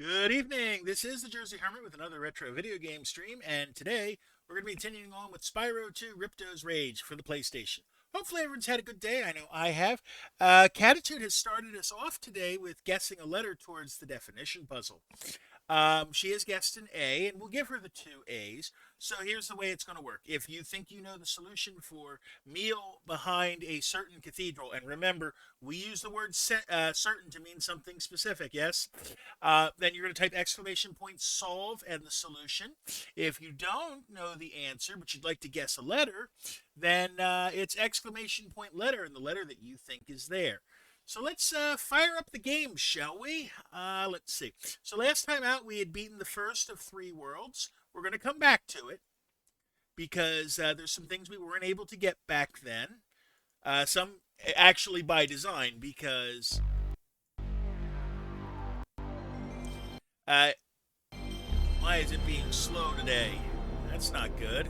Good evening. This is the Jersey Hermit with another retro video game stream, and today we're going to be continuing on with Spyro 2 Ripto's Rage for the PlayStation. Hopefully, everyone's had a good day. I know I have. Catitude has started us off today with guessing a letter towards the definition puzzle. She has guessed an A, and we'll give her the two A's. So here's the way it's going to work. If you think you know the solution for meal behind a certain cathedral, and remember, we use the word certain to mean something specific, yes? Then you're going to type exclamation point solve and the solution. If you don't know the answer, but you'd like to guess a letter, then it's exclamation point letter and the letter that you think is there. So let's fire up the game, shall we? Let's see. So last time out, we had beaten the first of three worlds. We're going to come back to it because there's some things we weren't able to get back then. Some actually by design because uh, why is it being slow today? That's not good.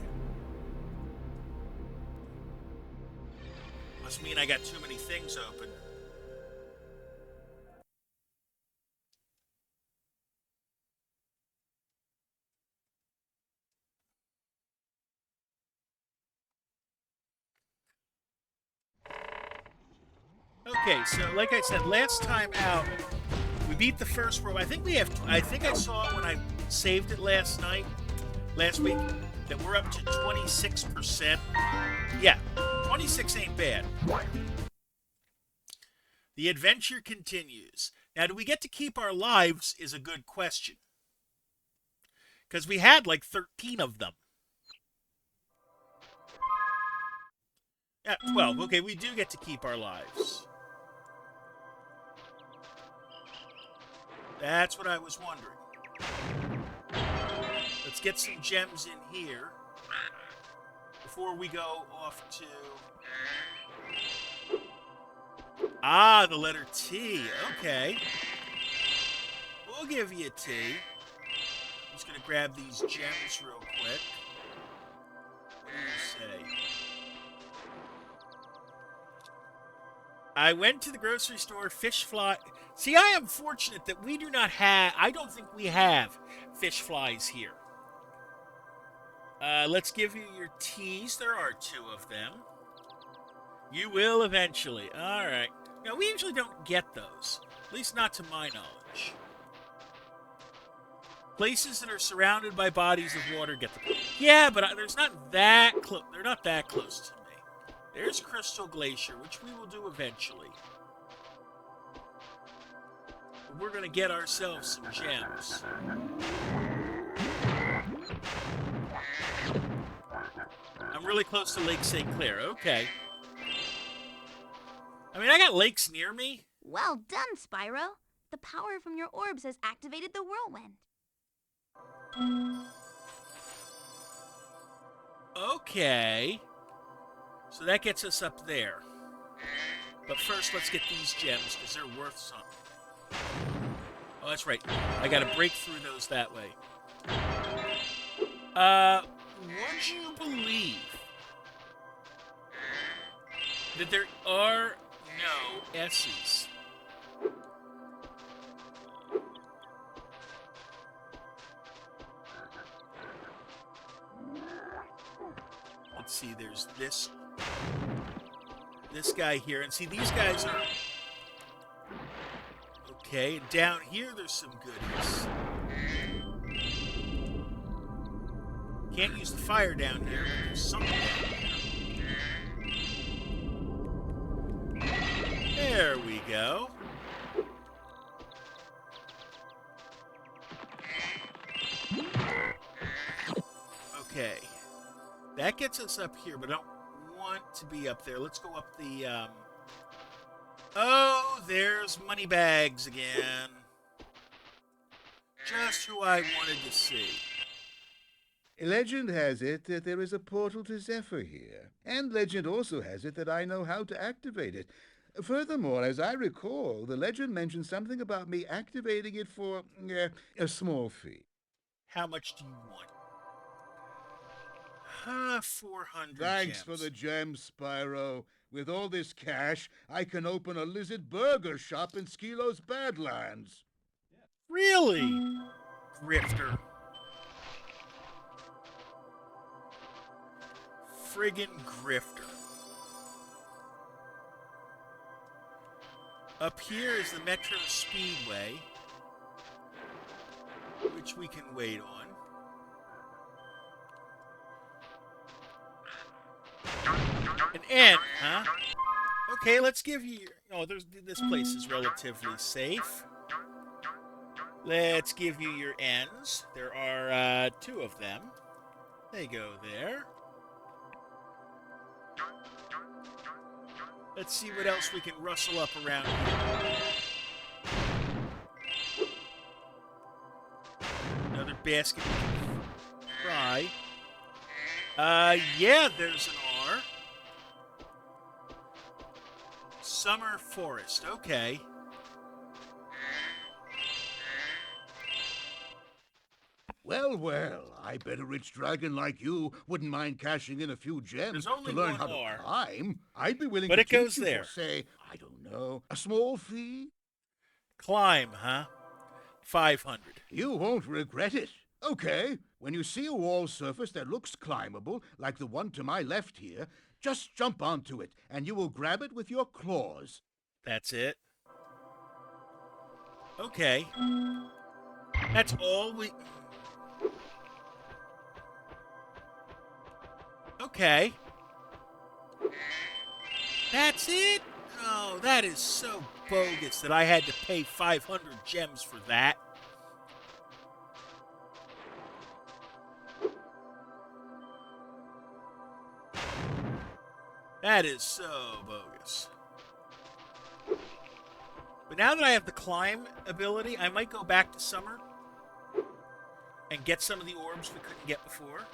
Must mean I got too many things open. Okay, so like I said, last time out, we beat the first world. I think we have. I think I saw when I saved it last week, that we're up to 26%. Yeah, 26 ain't bad. The adventure continues. Now, do we get to keep our lives? Is a good question because we had like 13 of them. Yeah, 12. Okay, we do get to keep our lives. That's what I was wondering. Let's get some gems in here before we go off to... the letter T. Okay. We'll give you a T. I'm just going to grab these gems real quick. What do you say? I went to the grocery store, fish fly. See, I am fortunate that we do not have... I don't think we have fish flies here. Let's give you your T's. There are two of them. You will eventually. All right. Now, we usually don't get those. At least not to my knowledge. Places that are surrounded by bodies of water get them. Yeah, but there's not that close. They're not that close to me. There's Crystal Glacier, which we will do eventually. But we're going to get ourselves some gems. I'm really close to Lake St. Clair. Okay. I mean, I got lakes near me. Well done, Spyro. The power from your orbs has activated the whirlwind. Okay. So that gets us up there. But first, let's get these gems, because they're worth something. Oh, that's right. I gotta break through those that way. Would you believe that there are no S's? Let's see, there's this guy here, and see, these guys are... Okay, down here there's some goodies. Can't use the fire down here, but there's something down here. There we go. Okay. That gets us up here, but I don't want to be up there. Let's go up the, Oh, there's Moneybags again. Just who I wanted to see. Legend has it that there is a portal to Zephyr here, and legend also has it that I know how to activate it. Furthermore, as I recall, the legend mentioned something about me activating it for a small fee. How much do you want? 400 Thanks gems. for the gems, Spyro. With all this cash, I can open a lizard burger shop in Skilo's Badlands. Really? Grifter. Friggin' grifter. Up here is the Metro Speedway, which we can wait on. An ant, huh? Okay, let's give you... Oh, this place is relatively safe. Let's give you your ends. There are 2 of them. They go there. Let's see what else we can rustle up around here. Another basket we can try. Yeah, there's an R. Summer Forest, okay. Well, well, I bet a rich dragon like you wouldn't mind cashing in a few gems There's only to learn one how to R. climb. I'd be willing But to it goes teach you there. for, say, I don't know, a small fee. Climb, huh? 500. You won't regret it. Okay, when you see a wall surface that looks climbable, like the one to my left here, just jump onto it, and you will grab it with your claws. That's it. Okay. That's all we... Okay. That's it? Oh, that is so bogus that I had to pay 500 gems for that. That is so bogus. But now that I have the climb ability, I might go back to summer and get some of the orbs we couldn't get before.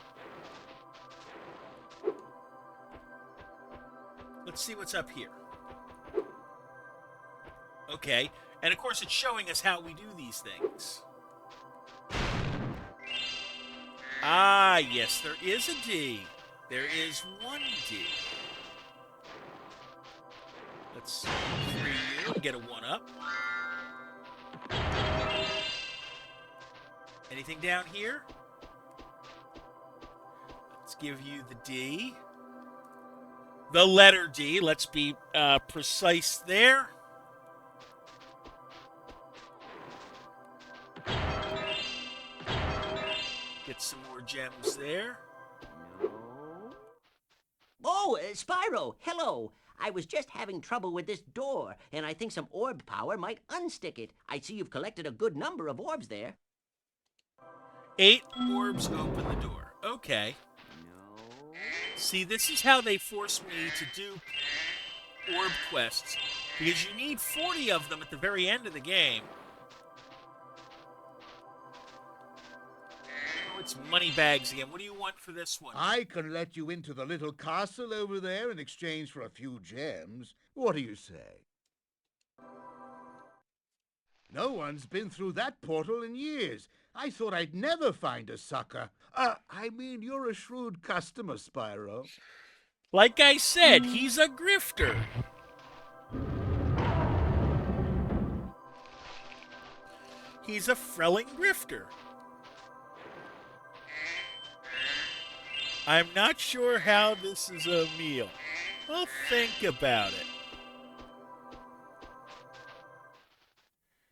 Let's see what's up here. Okay, and of course it's showing us how we do these things. Ah, yes, there is a D. There is one D. Let's free you and get a 1-up. Anything down here? Let's give you the D. The letter D. Let's be precise there. Get some more gems there. Oh, Spyro, hello. I was just having trouble with this door, and I think some orb power might unstick it. I see you've collected a good number of orbs there. 8 orbs open the door. Okay. See, this is how they force me to do orb quests, because you need 40 of them at the very end of the game. Oh, it's money bags again. What do you want for this one? I can let you into the little castle over there in exchange for a few gems. What do you say? No one's been through that portal in years. I thought I'd never find a sucker. I mean, you're a shrewd customer, Spyro. Like I said, he's a grifter. He's a frelling grifter. I'm not sure how this is a meal. I'll think about it.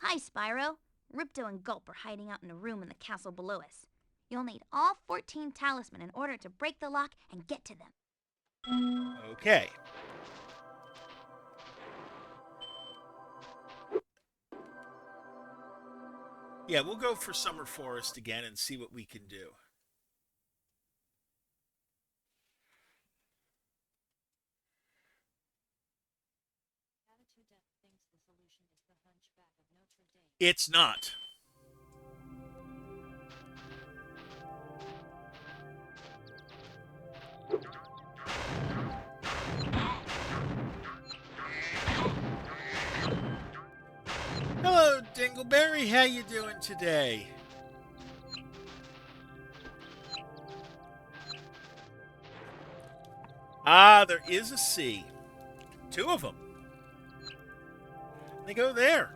Hi, Spyro. Ripto and Gulp are hiding out in a room in the castle below us. You'll need all 14 talisman in order to break the lock and get to them. Okay. Yeah, we'll go for Summer Forest again and see what we can do. It's not. Hello, Dingleberry. How you doing today? Ah, there is a C. 2 of them. They go there.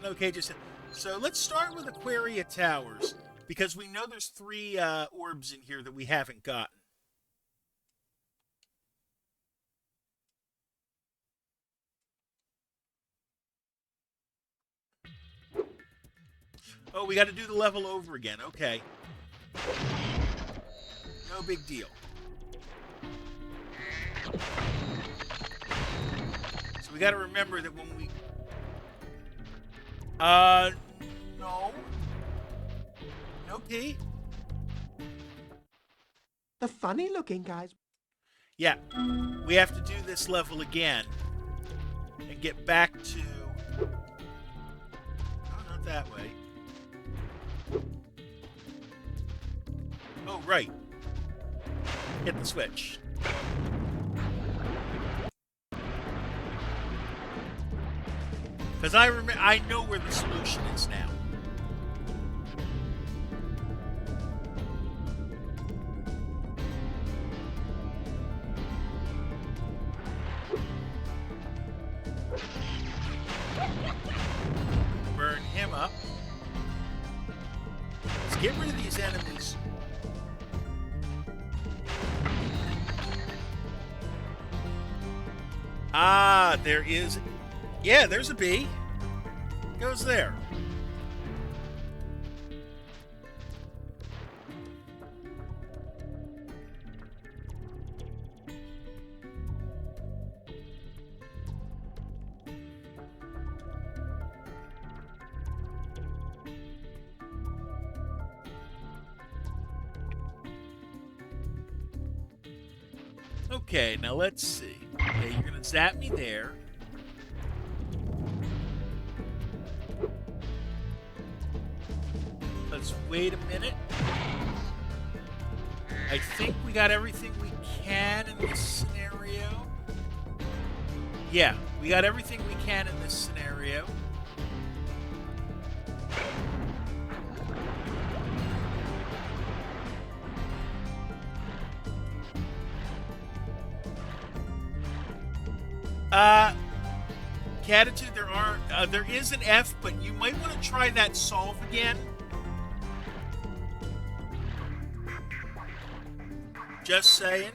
okay, just so let's start with Aquaria Towers because we know there's 3 orbs in here that we haven't gotten. Oh, we got to do the level over again. Okay. No big deal. So we got to remember that when we... No. No P. The funny-looking guys. Yeah. We have to do this level again. And get back to... Oh, not that way. Oh, right. Hit the switch. Because I know where the solution is now. Burn him up. Let's get rid of these enemies. Ah, there is... Yeah, there's a bee. Goes there. Okay, now let's see. Okay, you're gonna zap me there. Let's wait a minute. I think we got everything we can in this scenario. Yeah, we got everything we can in this scenario. Catitude, there is an F, but you might want to try that solve again. Just saying.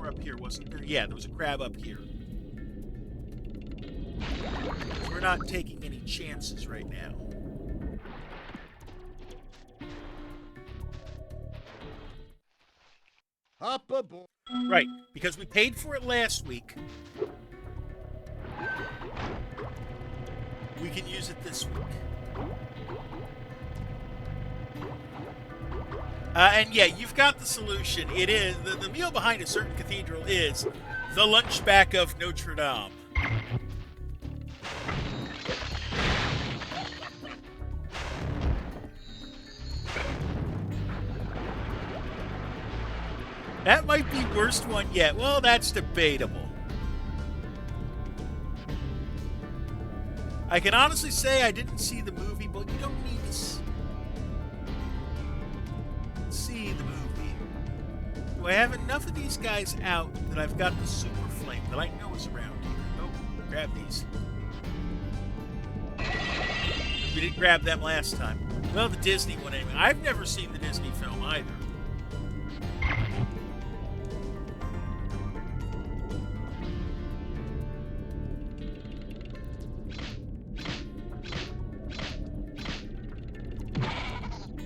Up here, wasn't there? Yeah, there was a crab up here. We're not taking any chances right now. Hop aboard. Right, because we paid for it last week. We can use it this week. And yeah, you've got the solution. It is the meal behind a certain cathedral is the lunchback of Notre Dame. That might be worst one yet. Well, that's debatable. I can honestly say I didn't see the movie, but you don't need to see the movie. Do I have enough of these guys out that I've got the super flame that I know is around here? Oh, grab these. We didn't grab them last time. Well, the Disney one anyway. I've never seen the Disney film either.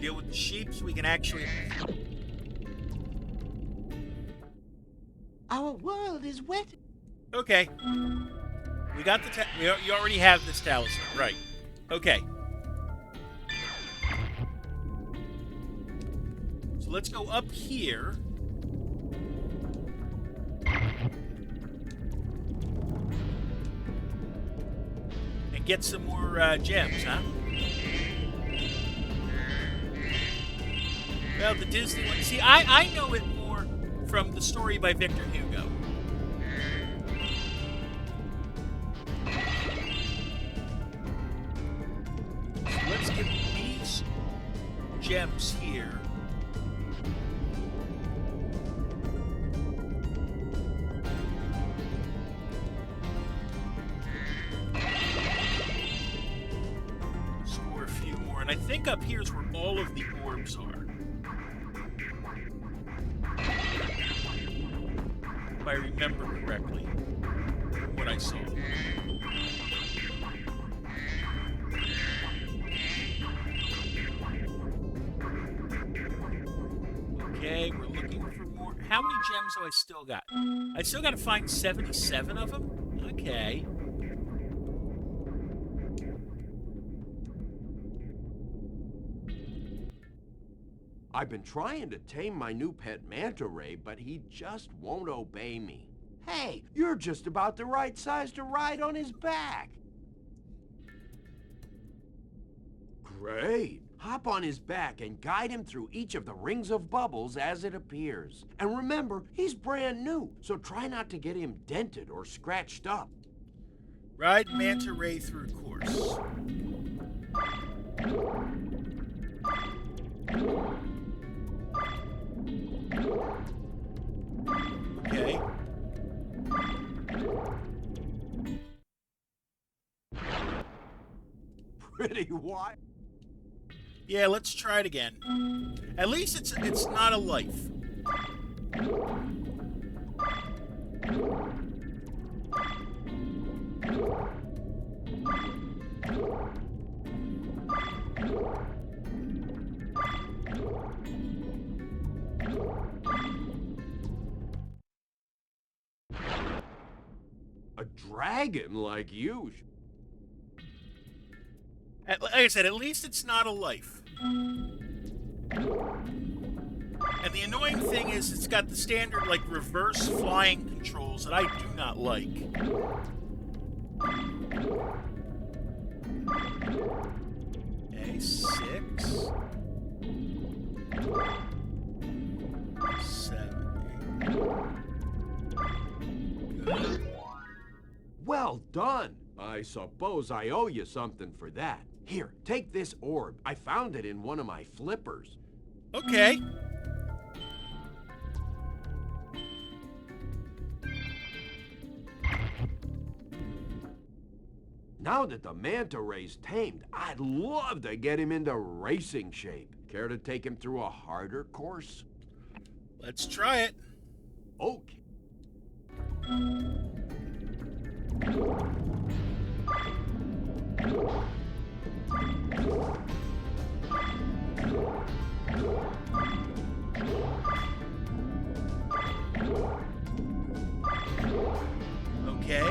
Deal with the sheep so we can actually... Our world is wet. Okay. We got the... You already have this talisman. Right. Okay. So let's go up here. And get some more gems, huh? Well, the Disney one... See, I know it more from the story by Victor Hugo. So let's get these gems here. Score a few more, and I think up here is where all of the orbs are. If I remember correctly, what I saw. Okay, we're looking for more. How many gems do I still got? I still got to find 77 of them? Okay. I've been trying to tame my new pet manta ray, but he just won't obey me. Hey, you're just about the right size to ride on his back. Great. Hop on his back and guide him through each of the rings of bubbles as it appears. And remember, he's brand new, so try not to get him dented or scratched up. Ride Manta Ray through course. Okay. Pretty wild. Yeah, let's try it again. At least it's not a life. A dragon like you. Like I said, at least it's not a life. And the annoying thing is it's got the standard, like, reverse flying controls that I do not like. Okay, 6. 7. 8. Good. Well done. I suppose I owe you something for that. Here, take this orb. I found it in one of my flippers. Okay. Now that the manta ray's tamed, I'd love to get him into racing shape. Care to take him through a harder course? Let's try it. Okay. Okay.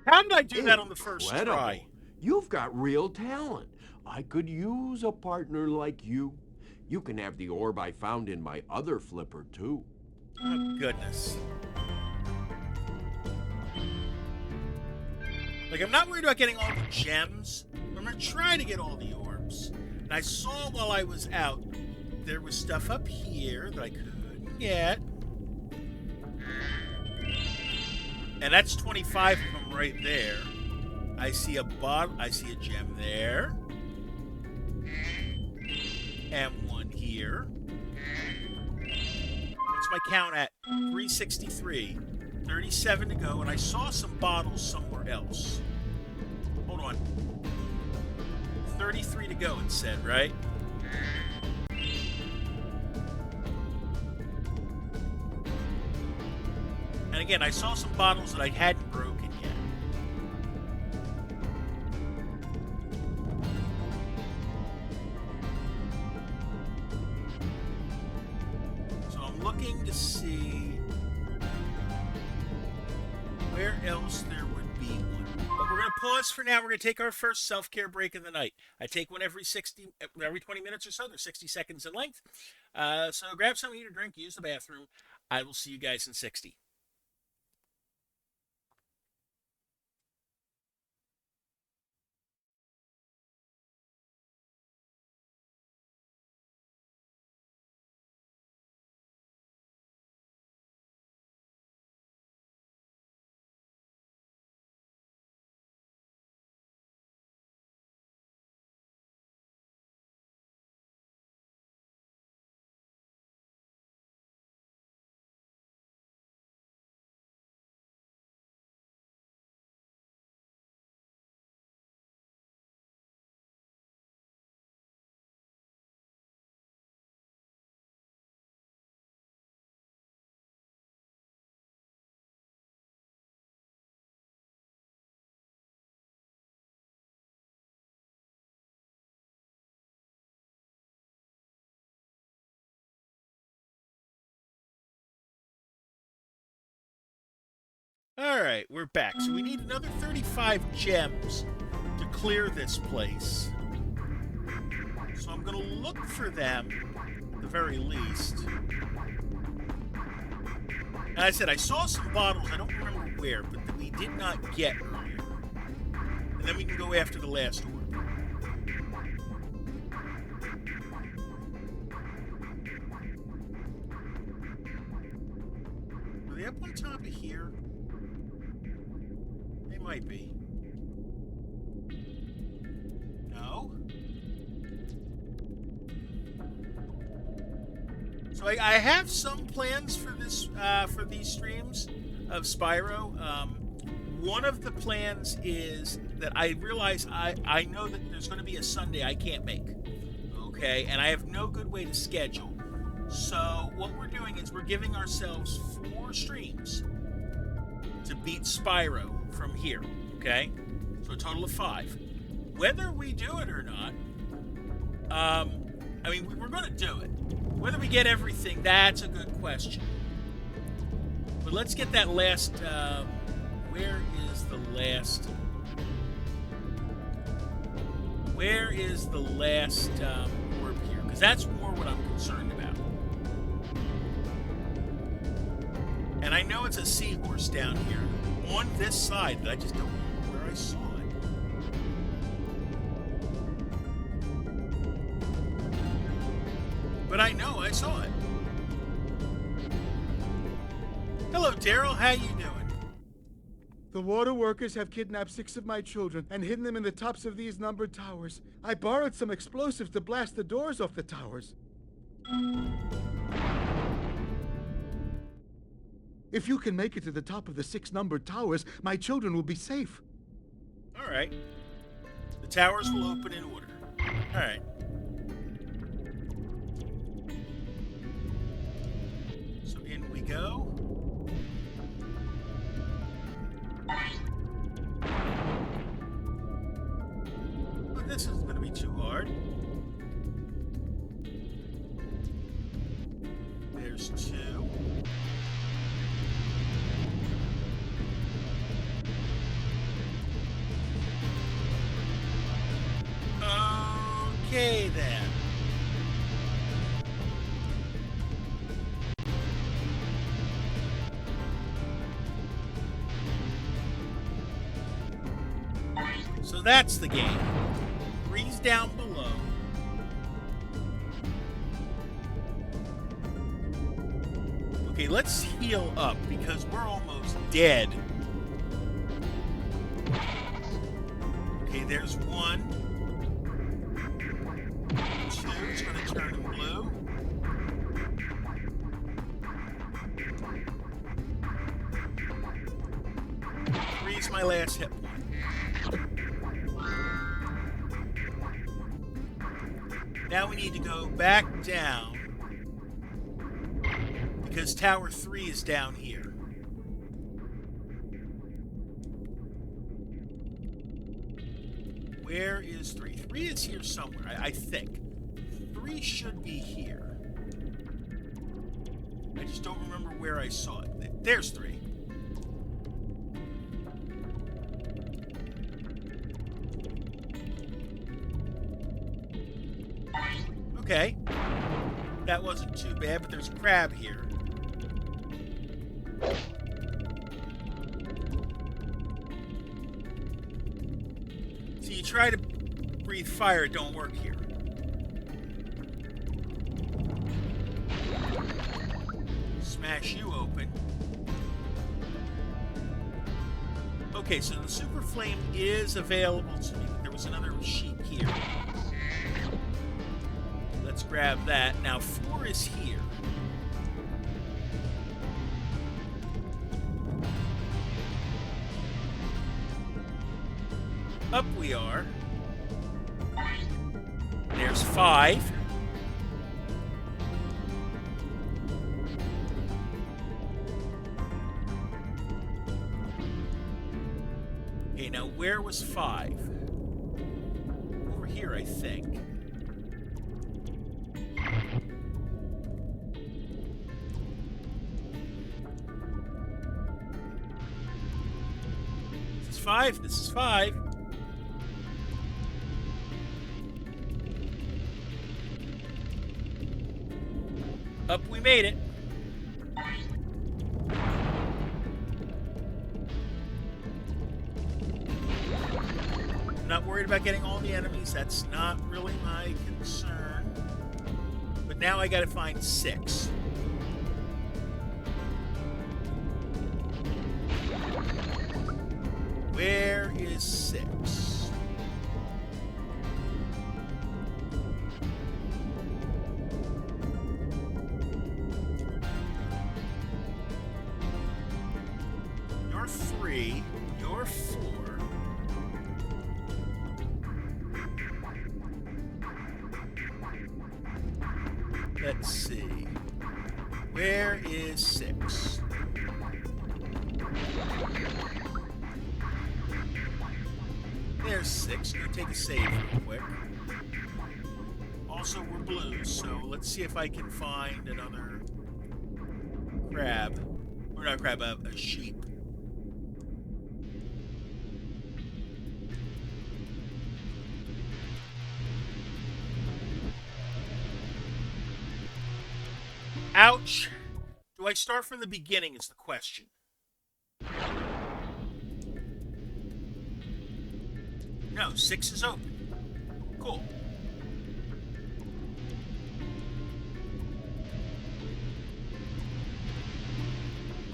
How did I do that on the first Incredible. try? You've got real talent. I could use a partner like you. You can have the orb I found in my other flipper, too. Oh, goodness. Like, I'm not worried about getting all the gems. I'm going to try to get all the orbs. And I saw while I was out, there was stuff up here that I couldn't get. And that's 25 of them right there. I see a gem there. And one here. What's my count at? 363. 37 to go, and I saw some bottles somewhere else. Hold on. 33 to go, it said, right? And again, I saw some bottles that I hadn't broken yet. So I'm looking to see where else there would be one. But we're going pause for now. We're going to take our first self-care break of the night. I take one every 20 minutes or so. They're 60 seconds in length. So grab something to eat or drink, use the bathroom. I will see you guys in 60. All right, we're back. So we need another 35 gems to clear this place. So I'm going to look for them at the very least. And I said I saw some bottles. I don't remember where, but that we did not get earlier. And then we can go after the last orb. Are they up on top of here? They might be. No? So I have some plans for this, for these streams of Spyro. One of the plans is that I realize I know that there's going to be a Sunday I can't make. Okay? And I have no good way to schedule. So what we're doing is we're giving ourselves 4 streams to beat Spyro from here. Okay? So a total of 5. Whether we do it or not, I mean, we're going to do it. Whether we get everything, that's a good question. But let's get that last, where is the last orb here? Because that's more what I'm concerned about. And I know it's a seahorse down here on this side, but I just don't know where I saw it. But I know I saw it. Hello, Daryl. How you doing? The water workers have kidnapped 6 of my children and hidden them in the tops of these numbered towers. I borrowed some explosives to blast the doors off the towers. If you can make it to the top of the 6 numbered towers, my children will be safe. All right. The towers will open in order. All right. So in we go. But this isn't going to be too hard. There's 2. Okay, then. So that's the game. 3's down below. Okay, let's heal up because we're almost dead. Okay, there's 1. 2's going to turn to blue. Three's my last hit point. Now we need to go back down because Tower 3 is down here. Where is 3? 3 is here somewhere, I think. 3 should be here. I just don't remember where I saw it. There's 3. Okay. That wasn't too bad, but there's a crab here. So you try to breathe fire, it don't work here. Smash you open. Okay, so the super flame is available to me. There was another sheep here. Let's grab that. Now 4 is here. Up we are. There's 5. Okay, now where was 5? Over here, I think. This is 5. This is 5. Up, we made it. I'm not worried about getting all the enemies. That's not really my concern. But now I gotta find 6. Where is 6? You're 3. You're 4. Let's see. Where is 6? There's 6. Gonna take a save real quick. Also, we're blue, so let's see if I can find another crab. Or not crab, a sheep. Ouch! Do I start from the beginning is the question. No, 6 is open. Cool.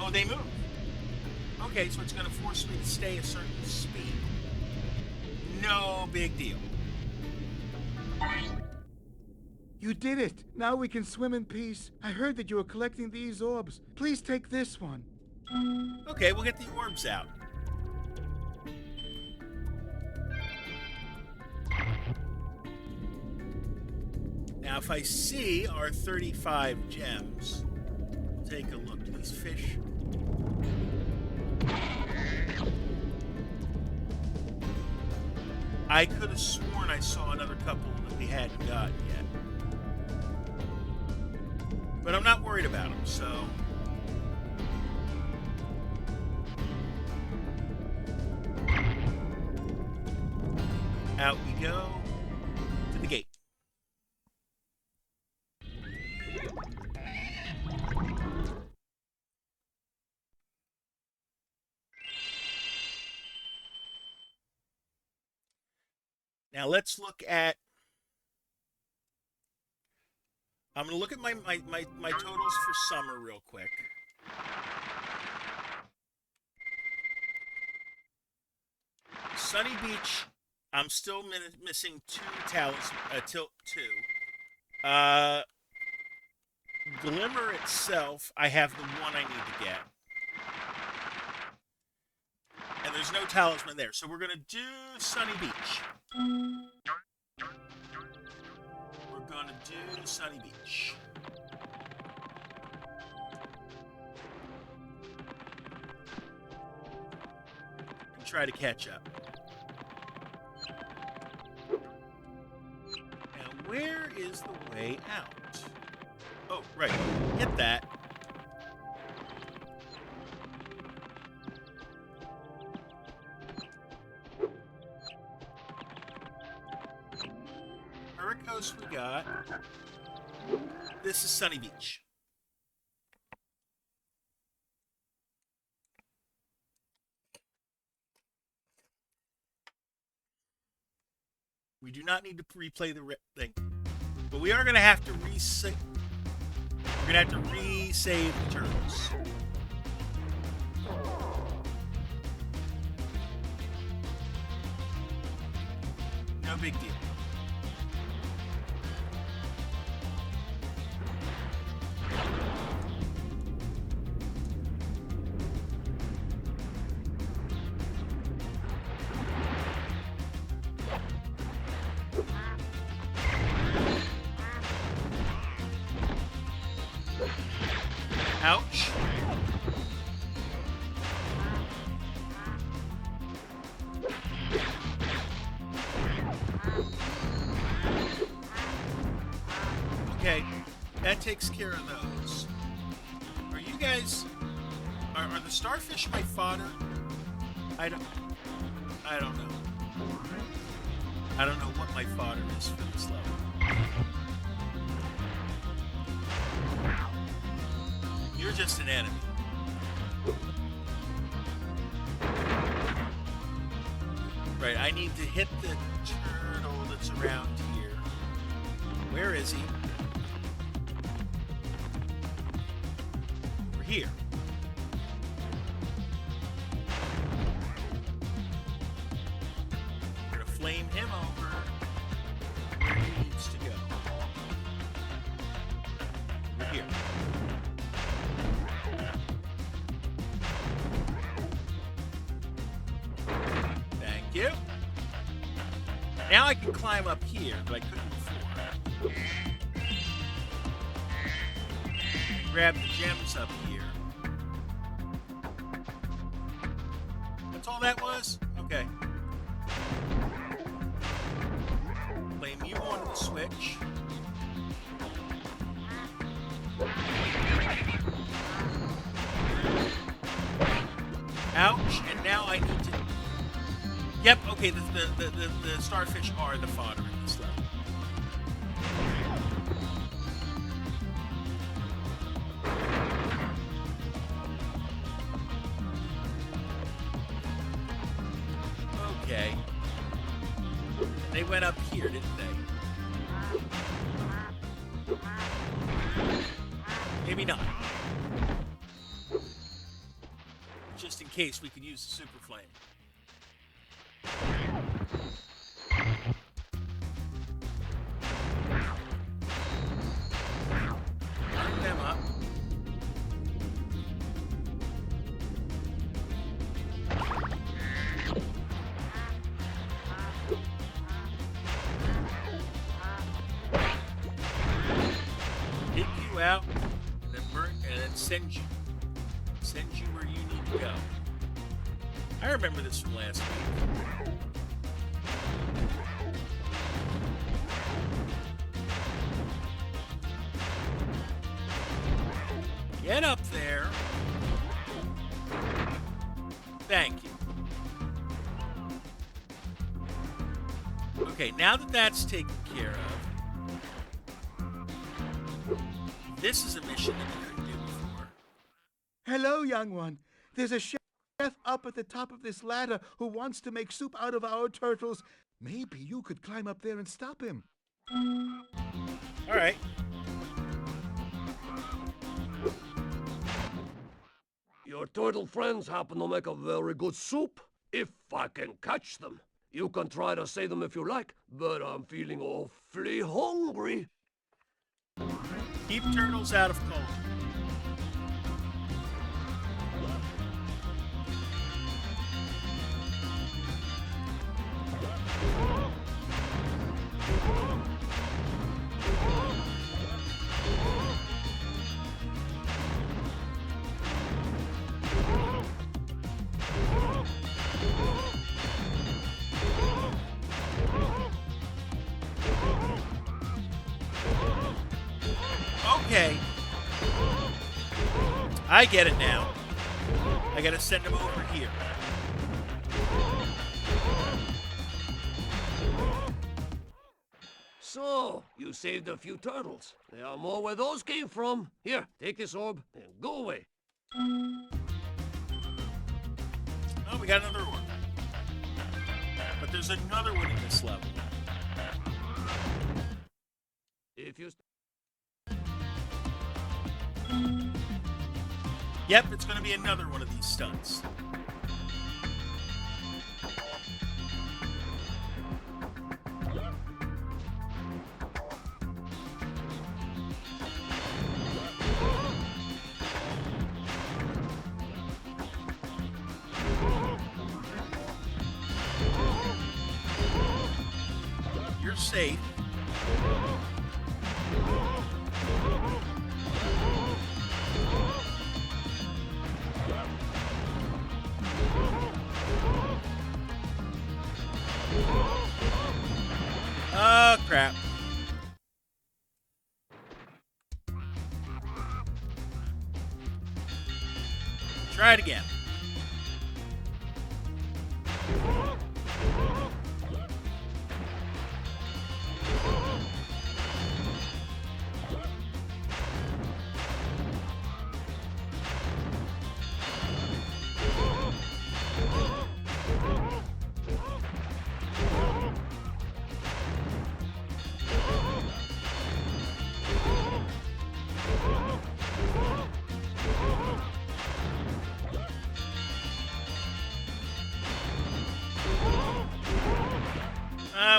Oh, they move. Okay, so it's going to force me to stay a certain speed. No big deal. You did it! Now we can swim in peace. I heard that you were collecting these orbs. Please take this one. Okay, we'll get the orbs out. Now, if I see our 35 gems, take a look. Do these fish? I could have sworn I saw another couple that we hadn't gotten yet. But I'm not worried about them, so... Out we go to the gate. Now let's look at... I'm going to look at my totals for summer real quick. Sunny Beach, I'm still missing 2 talismans, 2. Glimmer itself, I have the one I need to get. And there's no talisman there, so we're going to do Sunny Beach. We're going to do Sunny Beach. And try to catch up. Now, where is the way out? Oh, right. Hit that. ghost we got. This is Sunny Beach. We do not need to replay the thing. But we are going to have to resave. We're going to have to resave the turtles. No big deal. Ouch. Okay, that takes care of those. Are you guys... Are the starfish my fodder? I don't know. I don't know what my fodder is for this level. You're just an enemy. Right, I need to hit the turtle that's around here. Where is he? Over here. We're gonna flame him over where he needs to go. Over here. Thank you. Now I can climb up here, but I couldn't before. Grab the gems up here. That's all that was? Okay. Flame you onto the switch. Ouch, and now I need to... Yep, okay, the starfish are the fodder in this level. Okay. They went up here, didn't they? Maybe not. Just in case, we can use the super flame. Bring them up. Get you out, and then burn, and then send you where you need to go. I remember this from last week. Get up there. Thank you. Okay, now that that's taken care of, this is a mission that we couldn't do before. Hello, young one. There's a chef up at the top of this ladder who wants to make soup out of our turtles. Maybe you could climb up there and stop him. All right. Your turtle friends happen to make a very good soup. If I can catch them. You can try to say them if you like, but I'm feeling awfully hungry. Keep turtles out of cold. Okay. I get it now. I gotta send him over here. So So, you saved a few turtles. There are more where those came from. Here, take this orb and go away. Oh, we got another orb. But there's another one in this level. If you... Yep, it's going to be another one of these stunts. You're safe. Oh, crap. Try it again.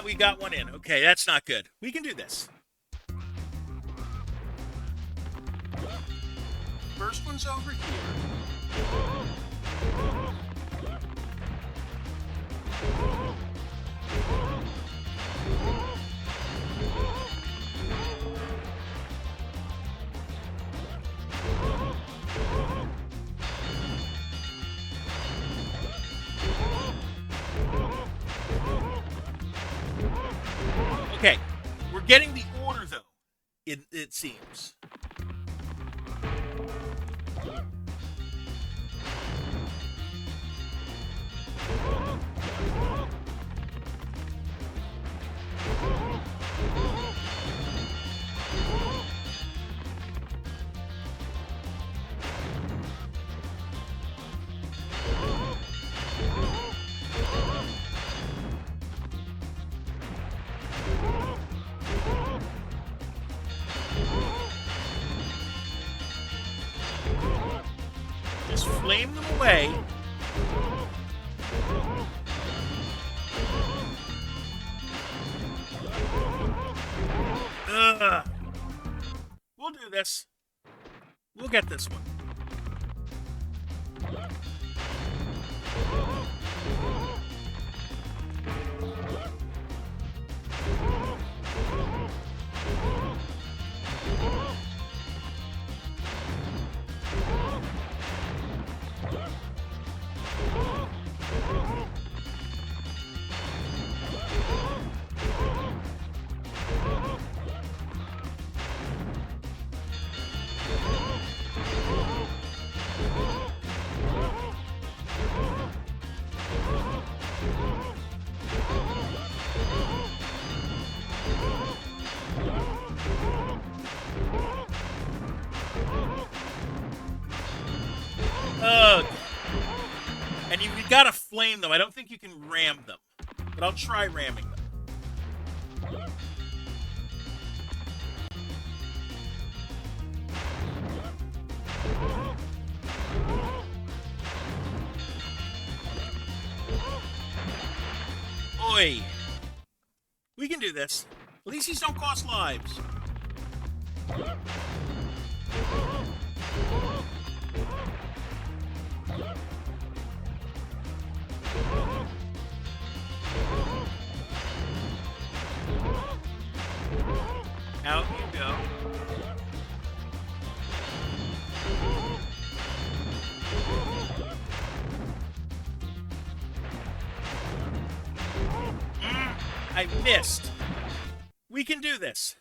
We got one in. Okay, that's not good. We can do this. First one's over here. Okay, we're getting the order, though, it seems. Just flame them away. Ugh. We'll do this. We'll get this one. Ugh. And you gotta flame them. I don't think you can ram them. But I'll try ramming them. Oi. We can do this. At least these don't cost lives. Out you go. I missed. We can do this.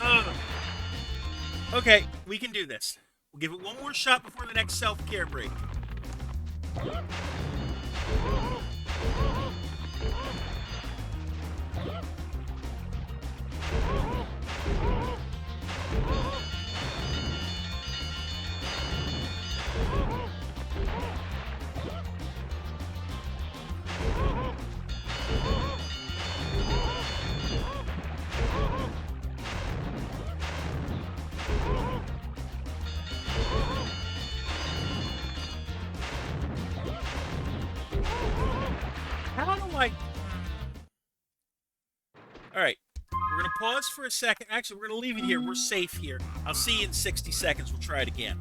Ugh. Okay, we can do this. We'll give it one more shot before the next self-care break. How do I... Alright, we're going to pause for a second. Actually, we're going to leave it here. We're safe here. I'll see you in 60 seconds. We'll try it again.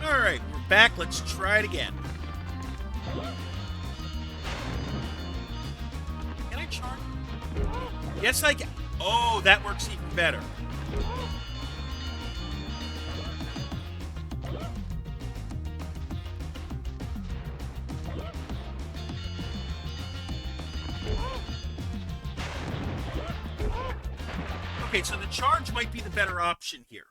Alright, we're back. Let's try it again. Can I charge? Yes, I can. Oh, that works even better. Okay, so the charge might be the better option here.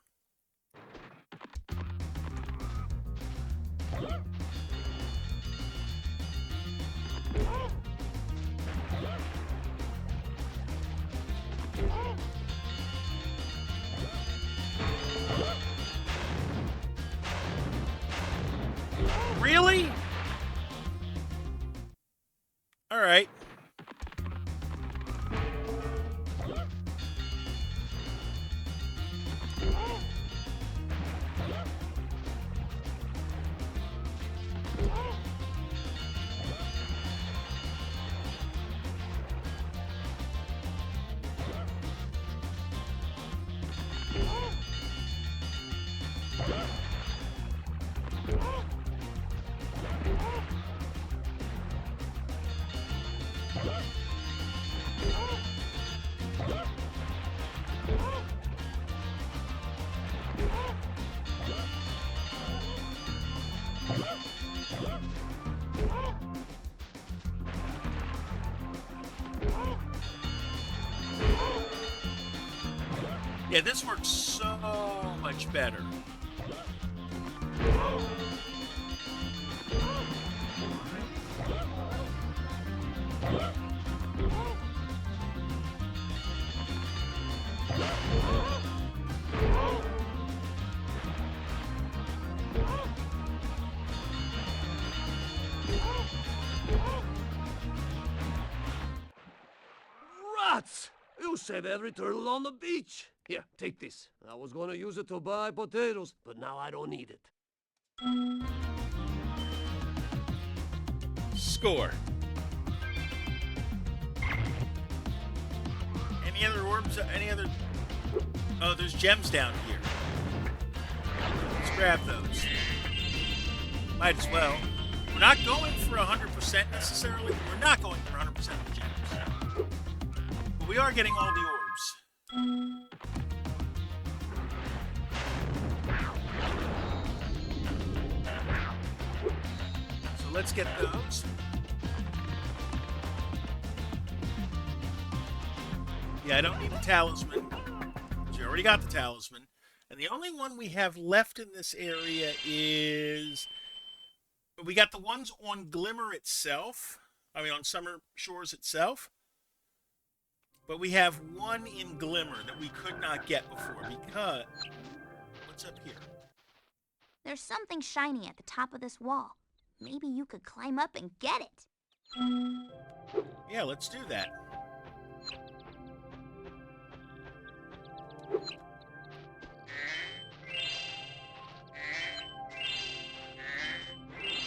Really? All right. Yeah, this works so much better. Rats! You save every turtle on the beach. Here, take this. I was gonna use it to buy potatoes, but now I don't need it. Score. Any other orbs? Any other... Oh, there's gems down here. Let's grab those. Might as well. We're not going for 100% necessarily. We're not going for 100% of the gems. But we are getting all the orbs. So let's get those. Yeah, I don't need the talisman. You already got the talisman. And the only one we have left in this area is... We got the ones on Glimmer itself. I mean, on Summer Shores itself. But we have one in Glimmer that we could not get before because... What's up here? There's something shiny at the top of this wall. Maybe you could climb up and get it. Yeah, let's do that.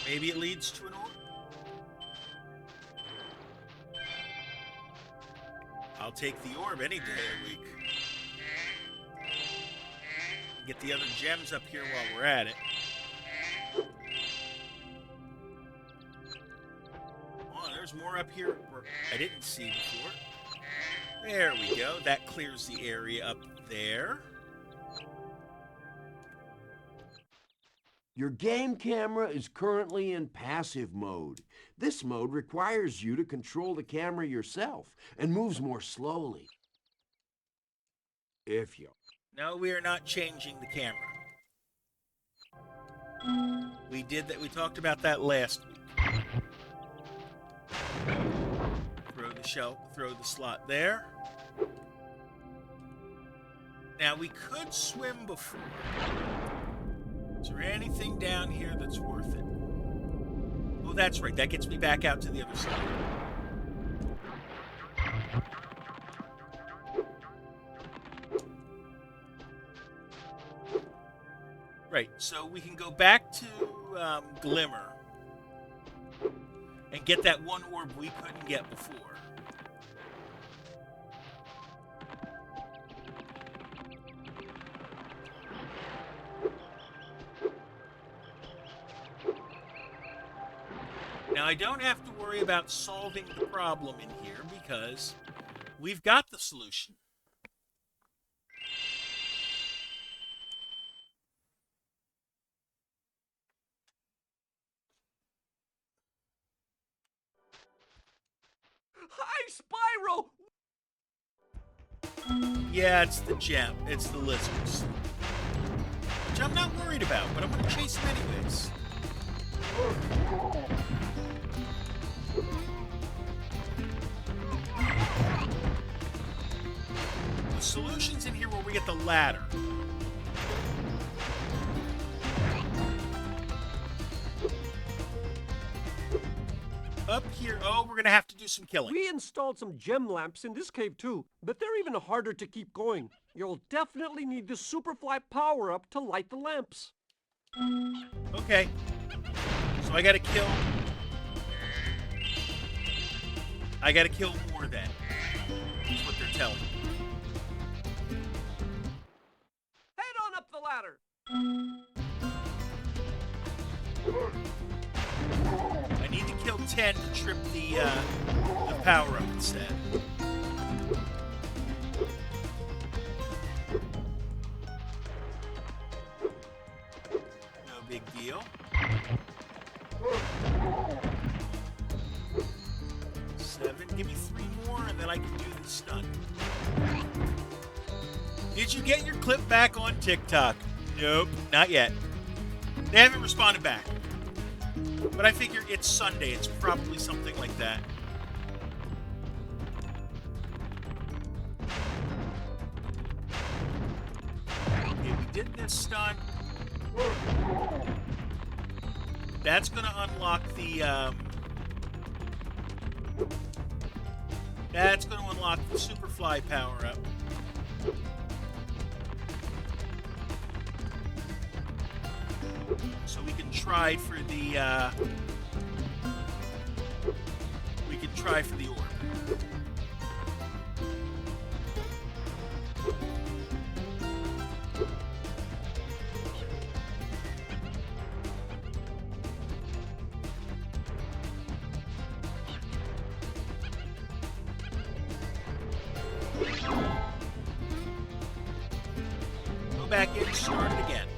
Maybe it leads to an orb? I'll take the orb any day of the week. Get the other gems up here while we're at it. Oh, there's more up here where I didn't see before. There we go. That clears the area up there. Your game camera is currently in passive mode. This mode requires you to control the camera yourself and moves more slowly. If you... No, we are not changing the camera. We did that. We talked about that last week. Throw the slot there. Now we could swim before. Is there anything down here that's worth it? Oh, that's right. That gets me back out to the other side. Right, so we can go back to Glimmer and get that one orb we couldn't get before. Now, I don't have to worry about solving the problem in here because we've got the solution. Hi, Spyro! Yeah, it's the gem. It's the lizards. Which I'm not worried about, but I'm going to chase them anyways. The solution's in here where we get the ladder. Up here, oh, we're going to have to do some killing. We installed some gem lamps in this cave too, but they're even harder to keep going. You'll definitely need the Superfly power-up to light the lamps. Okay. So I gotta kill more then. That's what they're telling me. Head on up the ladder! I need to kill 10 to trip the power up instead. No big deal. 7. Give me 3 more and then I can do the stun. Did you get your clip back on TikTok? Nope, not yet. They haven't responded back. But I figure it's Sunday. It's probably something like that. Okay, we did this stun. That's going to unlock the... That's going to unlock the Superfly power-up. So we can try for the orb. Go back in, start it again.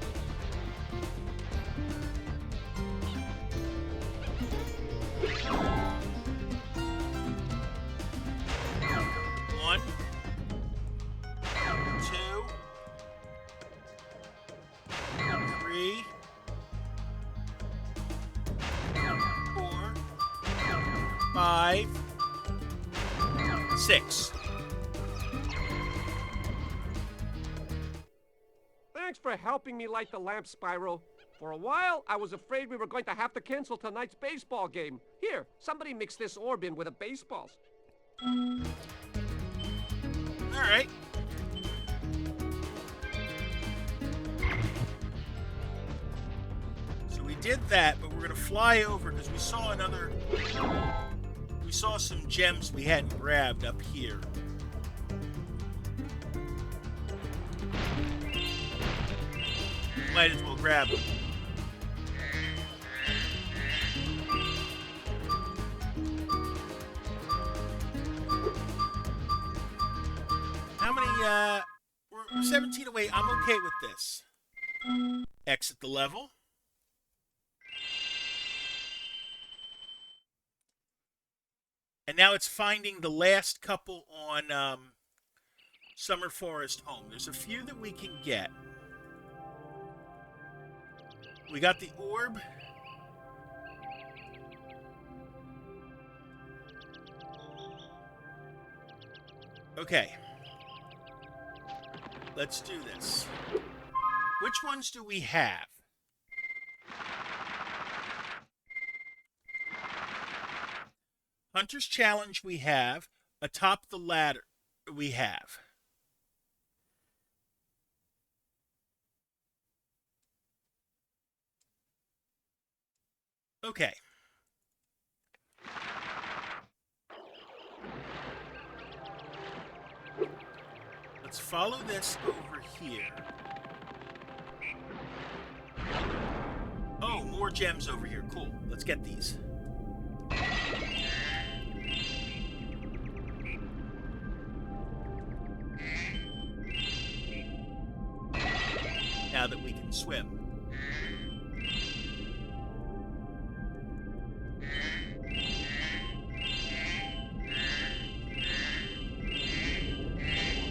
5, 6. Thanks for helping me light the lamp, Spyro. For a while, I was afraid we were going to have to cancel tonight's baseball game. Here, somebody mix this orb in with a baseball. All right. So we did that, but we're going to fly over because we saw another... We saw some gems we hadn't grabbed up here. Might as well grab them. How many, we're 17 away. I'm okay with this. Exit the level. And now it's finding the last couple on Summer Forest Home. There's a few that we can get. We got the orb. Okay. Let's do this. Which ones do we have? Hunter's Challenge we have. Atop the Ladder we have. Okay. Let's follow this over here. Oh, more gems over here. Cool. Let's get these. Now that we can swim.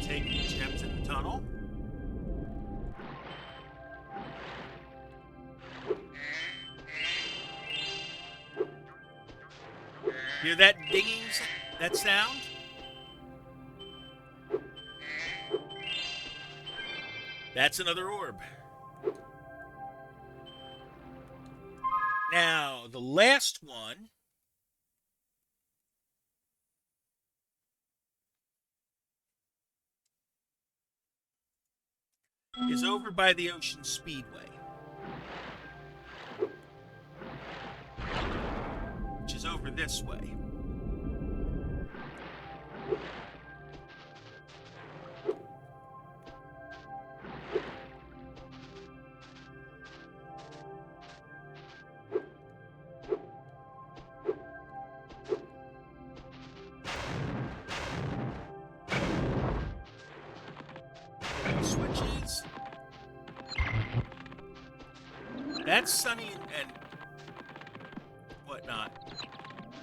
Take the gems in the tunnel. Hear that dinging, that sound? That's another orb. Now, the last one is over by the Ocean Speedway, which is over this way. Switches. That's Sunny and whatnot.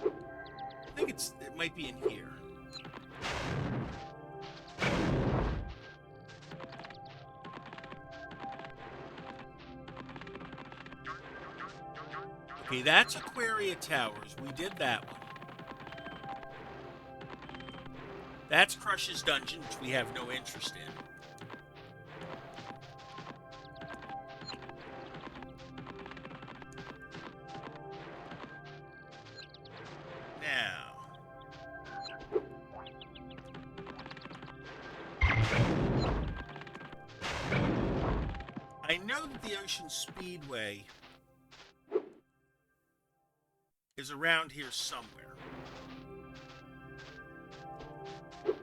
I think it might be in here. Okay, that's Aquaria Towers. We did that one. That's Crush's Dungeon, which we have no interest in. I know that the Ocean Speedway is around here somewhere.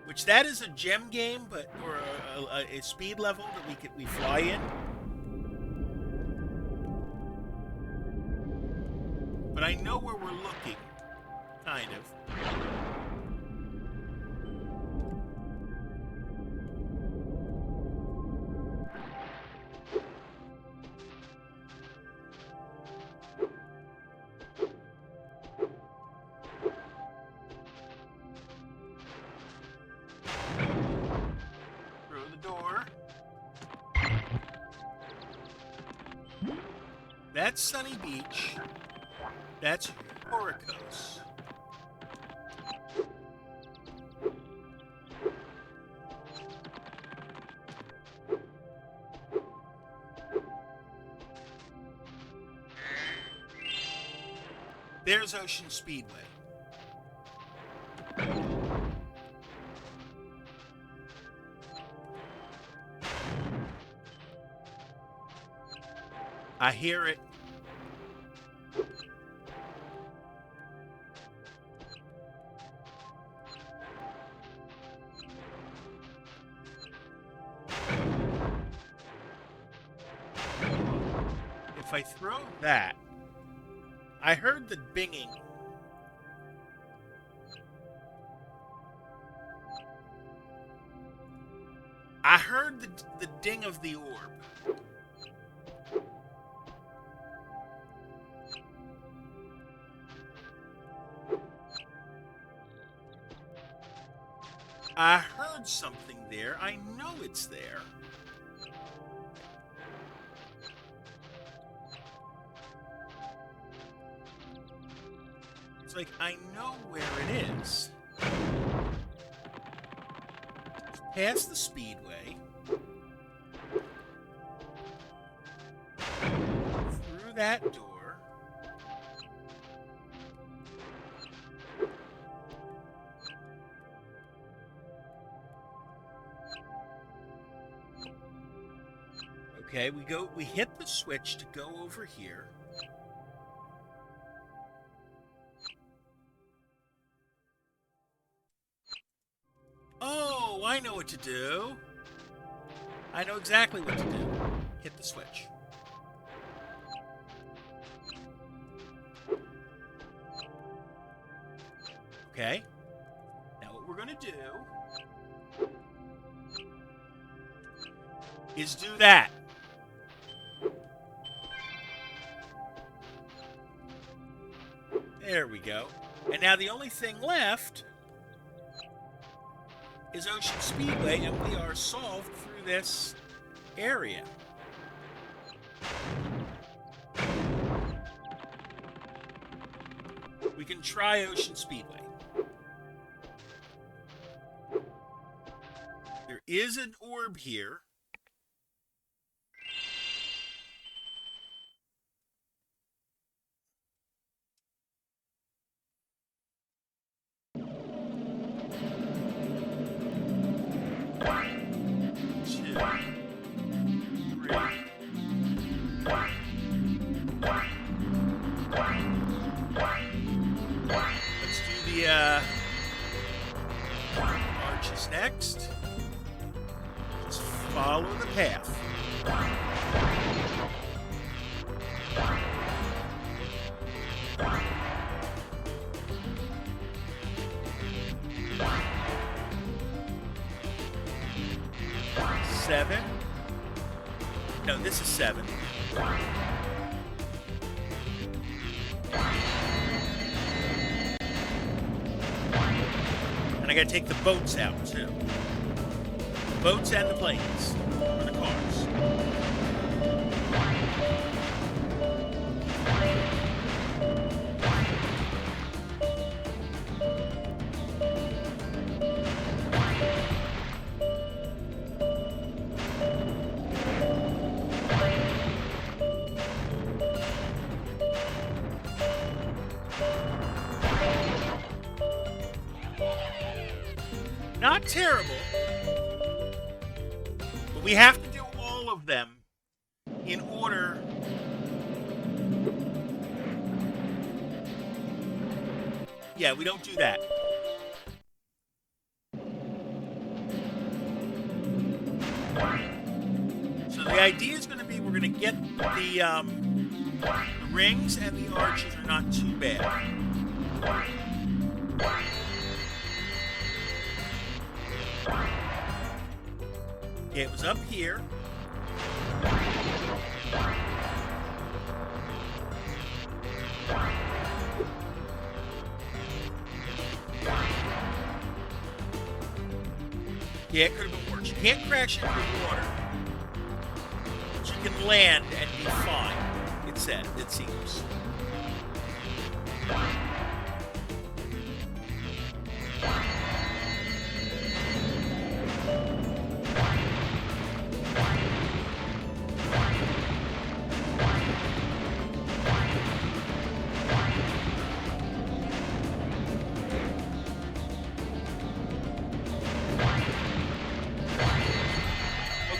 Which that is a gem game, but or a speed level that we fly in. But I know where we're looking, kind of. That's Sunny Beach. That's Horicos. There's Ocean Speedway. I hear it. If I throw that, I heard the binging. I heard the ding of the orb. I heard something there. I know it's there. It's like I know where it is. Past the speedway. Through that door. Okay, we hit the switch to go over here. Oh, I know what to do. I know exactly what to do. Hit the switch. Okay. Now what we're going to do is do that. There we go. And now the only thing left is Ocean Speedway, and we are solved through this area. We can try Ocean Speedway. There is an orb here. Arches next. Just follow the path. Seven. No, this is 7. And I gotta take the boats out, too. The boats and the planes. Or the cars. Not terrible, but we have to do all of them in order yeah, we don't do that. So the idea is going to be we're going to get the rings, and the arches are not too bad. Okay, it was up here. Yeah, it could have been worse. You can't crash into the water, but you can land and be fine. It said, it seems.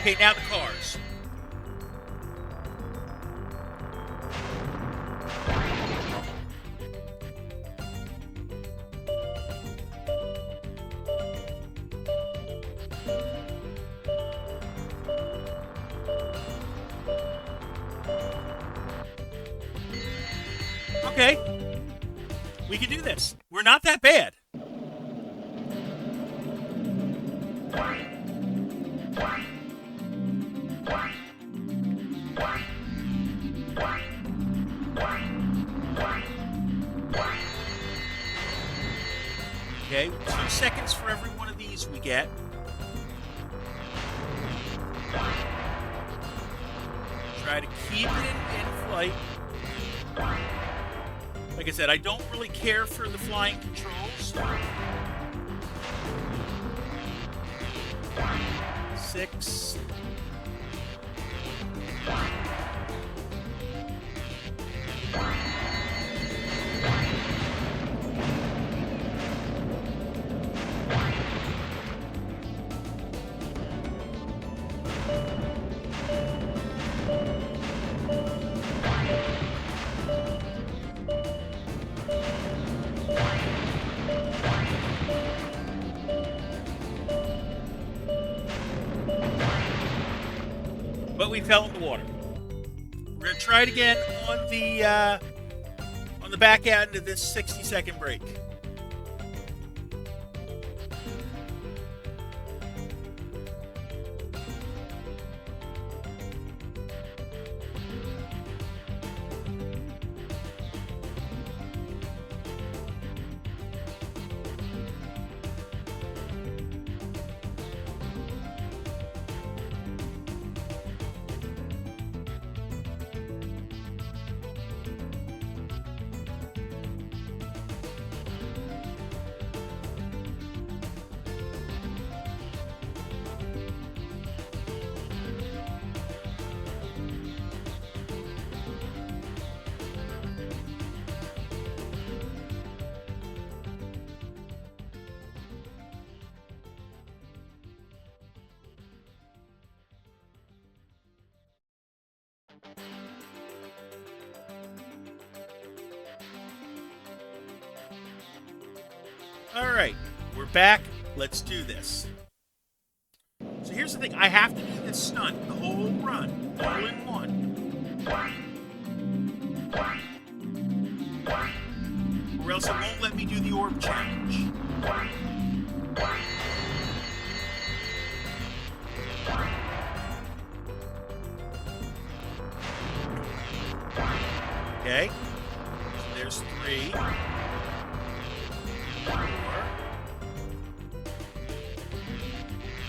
Okay, now the cars. Okay. We can do this. We're not that bad. Okay, 2 seconds for every one of these we get. Try to keep it in flight. Like I said, I don't really care for the flying controls. 6. But we fell in the water. We're gonna try it again on the back end of this 60-second break. All right, we're back. Let's do this. So here's the thing. I have to do this stunt the whole run, all in one. Or else it won't let me do the orb challenge. Okay, so there's 3. 4.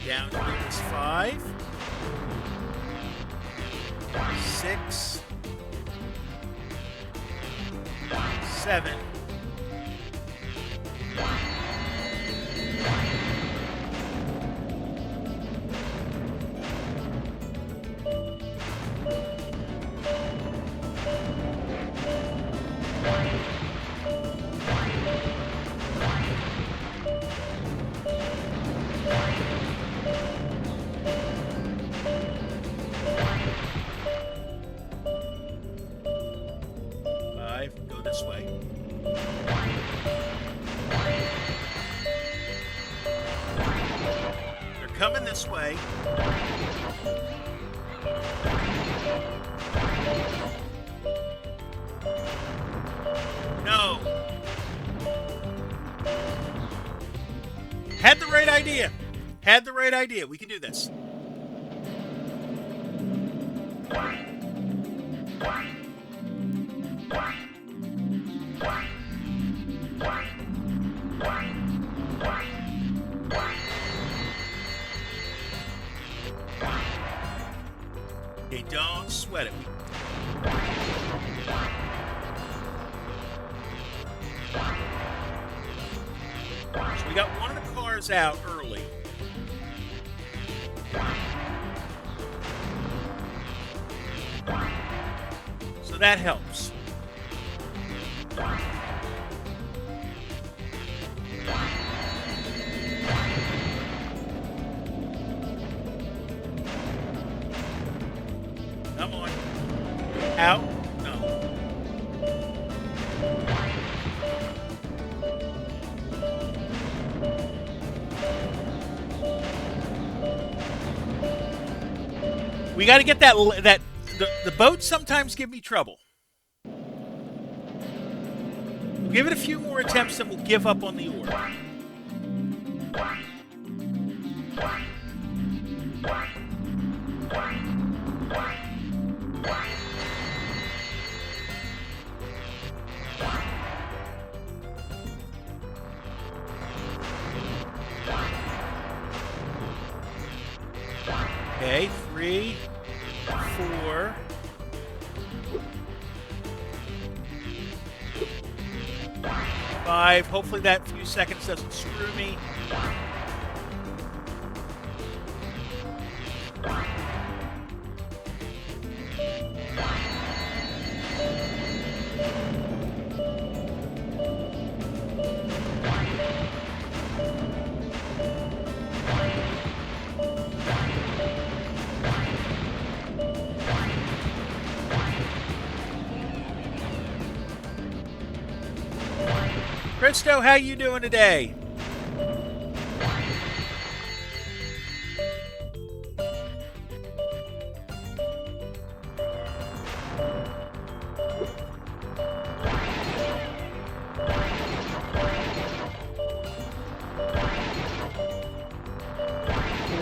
Down here is 5. 6. 7. 5. Go this way. They're coming this way. No. Had the right idea. Had the right idea. We can do this. Okay, don't sweat it. So we got one of the cars out early. So that helps. Come on. Out. No. We got to get the boats sometimes give me trouble. We'll give it a few more attempts and we'll give up on the orb. Okay, 3, 4. Five. Hopefully that few seconds doesn't screw me. Ripto, how you doing today?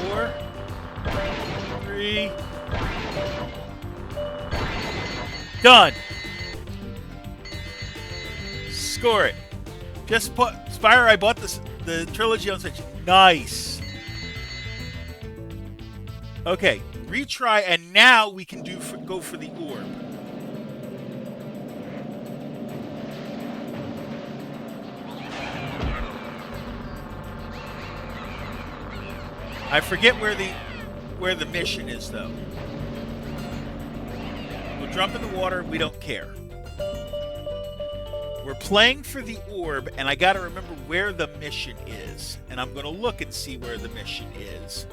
Four, 3. Done. Score it. Just put Spyro. I bought the trilogy on Switch. Nice. Okay, retry, and now we can go for the orb. I forget where the mission is though. We'll jump in the water. We don't care. We're playing for the orb, and I got to remember where the mission is. And I'm going to look and see where the mission is.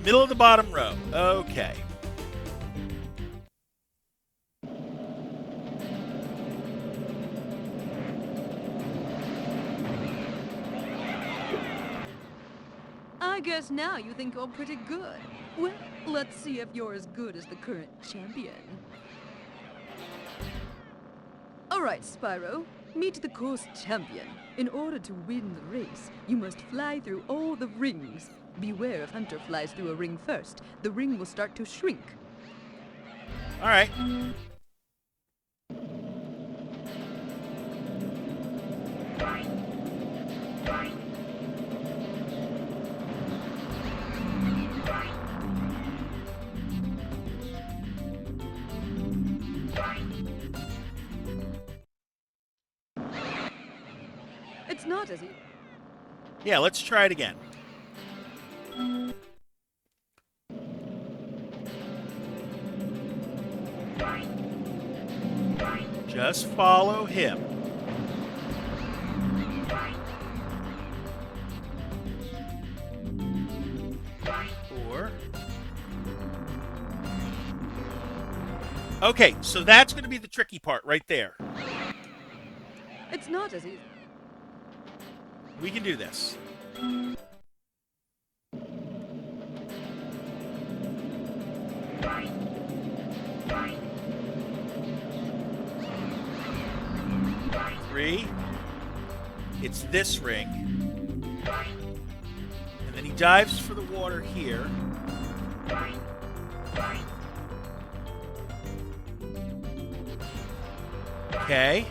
Middle of the bottom row. Okay. I guess now you think you're pretty good. Well, let's see if you're as good as the current champion. Alright, Spyro. Meet the course champion. In order to win the race, you must fly through all the rings. Beware if Hunter flies through a ring first. The ring will start to shrink. Alright. It's not as easy. Yeah, let's try it again. Just follow him. Four. Okay, so that's going to be the tricky part right there. It's not as easy. We can do this. Three. It's this ring. And then he dives for the water here. Okay.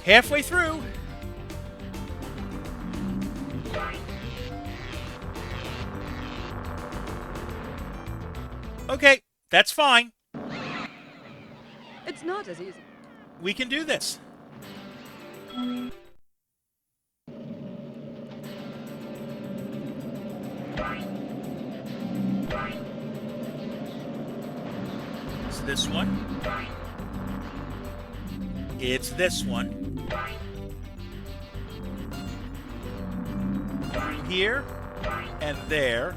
Halfway through. Okay, that's fine. It's not as easy. We can do this. It's this one. It's this one. Through here and there.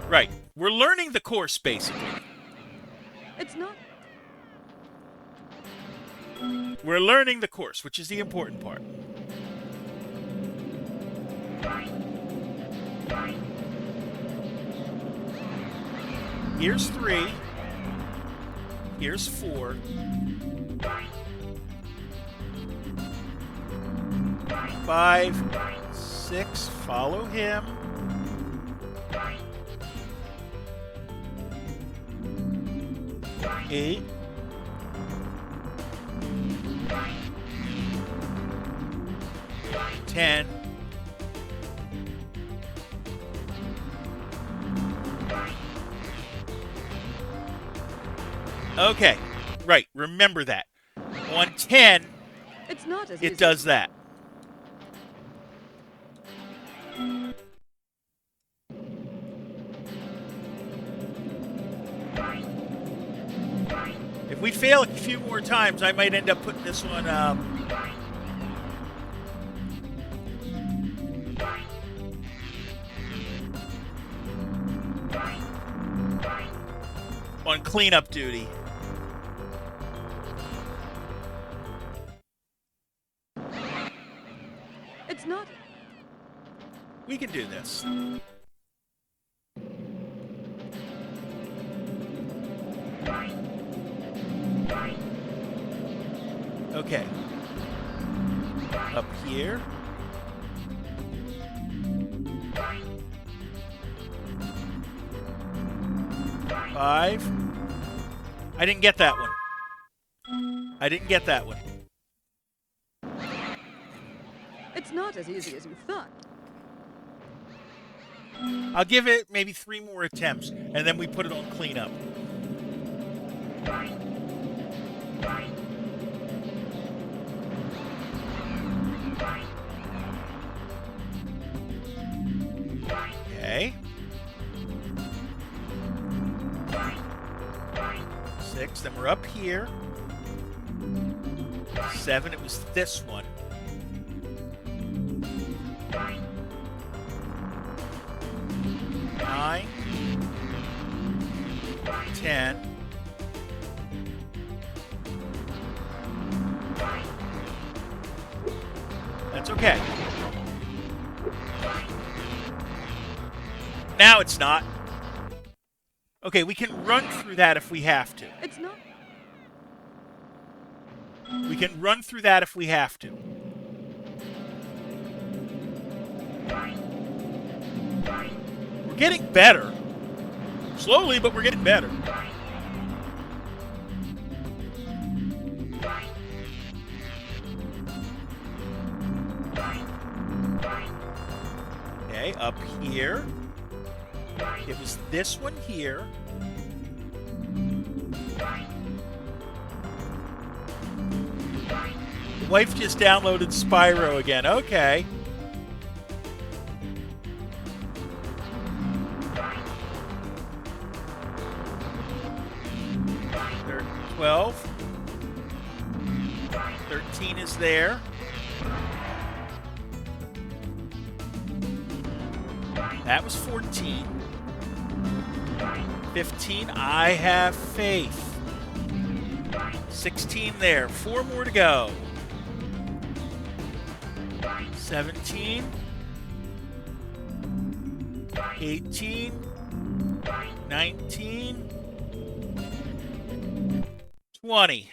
Right. We're learning the course, basically. It's not. We're learning the course, which is the important part. Here's 3. Here's 4. 5, 6. Follow him. 8. 10. Okay, right. Remember that. On 10, It's not as it easy. does that. If we fail a few more times, I might end up putting this one on cleanup duty. It's not. We can do this. Okay. Up here. Five. I didn't get that one. I didn't get that one. It's not as easy as you thought. I'll give it maybe 3 more attempts, and then we put it on cleanup. Okay. 6, then we're up here. 7, it was this one. 9, 10. That's okay. Now it's not. Okay, we can run through that if we have to. It's not. We can run through that if we have to. We're getting better. Slowly, but we're getting better. Okay, up here. It was this one here. Wife just downloaded Spyro again. Okay. There, 12. 13 is there. That was 14. 15, I have faith. 16 there. 4 more to go. 17. 18. 19. 20.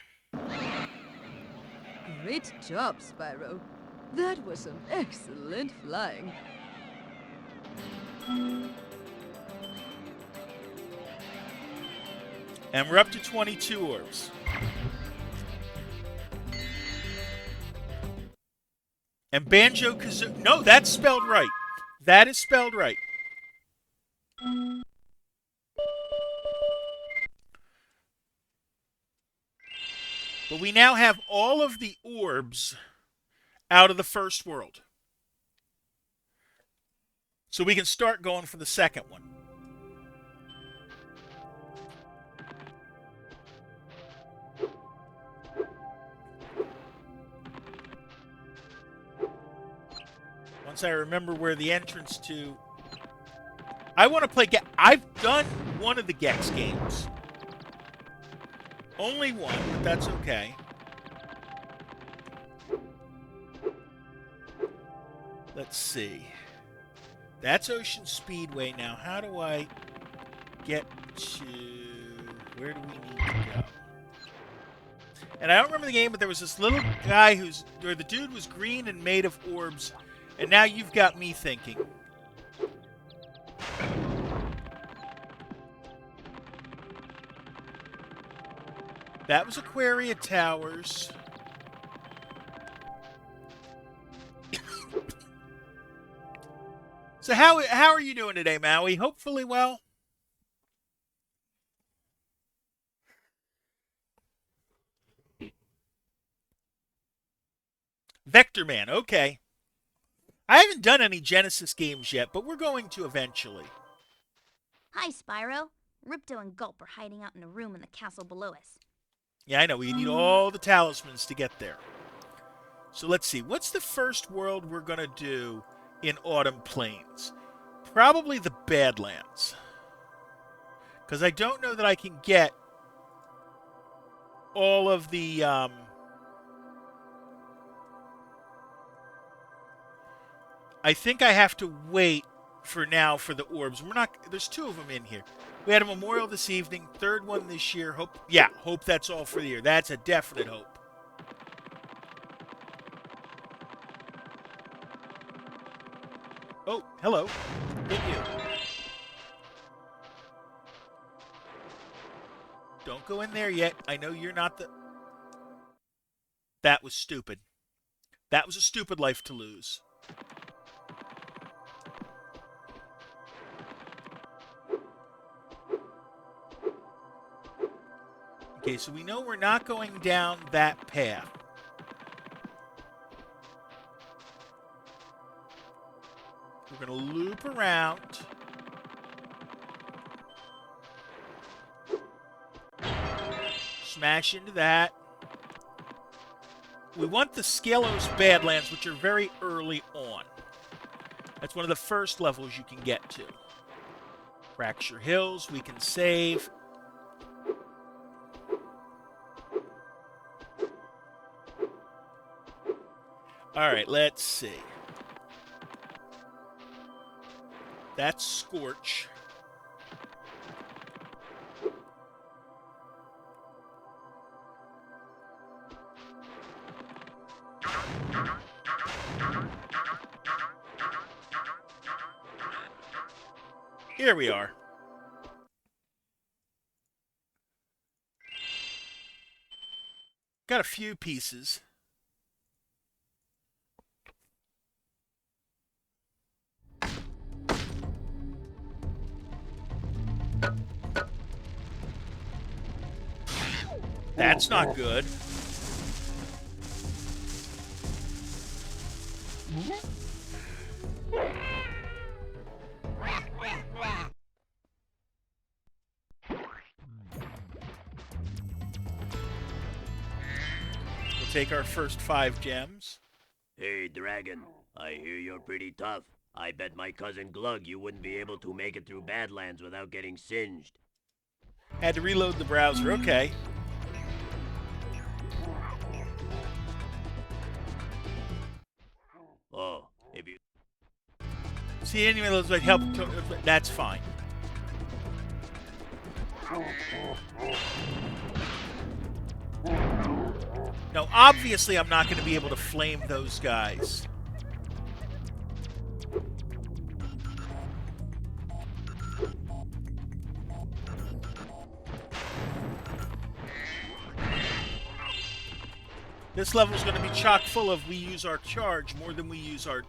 Great job, Spyro. That was some excellent flying. And we're up to 22 orbs. And Banjo-Kazooie... No, that's spelled right. That is spelled right. But we now have all of the orbs out of the first world. So we can start going for the second one. once I remember where the entrance to... I want to play... I've done one of the Gex games. Only one, but that's okay. Let's see. That's Ocean Speedway now. How do I get to... Where do we need to go? And I don't remember the game, but there was this little guy where the dude was green and made of orbs. And now you've got me thinking. That was Aquaria Towers. So how are you doing today, Maui? Hopefully well. Vector Man, okay. I haven't done any Genesis games yet, but we're going to eventually. Hi, Spyro. Ripto and Gulp are hiding out in a room in the castle below us. Yeah, I know. We need all the talismans to get there. So let's see. What's the first world we're going to do in Autumn Plains? Probably the Badlands. Because I don't know that I can get all of the... I think I have to wait for now for the orbs. There's 2 of them in here. We had a memorial this evening, 3rd one this year. Hope that's all for the year. That's a definite hope. Oh, hello. Hit you. Don't go in there yet. I know you're not the... That was stupid. That was a stupid life to lose. Okay, so we know we're not going down that path. We're going to loop around. Smash into that. We want the Scalos Badlands, which are very early on. That's one of the first levels you can get to. Fracture Hills, we can save. All right, let's see. That's Scorch. Here we are. Got a few pieces. That's not good. We'll take our first 5 gems. Hey, Dragon. I hear you're pretty tough. I bet my cousin Glug you wouldn't be able to make it through Badlands without getting singed. Had to reload the browser. Okay. Oh, if you... See, any of those would help. That's fine. Now, obviously, I'm not going to be able to flame those guys. This level is going to be chock full of we use our charge more than we use our...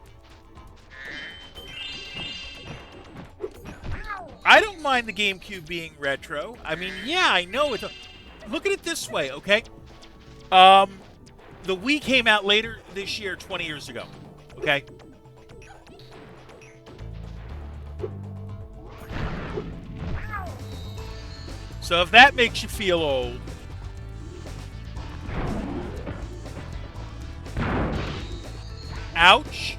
I don't mind the GameCube being retro. I mean, yeah, I know it. Look at it this way, okay? The Wii came out later this year, 20 years ago, okay? So if that makes you feel old... Ouch.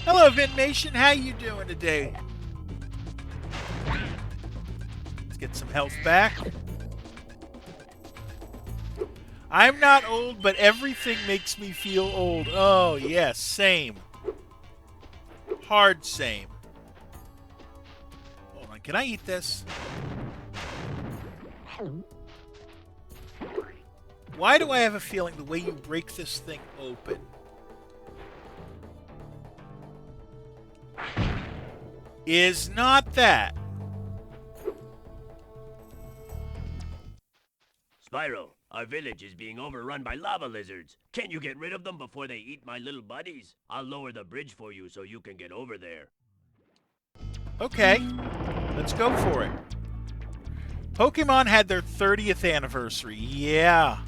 Hello, Vinmation. How you doing today? Let's get some health back. I'm not old, but everything makes me feel old. Oh, yes, same. Hard same. Hold on, can I eat this? Why do I have a feeling the way you break this thing open is not that? Spyro, our village is being overrun by lava lizards. Can you get rid of them before they eat my little buddies? I'll lower the bridge for you so you can get over there. Okay, let's go for it. Pokemon had their 30th anniversary. Yeah.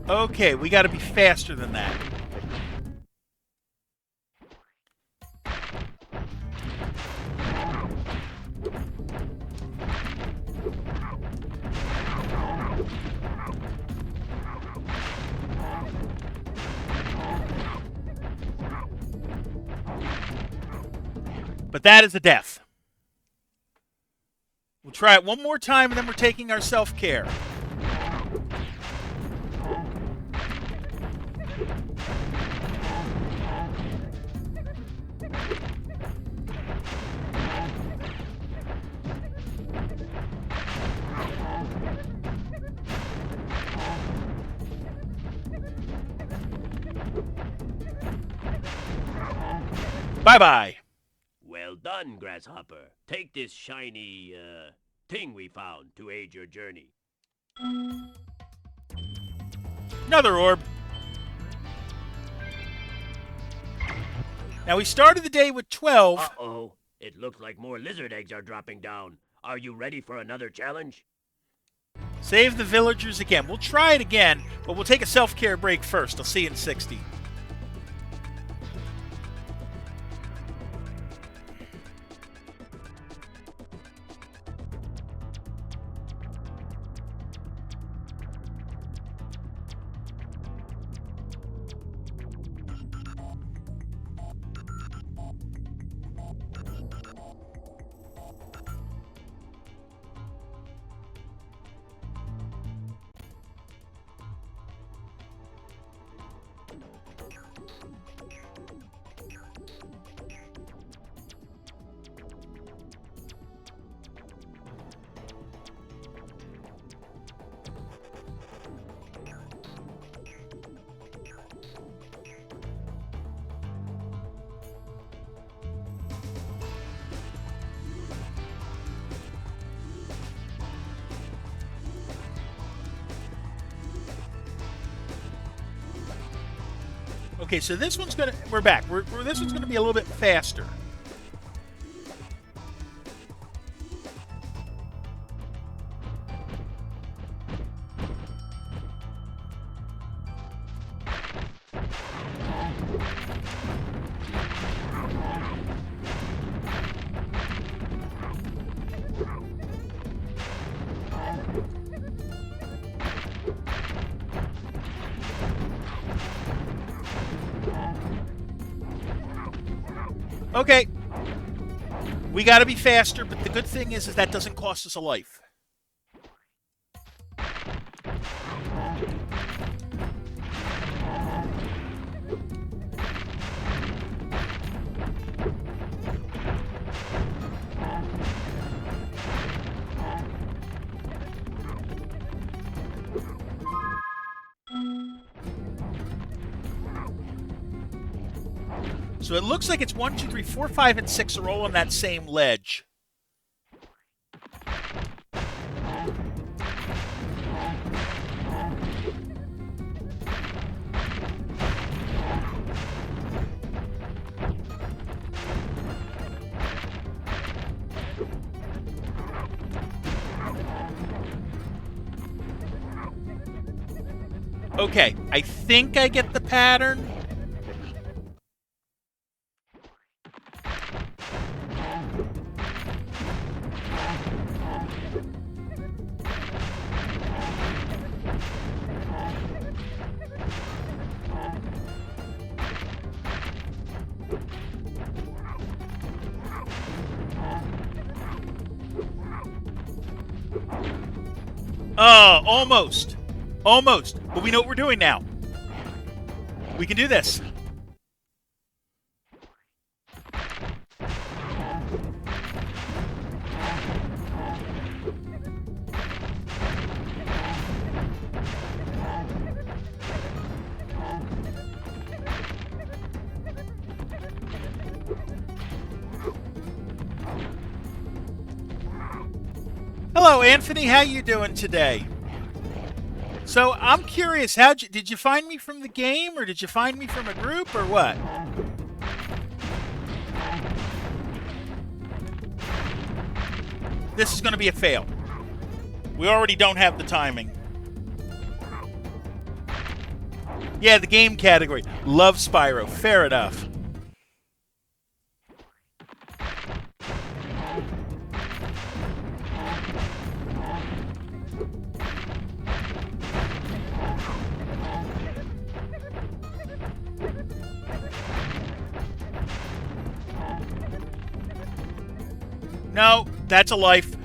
Okay, we got to be faster than that. But that is a death. We'll try it one more time, and then we're taking our self-care. Bye-bye. Well done, Grasshopper. Take this shiny, thing we found to aid your journey. Another orb. Now, we started the day with 12. Uh-oh. It looks like more lizard eggs are dropping down. Are you ready for another challenge? Save the villagers again. We'll try it again, but we'll take a self-care break first. I'll see you in 60. Okay, so this one's gonna. We're back. This one's gonna be a little bit faster. Okay. We got to be faster, but the good thing is that doesn't cost us a life. So it looks like it's 1, 2, 3, 4, 5, and 6 are all on that same ledge. Okay, I think I get the pattern. Almost. Almost. But we know what we're doing now. We can do this. Hello, Anthony. How you doing today? So I'm curious. Did you find me from the game, or did you find me from a group, or what? This is going to be a fail. We already don't have the timing. Yeah, the game category. Love Spyro. Fair enough. No, that's a life.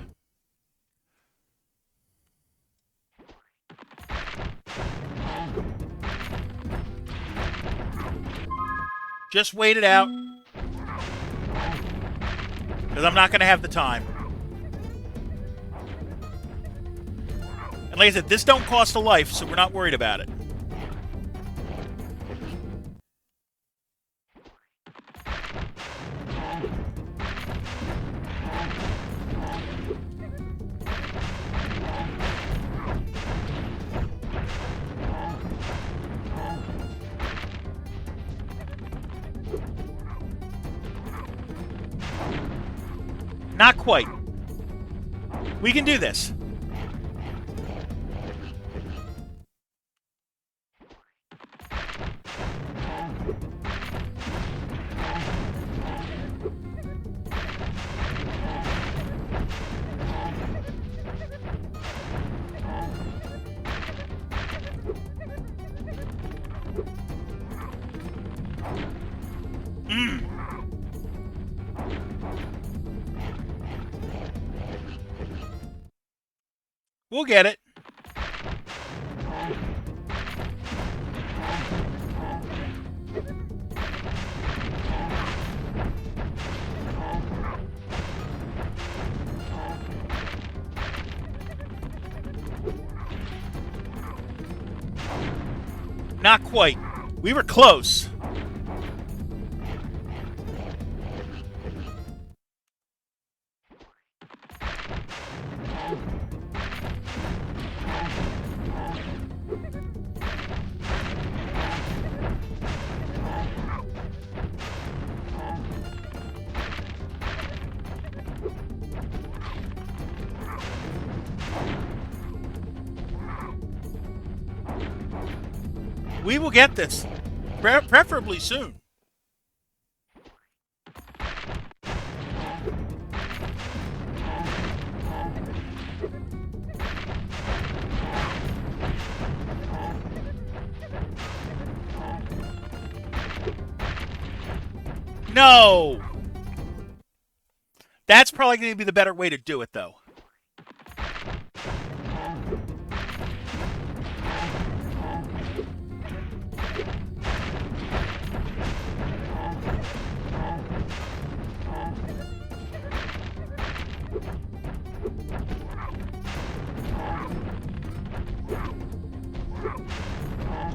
Just wait it out. Because I'm not going to have the time. And like I said, this don't cost a life, so we're not worried about it. Not quite. We can do this. We'll get it. Not quite. We were close. We will get this, preferably soon. No! That's probably going to be the better way to do it, though.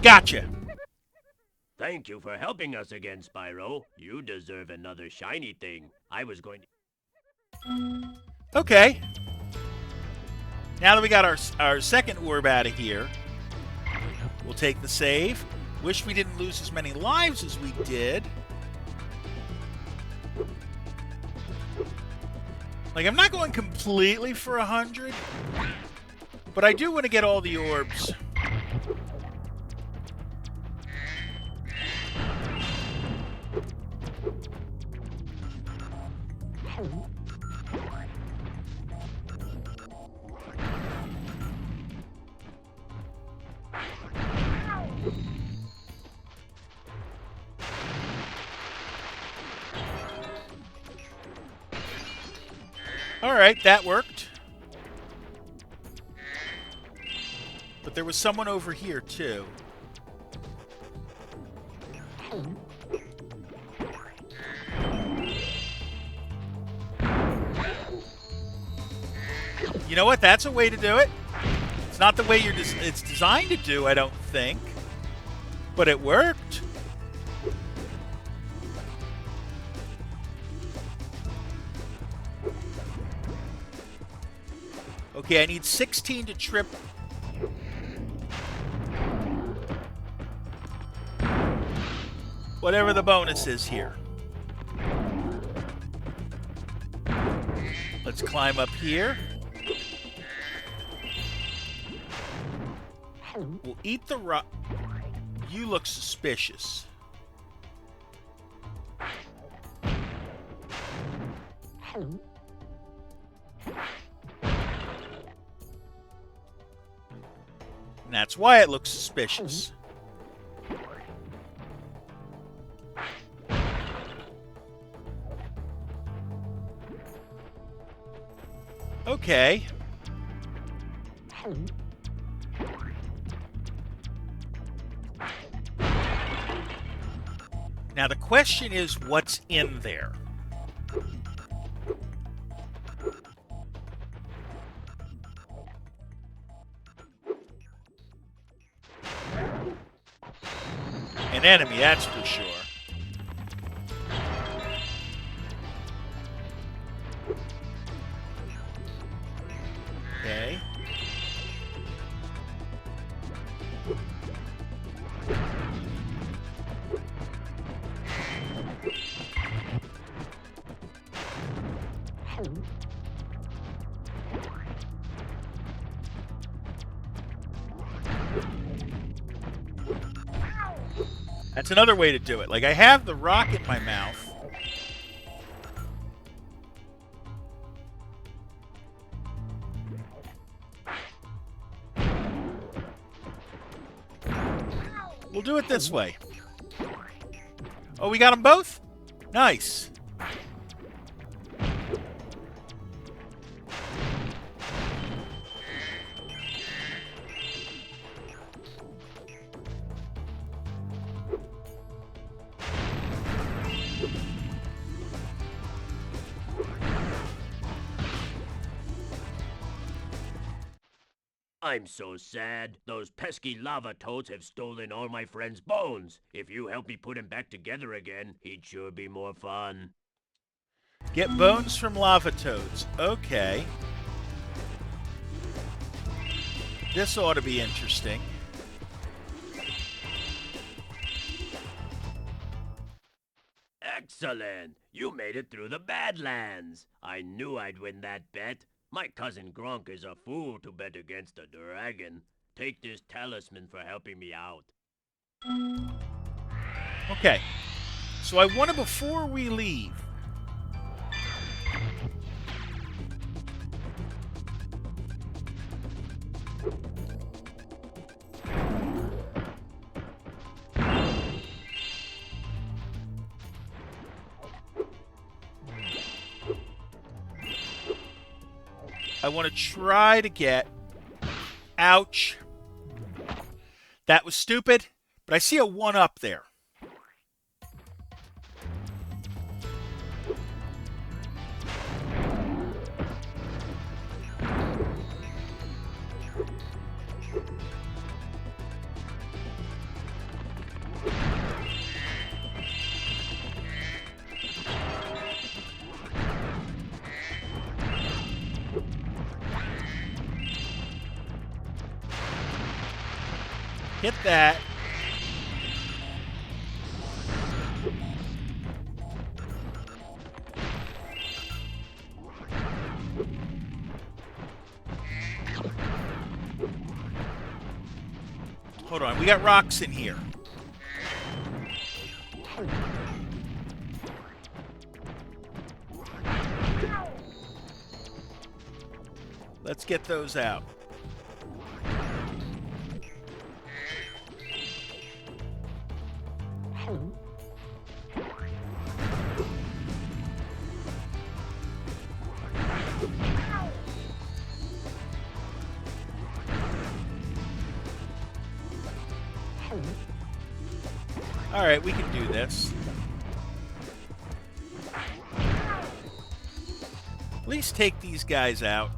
Gotcha. Thank you for helping us again, Spyro. You deserve another shiny thing. I was going to... Okay. Now that we got our second orb out of here, we'll take the save. Wish we didn't lose as many lives as we did. Like, I'm not going completely for 100, but I do want to get all the orbs. All right, that worked. But there was someone over here, too. You know what? That's a way to do it. It's not the way it's designed to do, I don't think. But it worked. Okay, I need 16 to trip. Whatever the bonus is here. Let's climb up here. We'll eat the rock. You look suspicious. And that's why it looks suspicious. Okay. Now the question is, what's in there? An enemy, that's for sure. Okay. That's another way to do it. Like, I have the rock in my mouth. We'll do it this way. Oh, we got them both? Nice. I'm so sad. Those pesky lava toads have stolen all my friend's bones. If you help me put him back together again, he'd sure be more fun. Get bones from lava toads. Okay. This ought to be interesting. Excellent! You made it through the Badlands. I knew I'd win that bet. My cousin Gronk is a fool to bet against a dragon. Take this talisman for helping me out. Okay. So I want to, before we leave, I want to try to get... Ouch. That was stupid, but I see a 1-up there. Hit that. Hold on, we got rocks in here. Let's get those out. All right, we can do this. At least take these guys out.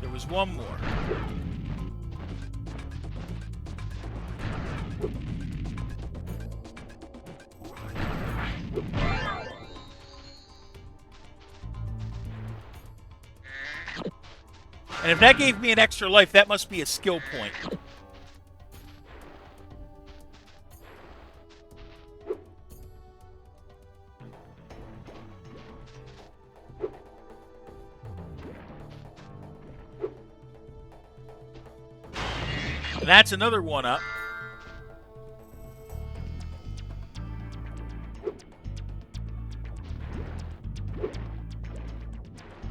There was one more. And if that gave me an extra life, that must be a skill point. And that's another one up.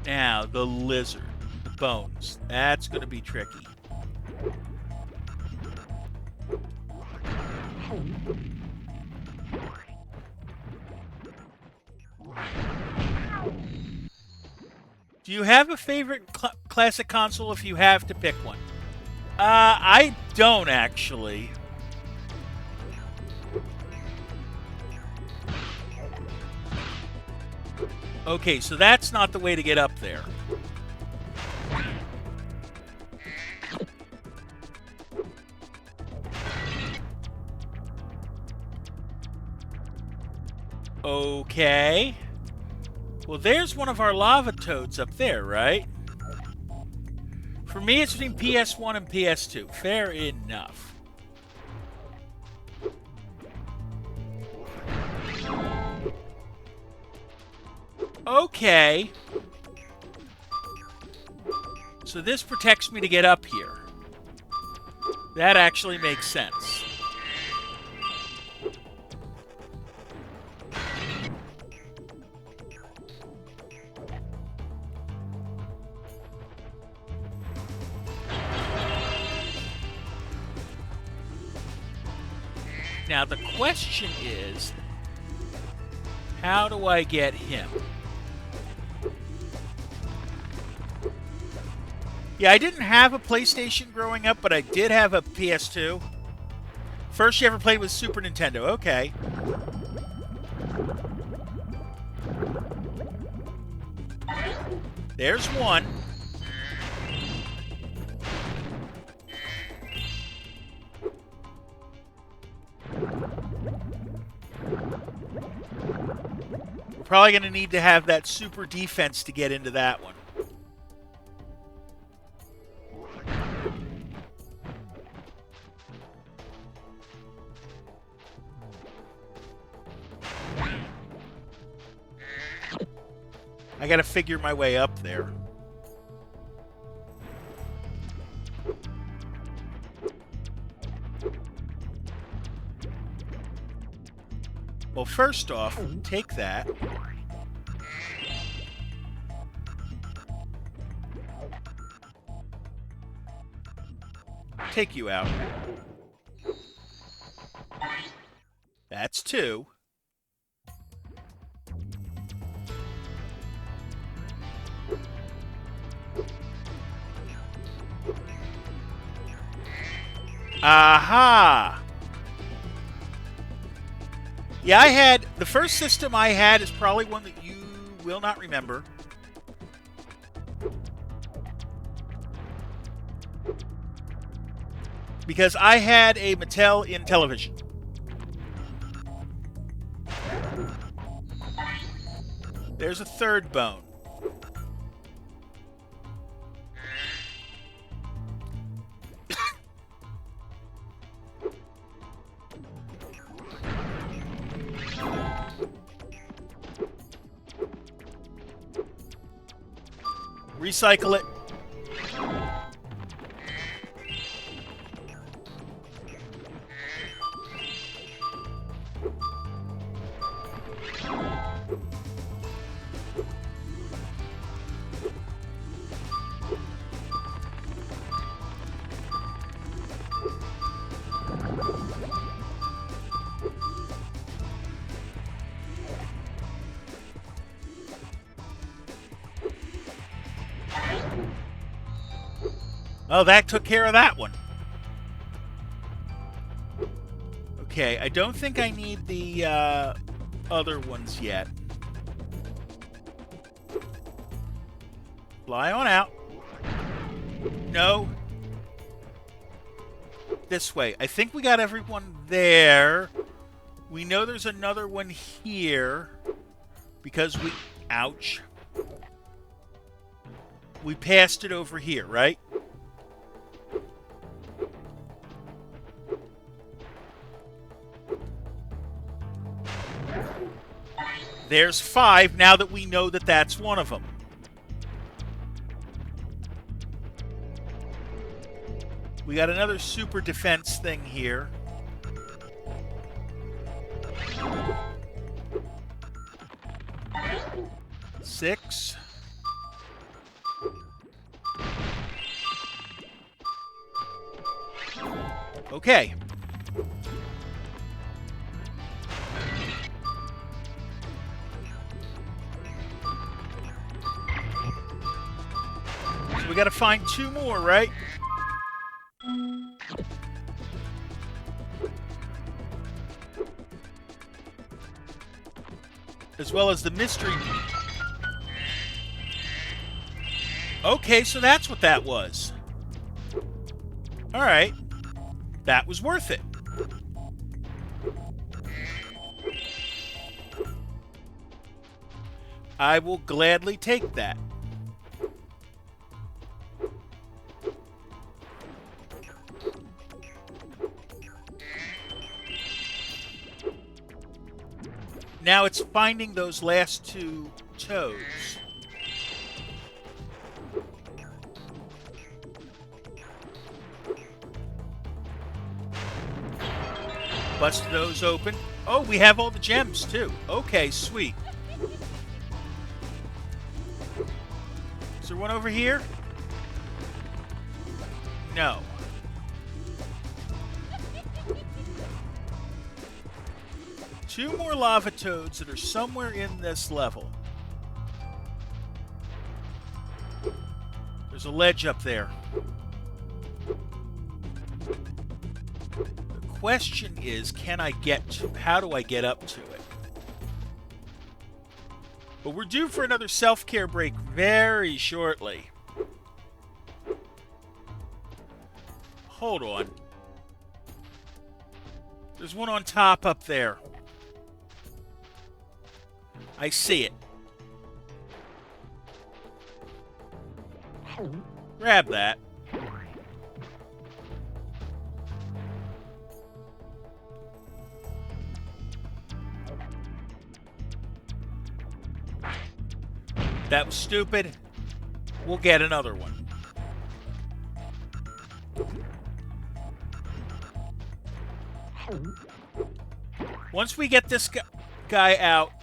Now, the lizard. The bones. That's going to be tricky. Do you have a favorite classic console if you have to pick one? I don't actually. Okay, so that's not the way to get up there. Okay. Well, there's one of our lava toads up there, right? For me, it's between PS1 and PS2. Fair enough. Okay. So this protects me to get up here. That actually makes sense. Now the question is, how do I get him? Yeah, I didn't have a PlayStation growing up, but I did have a PS2. First you ever played was Super Nintendo. Okay. There's one. We're probably going to need to have that super defense to get into that one. I gotta figure my way up there. Well, first off, take that. Take you out. That's two. Aha! Yeah, I had... The first system I had is probably one that you will not remember. Because I had a Mattel in television. There's a third bone. Recycle it. Oh, that took care of that one. Okay, I don't think I need the other ones yet. Fly on out. No. This way. I think we got everyone there. We know there's another one here. Because we... Ouch. We passed it over here, right? There's 5 now that we know that that's one of them. We got another super defense thing here. Six. Okay. So we got to find 2 more, right? As well as the mystery. Okay, so that's what that was. All right. That was worth it. I will gladly take that. Now it's finding those last 2 toads. Bust those open. Oh, we have all the gems too. Okay, sweet. Is there one over here? No. Two more lava toads that are somewhere in this level. There's a ledge up there. The question is, can I get to, how do I get up to it? But we're due for another self-care break very shortly. Hold on. There's one on top up there. I see it. Grab that. That was stupid. We'll get another one. Once we get this guy out,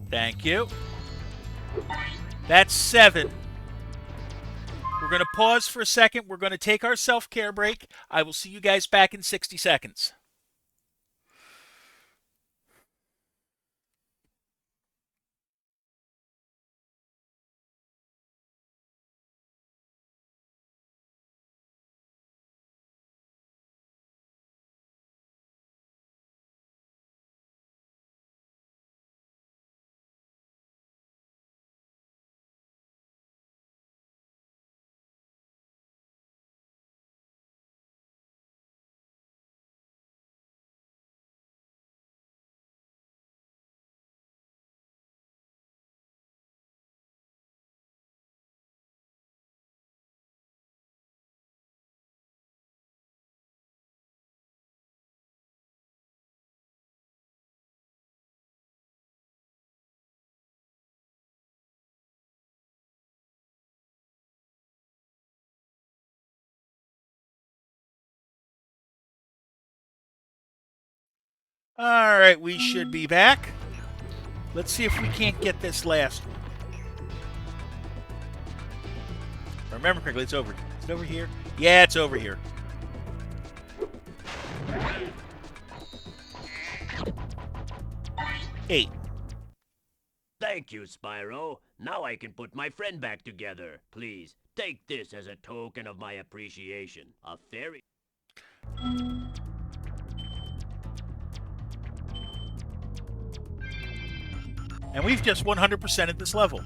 thank you. That's 7. We're going to pause for a second. We're going to take our self-care break. I will see you guys back in 60 seconds. All right, we should be back. Let's see if we can't get this last one. Remember correctly, it's over. Is it over here? Yeah, it's over here. Eight. The Thank you, Spyro. Now I can put my friend back together. Please, take this as a token of my appreciation. A fairy... And we've just 100%ed this level.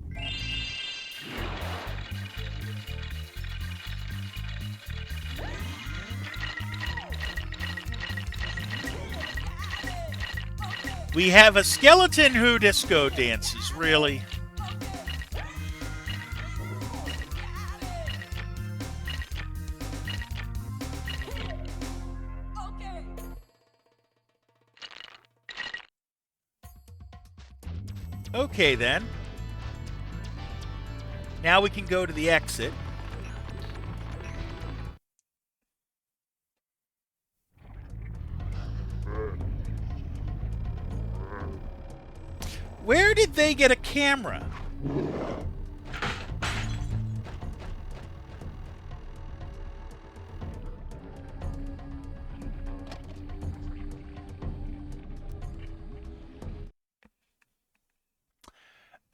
We have a skeleton who disco dances, really. Okay, then. Now we can go to the exit. Where did they get a camera?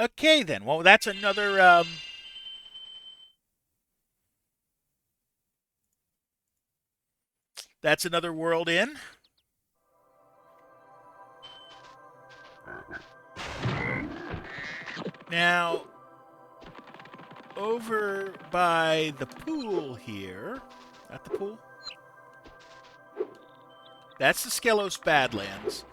Okay, then. Well, that's another... That's another world in. Now, over by the pool here, at the pool, that's the Skelos Badlands.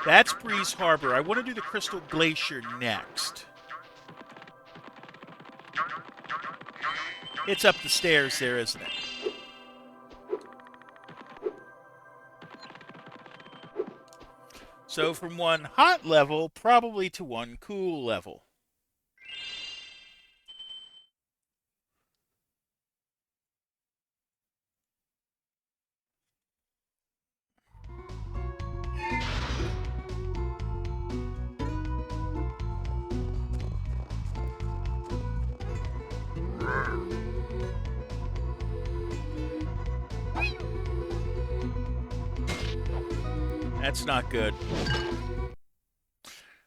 That's Breeze Harbor. I want to do the Crystal Glacier next. It's up the stairs there, isn't it? So from one hot level, probably to one cool level. That's not good.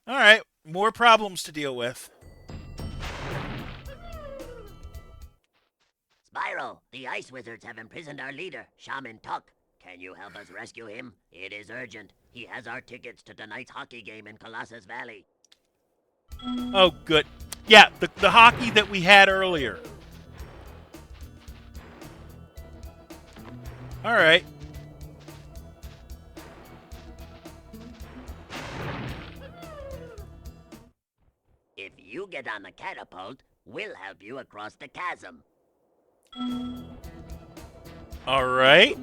All right, more problems to deal with. Spyro, the Ice Wizards have imprisoned our leader, Shaman Tuck. Can you help us rescue him? It is urgent. He has our tickets to tonight's hockey game in Colossus Valley. Oh, good. Yeah, the hockey that we had earlier. All right. If you get on the catapult, we'll help you across the chasm. All right.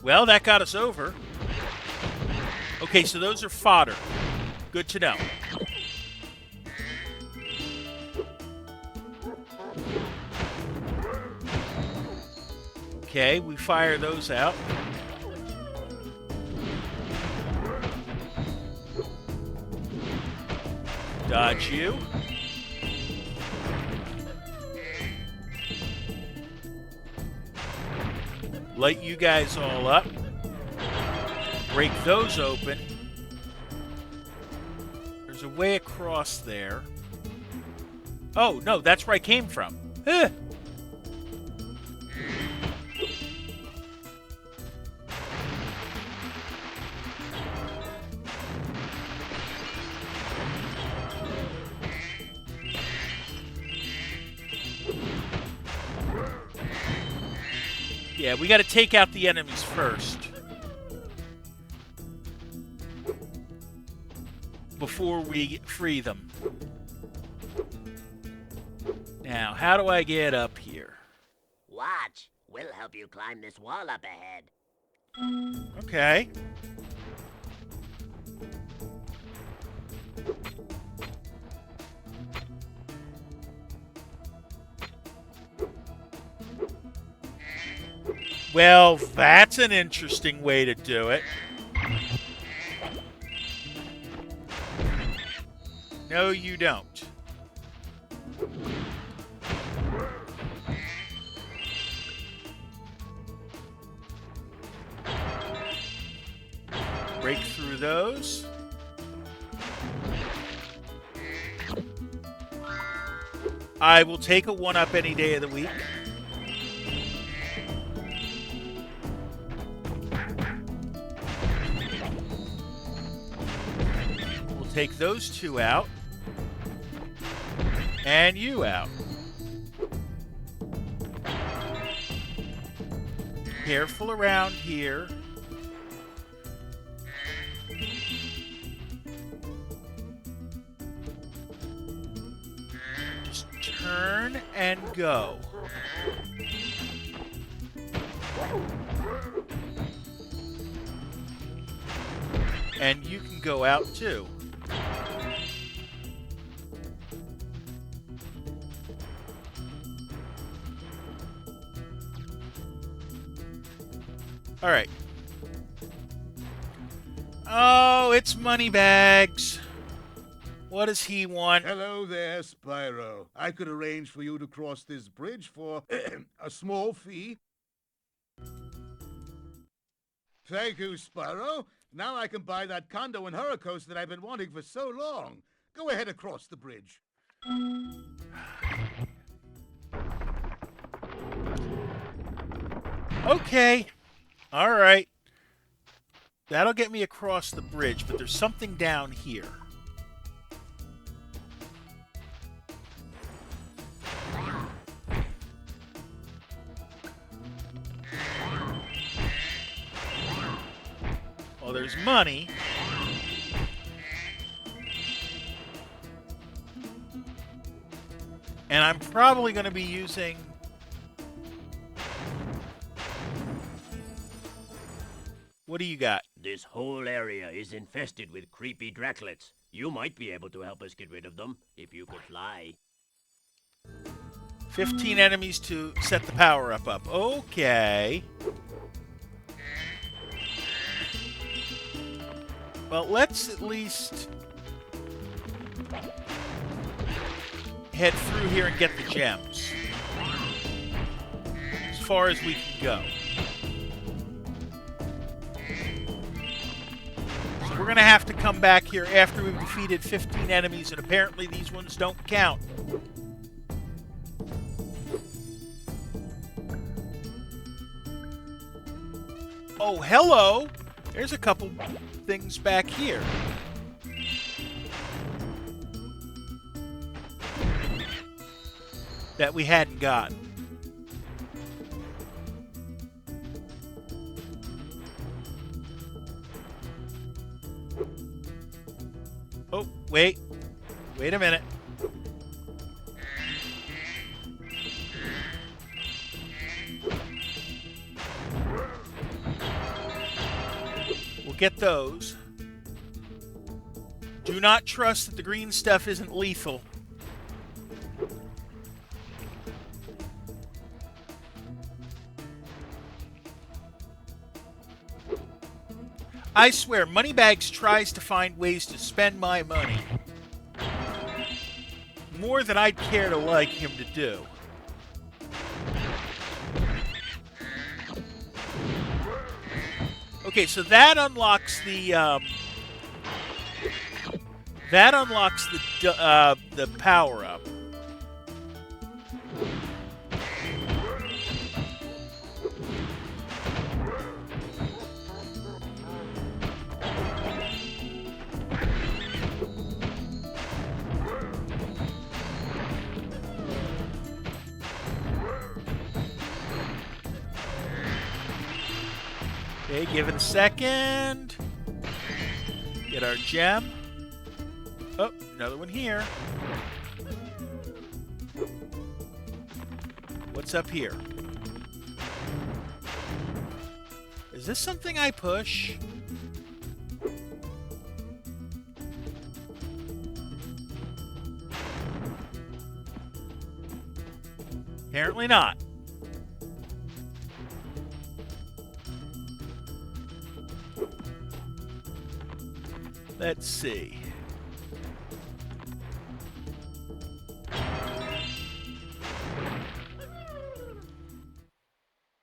Well, that got us over. Okay, so those are fodder. Good to know. Okay, we fire those out. Dodge you. Light you guys all up. Break those open. There's a way across there. Oh, no, that's where I came from. Ugh. Yeah, we got to take out the enemies first. Before we free them. Now, how do I get up here? Watch. We'll help you climb this wall up ahead. Okay. Well, that's an interesting way to do it. No, you don't. those. I will take a 1-up any day of the week. We'll take those 2 out. And you out. Careful around here. Just turn and go. And you can go out too. All right. Oh, it's Moneybags. What does he want? Hello there, Spyro. I could arrange for you to cross this bridge for a small fee. Thank you, Spyro. Now I can buy that condo in Hurricane that I've been wanting for so long. Go ahead across the bridge. Okay. All right. That'll get me across the bridge, but there's something down here. Well, there's money. And I'm probably going to be using... What do you got? This whole area is infested with creepy Draclets. You might be able to help us get rid of them, if you could fly. 15 enemies to set the power up. Okay. Well, let's at least head through here and get the gems. As far as we can go. So we're going to have to come back here after we've defeated 15 enemies, and apparently these ones don't count. Oh, hello! There's a couple things back here. That we hadn't gotten. Oh, wait. Wait a minute. We'll get those. Do not trust that the green stuff isn't lethal. I swear, Moneybags tries to find ways to spend my money. More than I'd care to like him to do. Okay, so that unlocks the power up. Okay, give it a second. Get our gem. Oh, another one here. What's up here? Is this something I push? Apparently not. Let's see.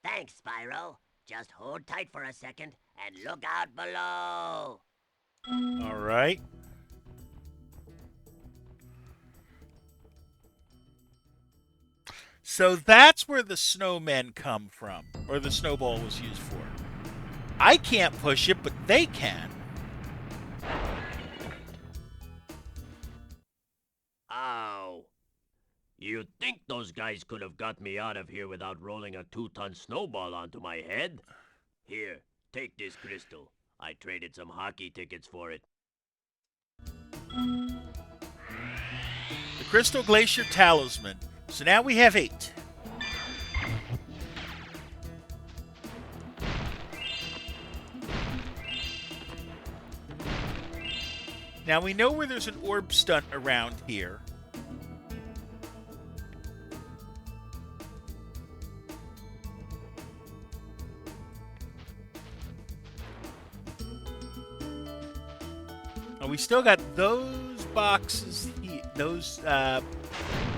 Thanks, Spyro. Just hold tight for a second and look out below. All right. So that's where the snowmen come from, or the snowball was used for. I can't push it, but they can. Ow. You'd think those guys could have got me out of here without rolling a 2-ton snowball onto my head. Here, take this crystal. I traded some hockey tickets for it. The Crystal Glacier Talisman. So now we have 8. Now we know where there's an orb stunt around here. And we still got those boxes, those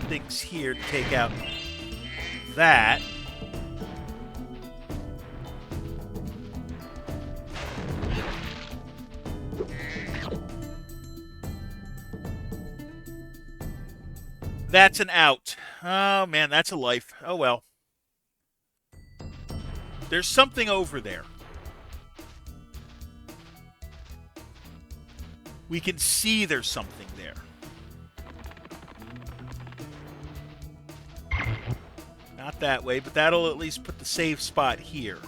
things here to take out that. That's an out. Oh, man, that's a life. Oh, well. There's something over there. We can see there's something there. Not that way, but that'll at least put the save spot here.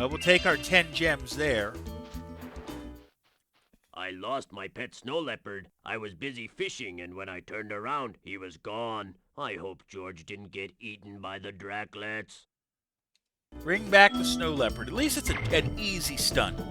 We'll take our 10 gems there. I lost my pet snow leopard. I was busy fishing, and when I turned around, he was gone. I hope George didn't get eaten by the Draclets. Bring back the snow leopard. At least it's an easy stunt.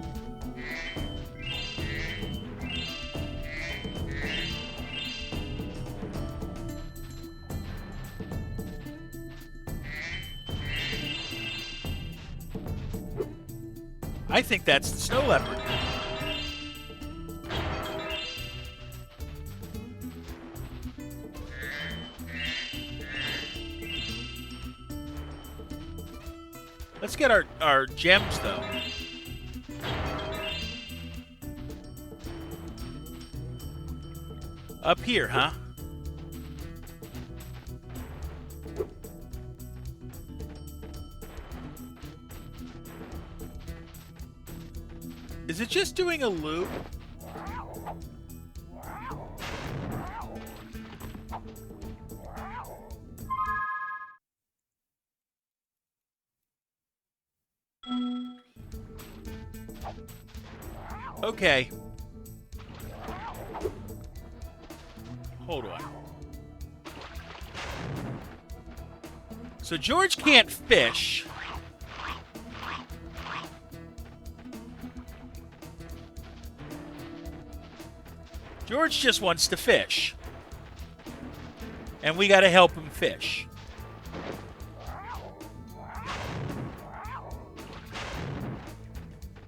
I think that's the snow leopard. Let's get our gems, though. Up here, huh? Is it just doing a loop? Okay. Hold on. So George can't fish. George just wants to fish. And we got to help him fish.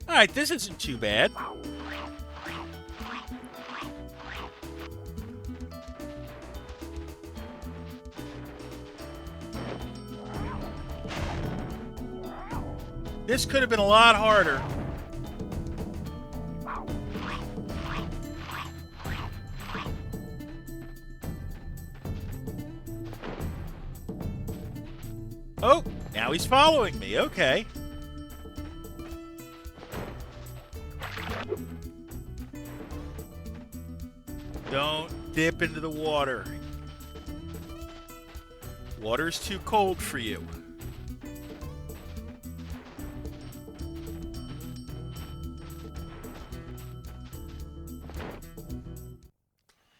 All right, this isn't too bad. This could have been a lot harder. Oh, now he's following me. Okay. Don't dip into the water. Water's too cold for you.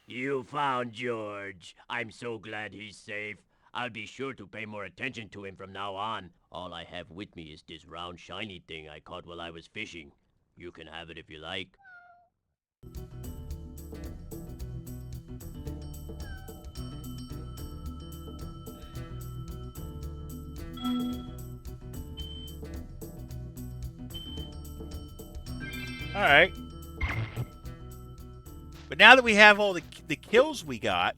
You found George. I'm so glad he's safe. I'll be sure to pay more attention to him from now on. All I have with me is this round shiny thing I caught while I was fishing. You can have it if you like. Alright. But now that we have all the kills we got,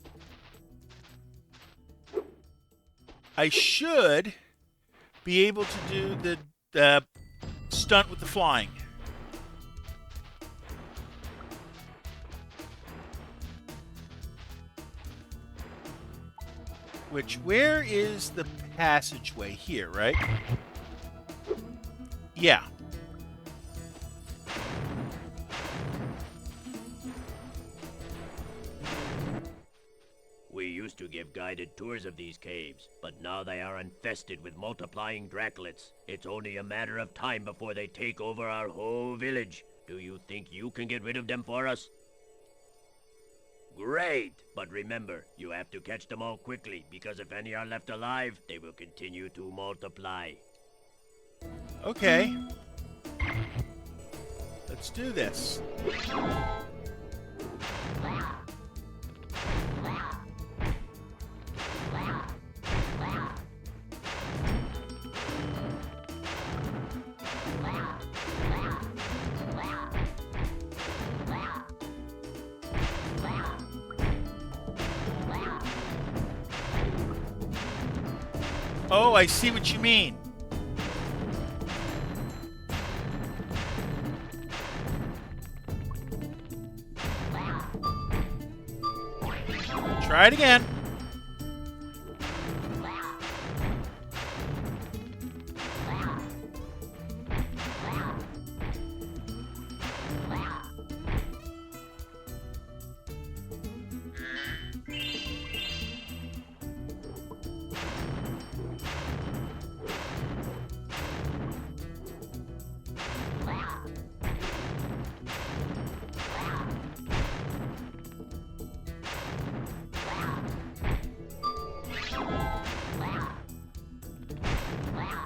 I should be able to do the stunt with the flying. Where is the passageway? Here, right? Yeah. We used to give guided tours of these caves, but now they are infested with multiplying Draclets. It's only a matter of time before they take over our whole village. Do you think you can get rid of them for us? Great! But remember, you have to catch them all quickly, because if any are left alive, they will continue to multiply. Okay. Let's do this. Oh, I see what you mean. Try it again.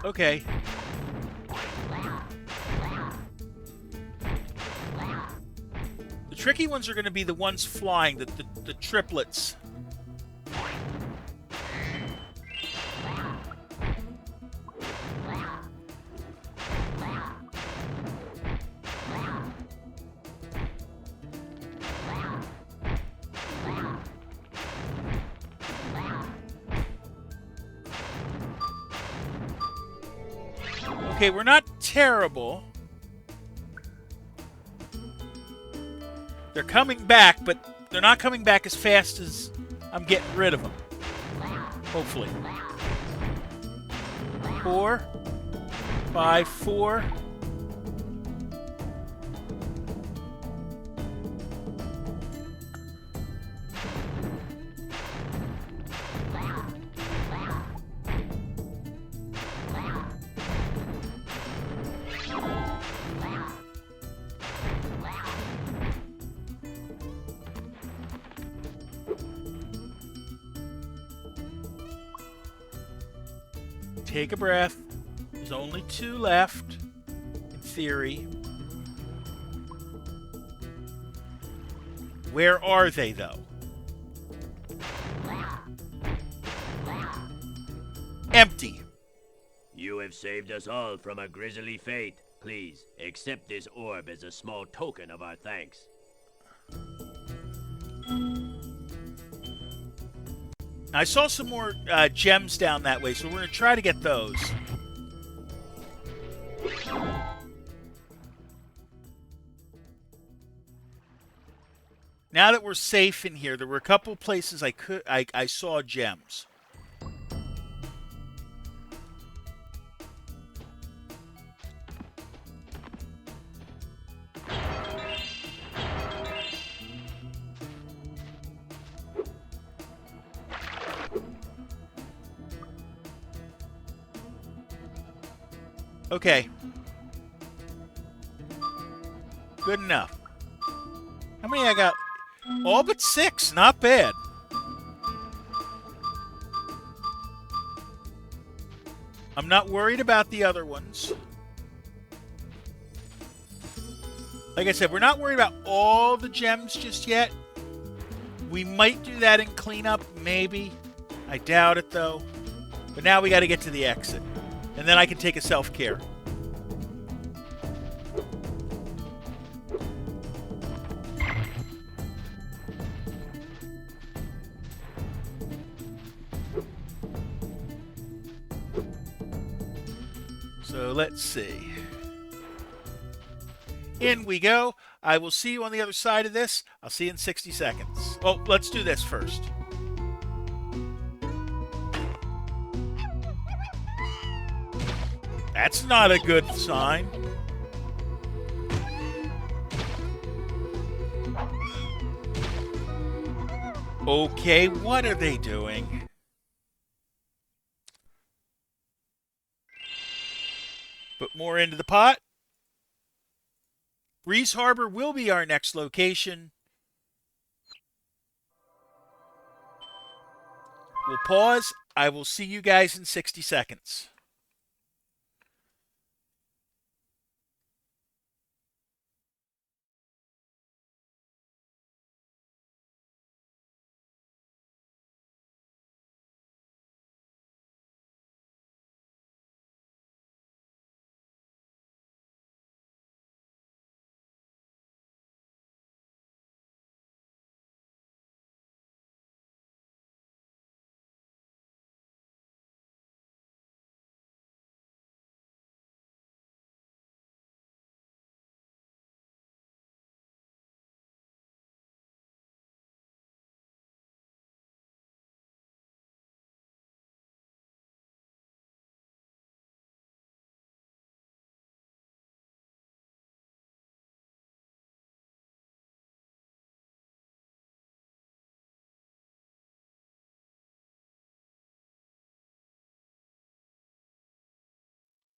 Okay. The tricky ones are going to be the ones flying, the triplets. Okay, we're not terrible. They're coming back, but they're not coming back as fast as I'm getting rid of them. Hopefully. 4, 5, 4. Take a breath. There's only 2 left, in theory. Where are they, though? Empty. You have saved us all from a grisly fate. Please, accept this orb as a small token of our thanks. I saw some more gems down that way, so we're going to try to get those. Now that we're safe in here, there were a couple places I saw gems. Okay. Good enough. How many I got? All but 6. Not bad. I'm not worried about the other ones. Like I said, we're not worried about all the gems just yet. We might do that in cleanup, maybe. I doubt it, though. But now we got to get to the exit. And then I can take a self-care. let's see. In we go. I will see you on the other side of this. I'll see you in 60 seconds. Oh, let's do this first. That's not a good sign. Okay, what are they doing? Put more into the pot. Breeze Harbor will be our next location. We'll pause. I will see you guys in 60 seconds.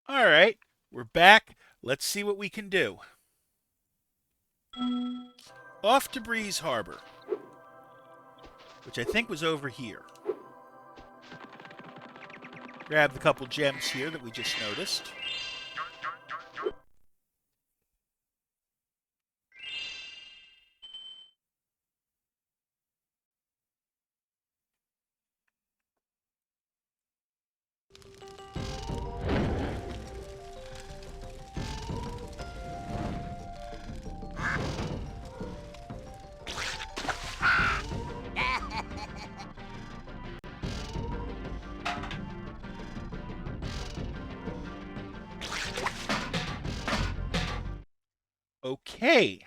All right, we're back. Let's see what we can do. Off to Breeze Harbor, which I think was over here. Grab the couple gems here that we just noticed. Okay.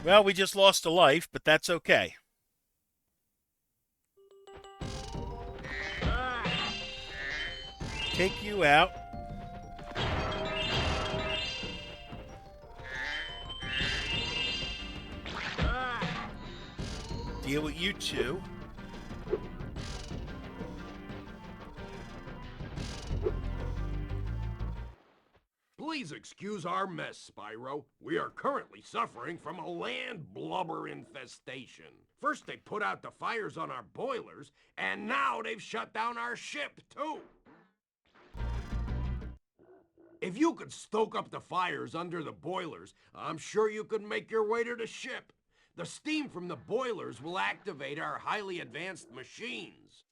Well, we just lost a life, but that's okay. Take you out. Deal with you two. Please excuse our mess, Spyro. We are currently suffering from a land blubber infestation. First they put out the fires on our boilers, and now they've shut down our ship, too. If you could stoke up the fires under the boilers, I'm sure you could make your way to the ship. The steam from the boilers will activate our highly advanced machines.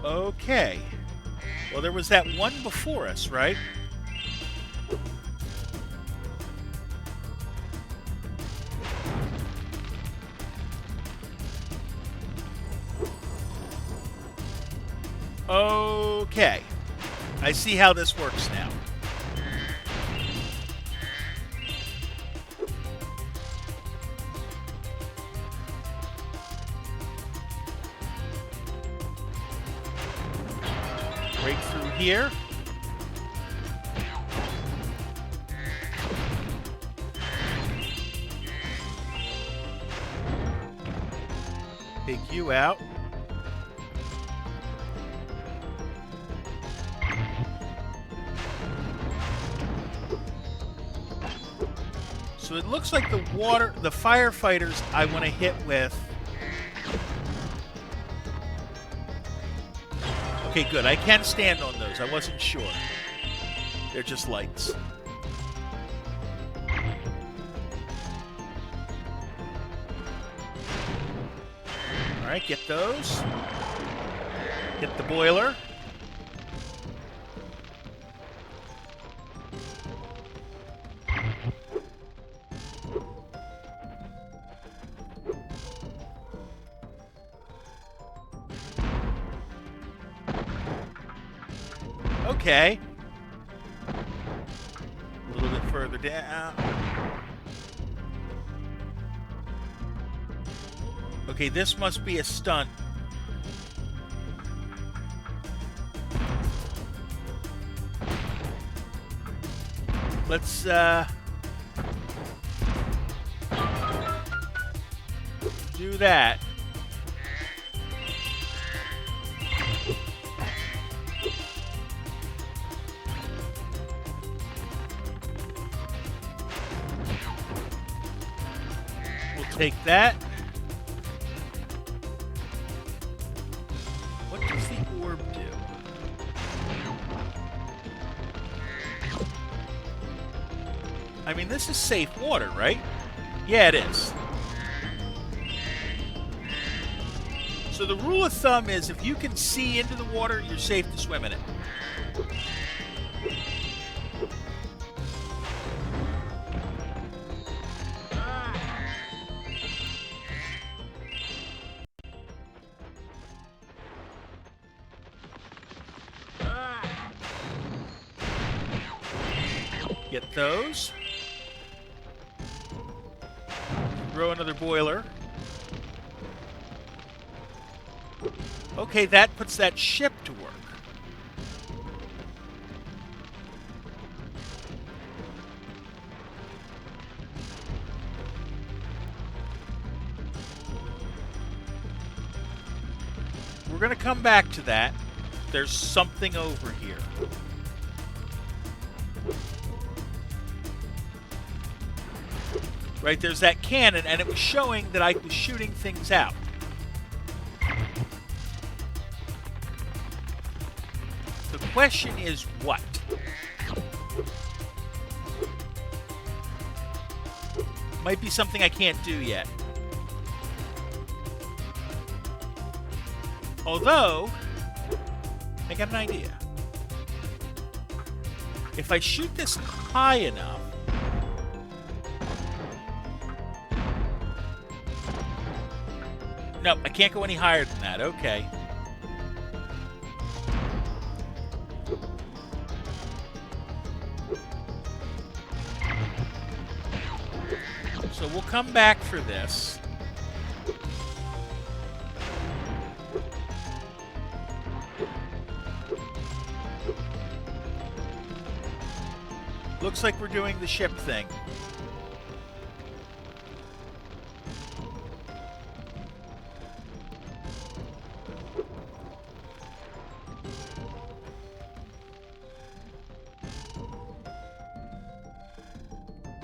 Okay. Well, there was that one before us, right? Okay. I see how this works now. Break through here. Take you out. So it looks like the firefighters I want to hit with. Okay, good. I can stand on those. I wasn't sure. They're just lights. All right, get those. Hit the boiler. Okay. A little bit further down. Okay, this must be a stunt. Let's, do that. We'll take that. What does the orb do? I mean, this is safe water, right? Yeah, it is. So the rule of thumb is if you can see into the water, you're safe to swim in it. Get those. Throw another boiler. Okay, that puts that ship to work. We're going to come back to that. There's something over here. Right, there's that cannon, and it was showing that I was shooting things out. The question is what? Might be something I can't do yet. Although, I got an idea. If I shoot this high enough, nope, I can't go any higher than that. Okay. So we'll come back for this. Looks like we're doing the ship thing.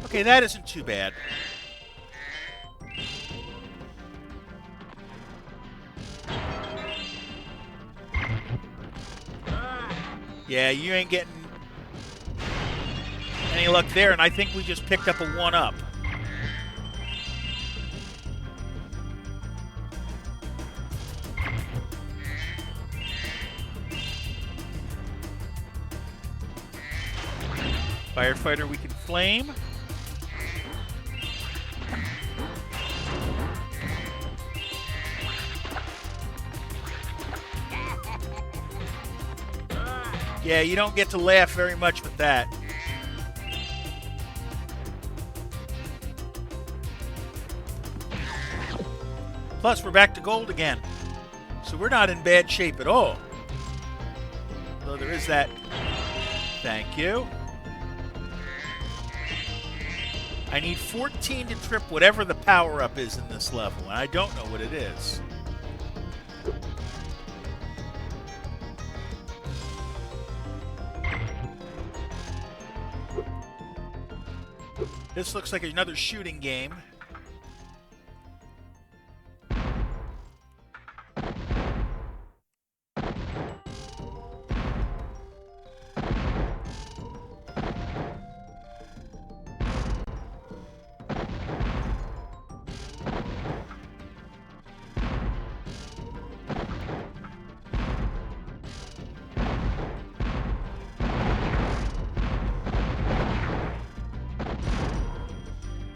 Okay, that isn't too bad. Yeah, you ain't getting any luck there, and I think we just picked up a 1-up. Firefighter we can flame. Yeah, you don't get to laugh very much with that. Plus, we're back to gold again. So we're not in bad shape at all. Though there is that. Thank you. I need 14 to trip whatever the power-up is in this level, and I don't know what it is. This looks like another shooting game.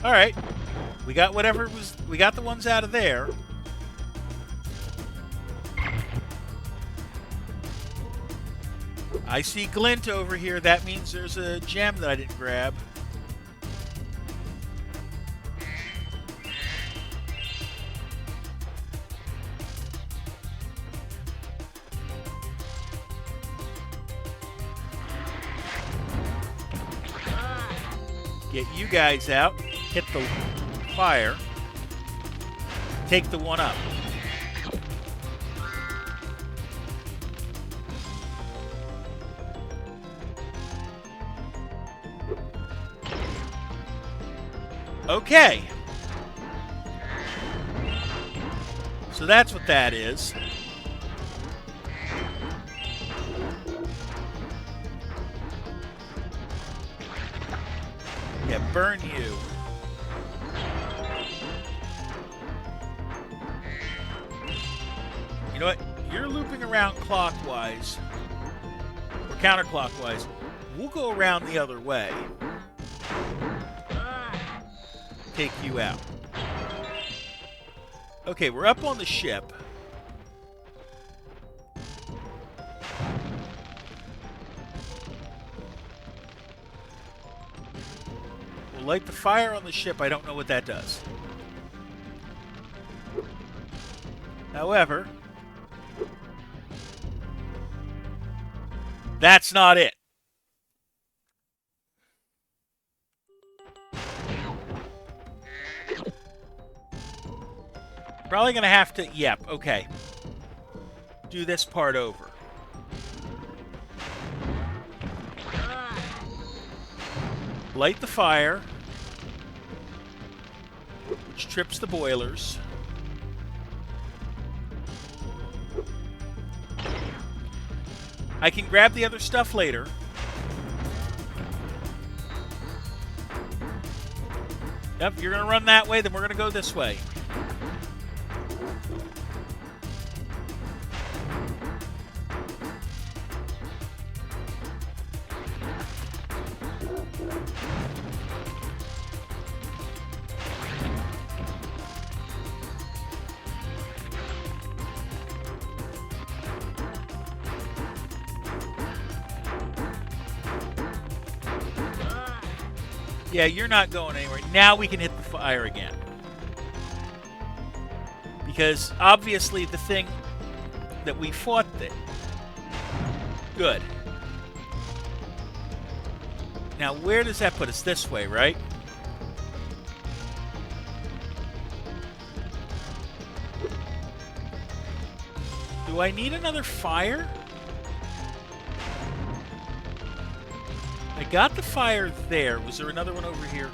All right, we got whatever it was. We got the ones out of there. I see glint over here. That means there's a gem that I didn't grab. Get you guys out. Hit the fire. Take the one up. Okay. So that's what that is. Yeah, burn you. You know what? You're looping around clockwise. Or counterclockwise. We'll go around the other way. Take you out. Okay, we're up on the ship. We'll light the fire on the ship. I don't know what that does. However, that's not it. Probably going to have to, yep, okay. Do this part over. Light the fire, which trips the boilers. I can grab the other stuff later. Yep, you're going to run that way, then we're going to go this way. Yeah, you're not going anywhere. Now we can hit the fire again. Because obviously the thing that we fought that. Good. Now where does that put us? This way, right? Do I need another fire? I got the fire there. Was there another one over here?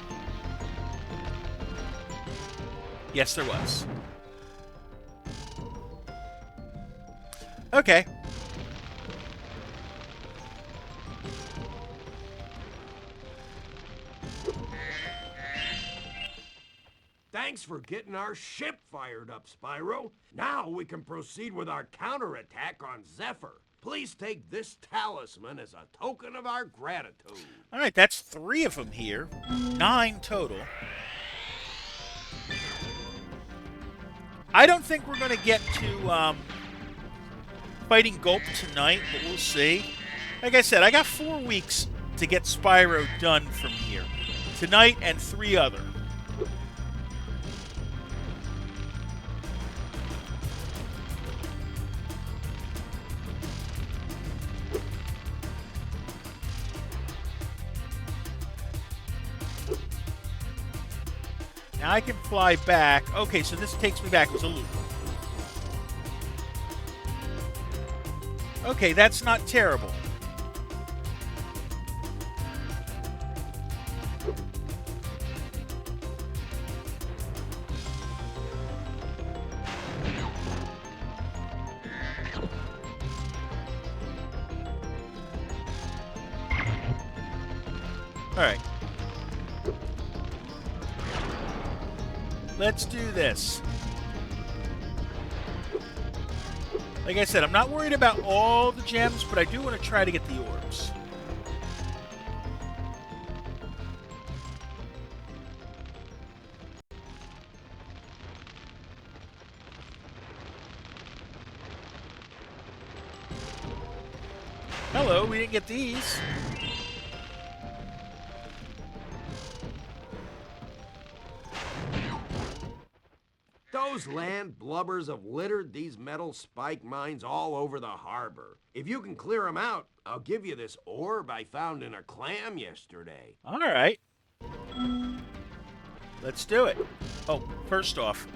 Yes, there was. Okay. Thanks for getting our ship fired up, Spyro. Now we can proceed with our counterattack on Zephyr. Please take this talisman as a token of our gratitude. All right, that's 3 of them here. 9 total. I don't think we're going to get to fighting Gulp tonight, but we'll see. Like I said, I got 4 weeks to get Spyro done from here. Tonight and 3 other. Now I can fly back. Okay, so this takes me back. It was a loop. Okay, that's not terrible. All right. Let's do this. Like I said, I'm not worried about all the gems, but I do want to try to get the orbs. Hello. go. We didn't get these. Those land blubbers have littered these metal spike mines all over the harbor. If you can clear them out, I'll give you this orb I found in a clam yesterday. All right. Let's do it. Oh, first off,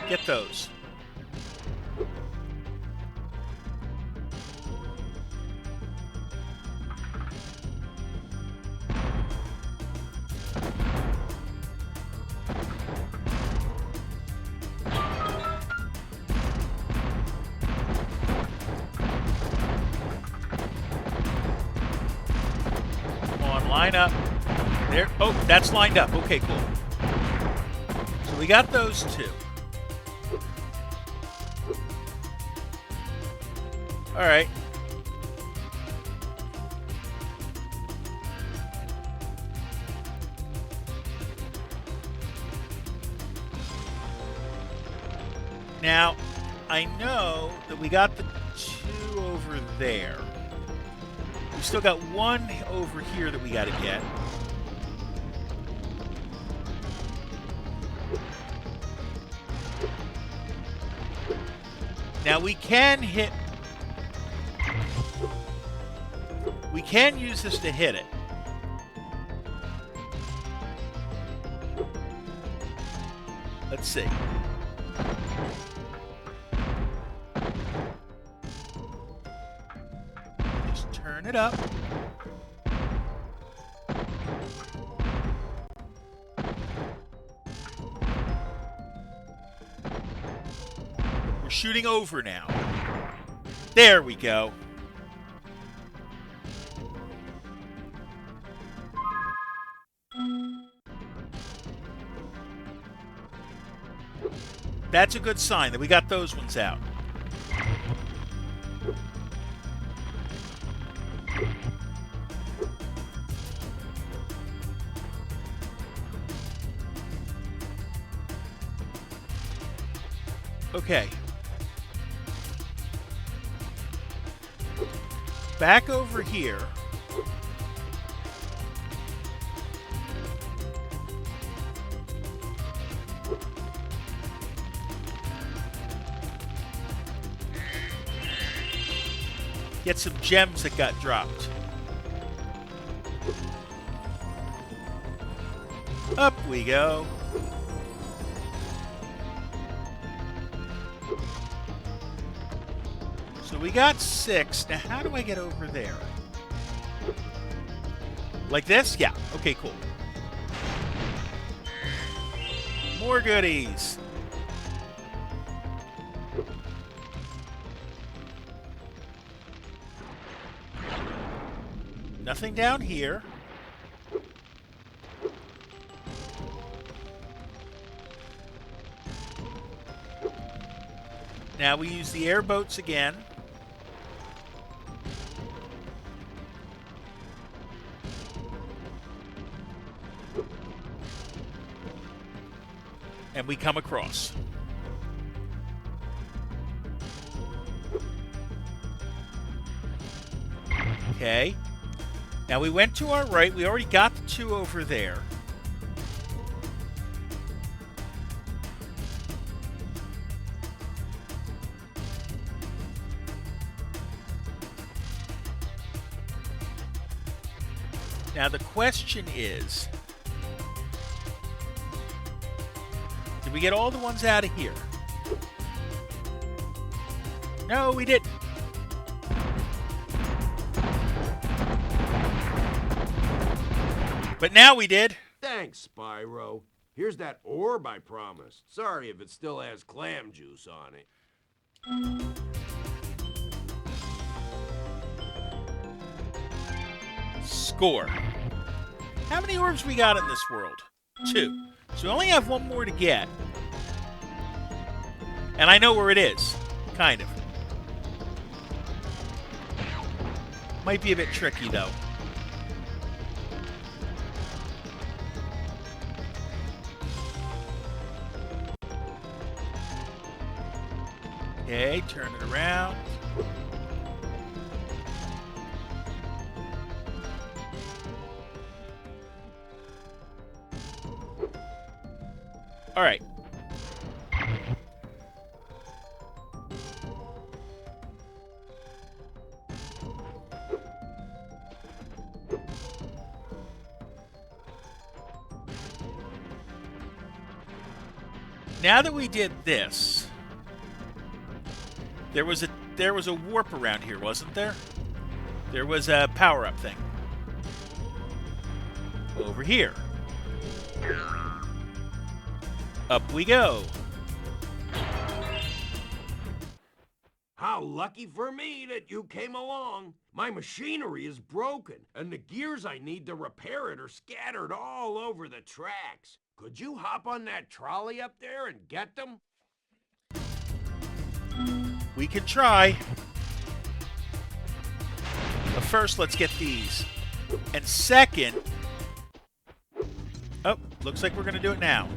get those. Line up. There. Oh, that's lined up. Okay, cool. So we got those two. All right. Now, I know that we got the two over there. We still got one over here that we got to get. Now we can hit... We can use this to hit it. Let's see. Just turn it up. We're shooting over now. There we go. That's a good sign that we got those ones out. Okay. Back over here. Get some gems that got dropped. Up we go. So we got 6. Now how do I get over there? Like this? Yeah. Okay, cool. More goodies. Nothing down here. Now we use the airboats again. And we come across. Okay. Now we went to our right. We already got the 2 over there. Now the question is, did we get all the ones out of here? No, we didn't. But now we did. Thanks, Spyro. Here's that orb I promised. Sorry if it still has clam juice on it. Score. How many orbs we got in this world? 2. So we only have 1 more to get. And I know where it is. Kind of. Might be a bit tricky, though. Okay, turn it around. All right. Now that we did this, there was a warp around here, wasn't there? There was a power-up thing. Over here. Up we go. How lucky for me that you came along. My machinery is broken, and the gears I need to repair it are scattered all over the tracks. Could you hop on that trolley up there and get them? We can try. But first, let's get these. And second... Oh, looks like we're going to do it now.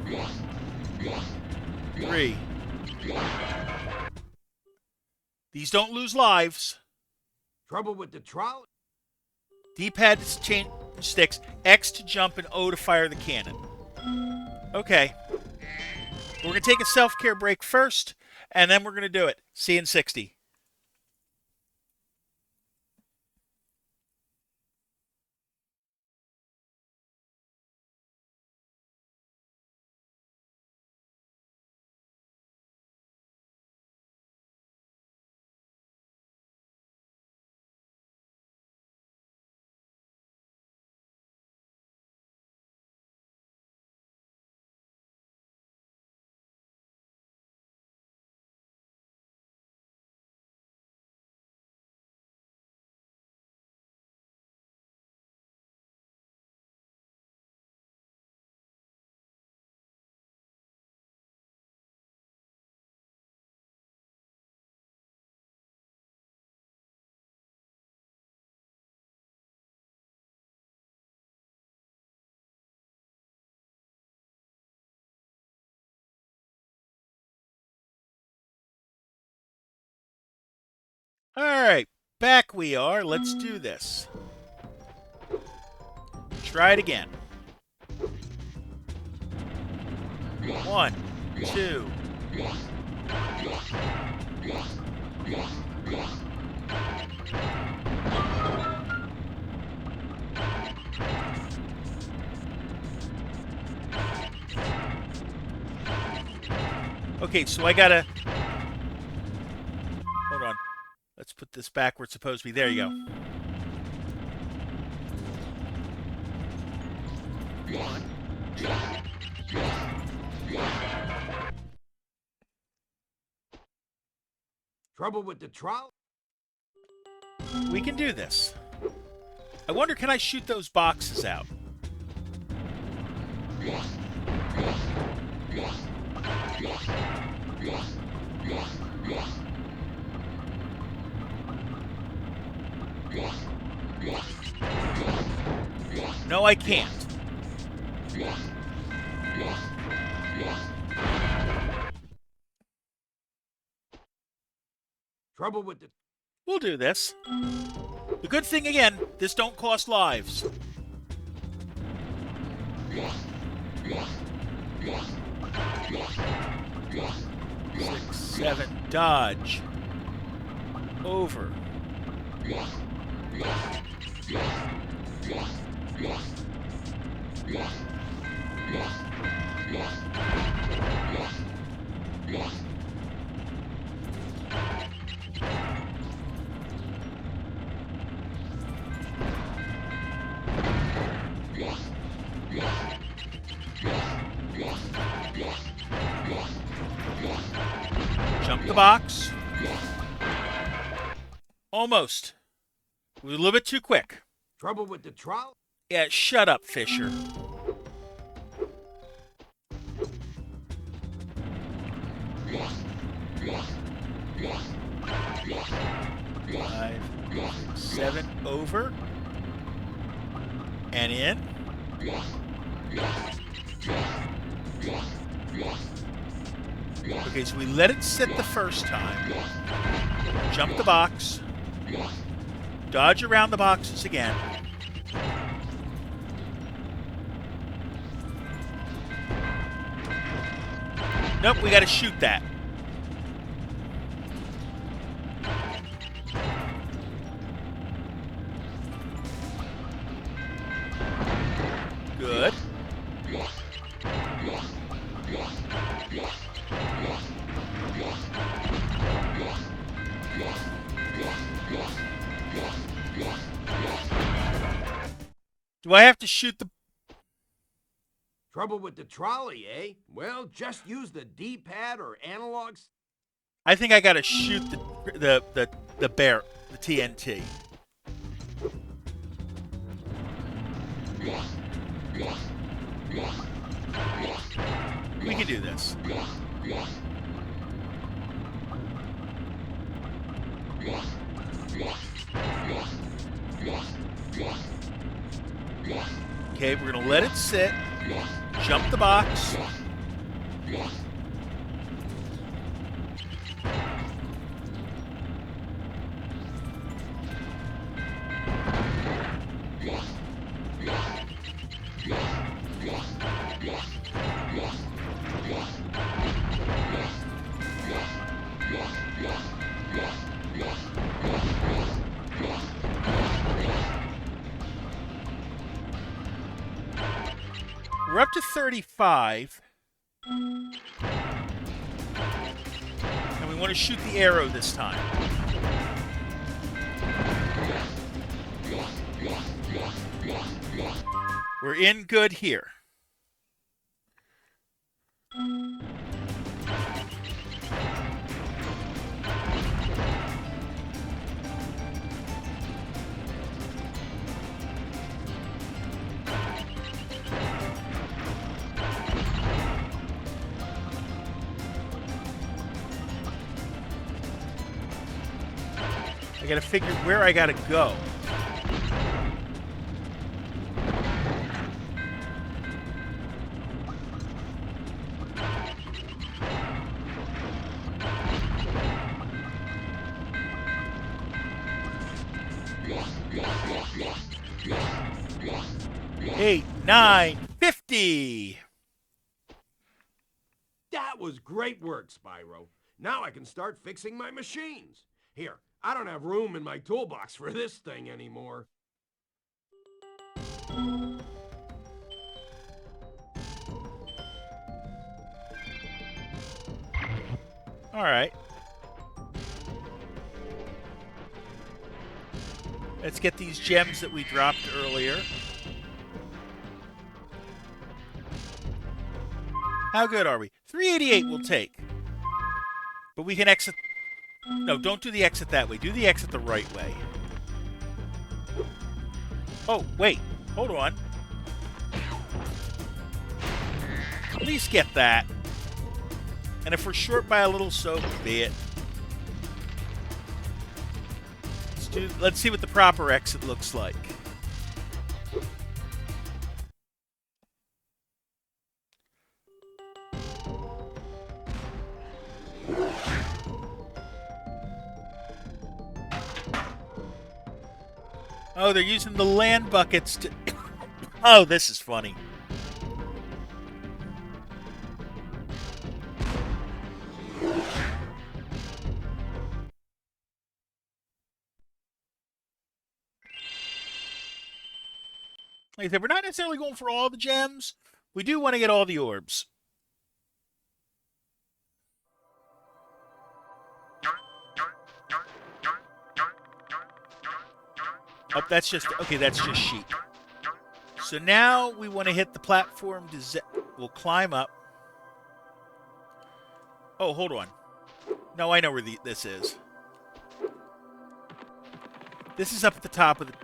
3. These don't lose lives. Trouble with the trolley? D-pad to change sticks, X to jump, and O to fire the cannon. Okay. We're going to take a self-care break first, and then we're going to do it. See you in 60. All right, back we are. Let's do this. Try it again. 1, 2. Okay, so I gotta... Hold on. Let's put this back where it's supposed to be. There you go. 1, 2. Trouble with the trolley? We can do this. I wonder, can I shoot those boxes out? No, I can't. Trouble with the... We'll do this. The good thing, again, this don't cost lives. 6, 7, dodge. Over. Jump the box. Almost. We were a little bit too quick. Trouble with the trolley? Yeah, shut up, Fisher. Five, 7, over. And in. Okay, so we let it sit the first time. Jump the box. Dodge around the boxes again. Nope, we gotta shoot that. Good. Do I have to shoot the... Trouble with the trolley, eh? Well, just use the D-pad or analogs. I think I gotta shoot the bear, the TNT. We can do this. Okay, we're gonna let it sit. Jump the box. We're up to 35. And we want to shoot the arrow this time. We're in good here. I gotta figure where I gotta go. Eight, 9, 50. That was great work, Spyro. Now I can start fixing my machines. Here, I don't have room in my toolbox for this thing anymore. All right. Let's get these gems that we dropped earlier. How good are we? 388 we'll take. But we can exit... No, don't do the exit that way. Do the exit the right way. Oh, wait. Hold on. At least get that. And if we're short by a little, so be it. Let's see what the proper exit looks like. Oh, they're using the land buckets to... Oh, this is funny. Like I said, we're not necessarily going for all the gems. We do want to get all the orbs. Oh, that's just... Okay, that's just sheep. So now we want to hit the platform. We'll climb up. Oh, hold on. No, I know where this is. This is up at the top of the...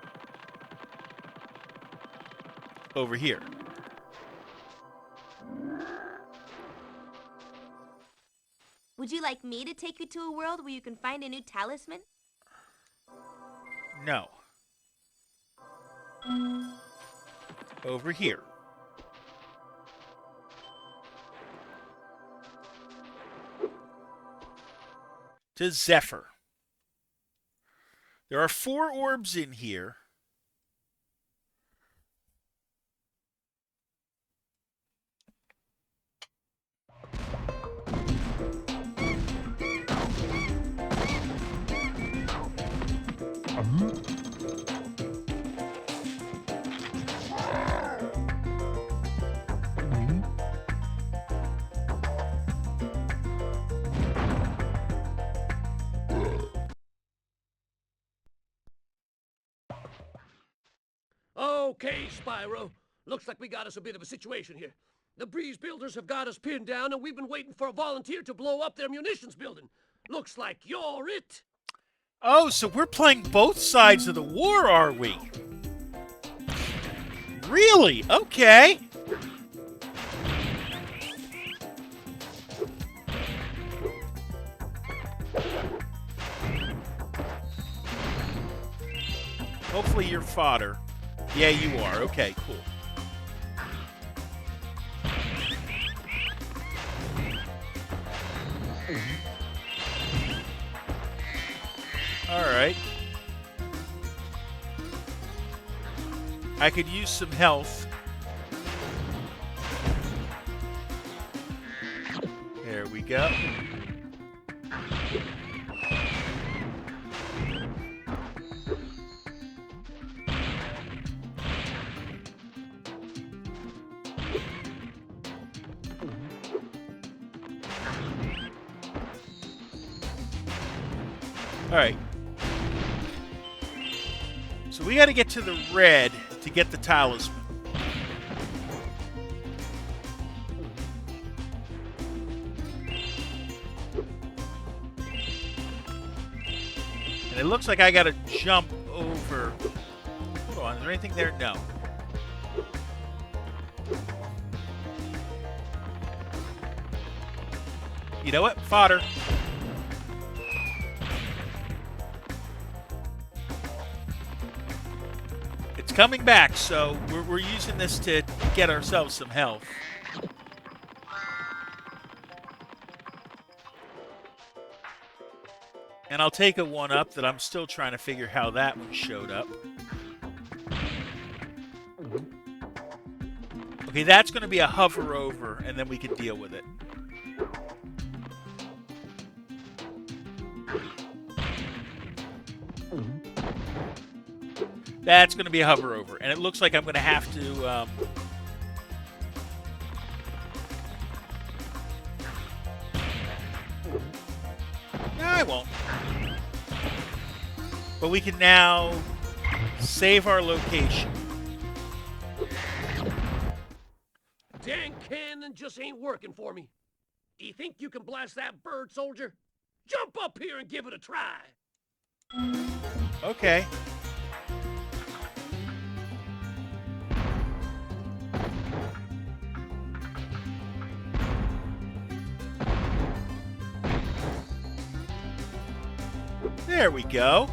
Over here. Would you like me to take you to a world where you can find a new talisman? No. Over here. to Zephyr. There are 4 orbs in here. Okay, Spyro. Looks like we got us a bit of a situation here. The Breeze Builders have got us pinned down, and we've been waiting for a volunteer to blow up their munitions building. Looks like you're it. Oh, so we're playing both sides of the war, are we? Really? Okay. Hopefully you're fodder. Yeah, you are. Okay, cool. All right. I could use some health. There we go. All right. So we got to get to the red to get the talisman. And it looks like I got to jump over. Hold on, is there anything there? No. You know what? Fodder. It's coming back, so we're using this to get ourselves some health. And I'll take a 1-up that I'm still trying to figure how that one showed up. Okay, that's going to be a hover over, and then we can deal with it. That's going to be a hover over, and it looks like I'm going to have to... No, I won't. But we can now save our location. Dang cannon just ain't working for me. Do you think you can blast that bird, soldier? Jump up here and give it a try. Okay. There we go.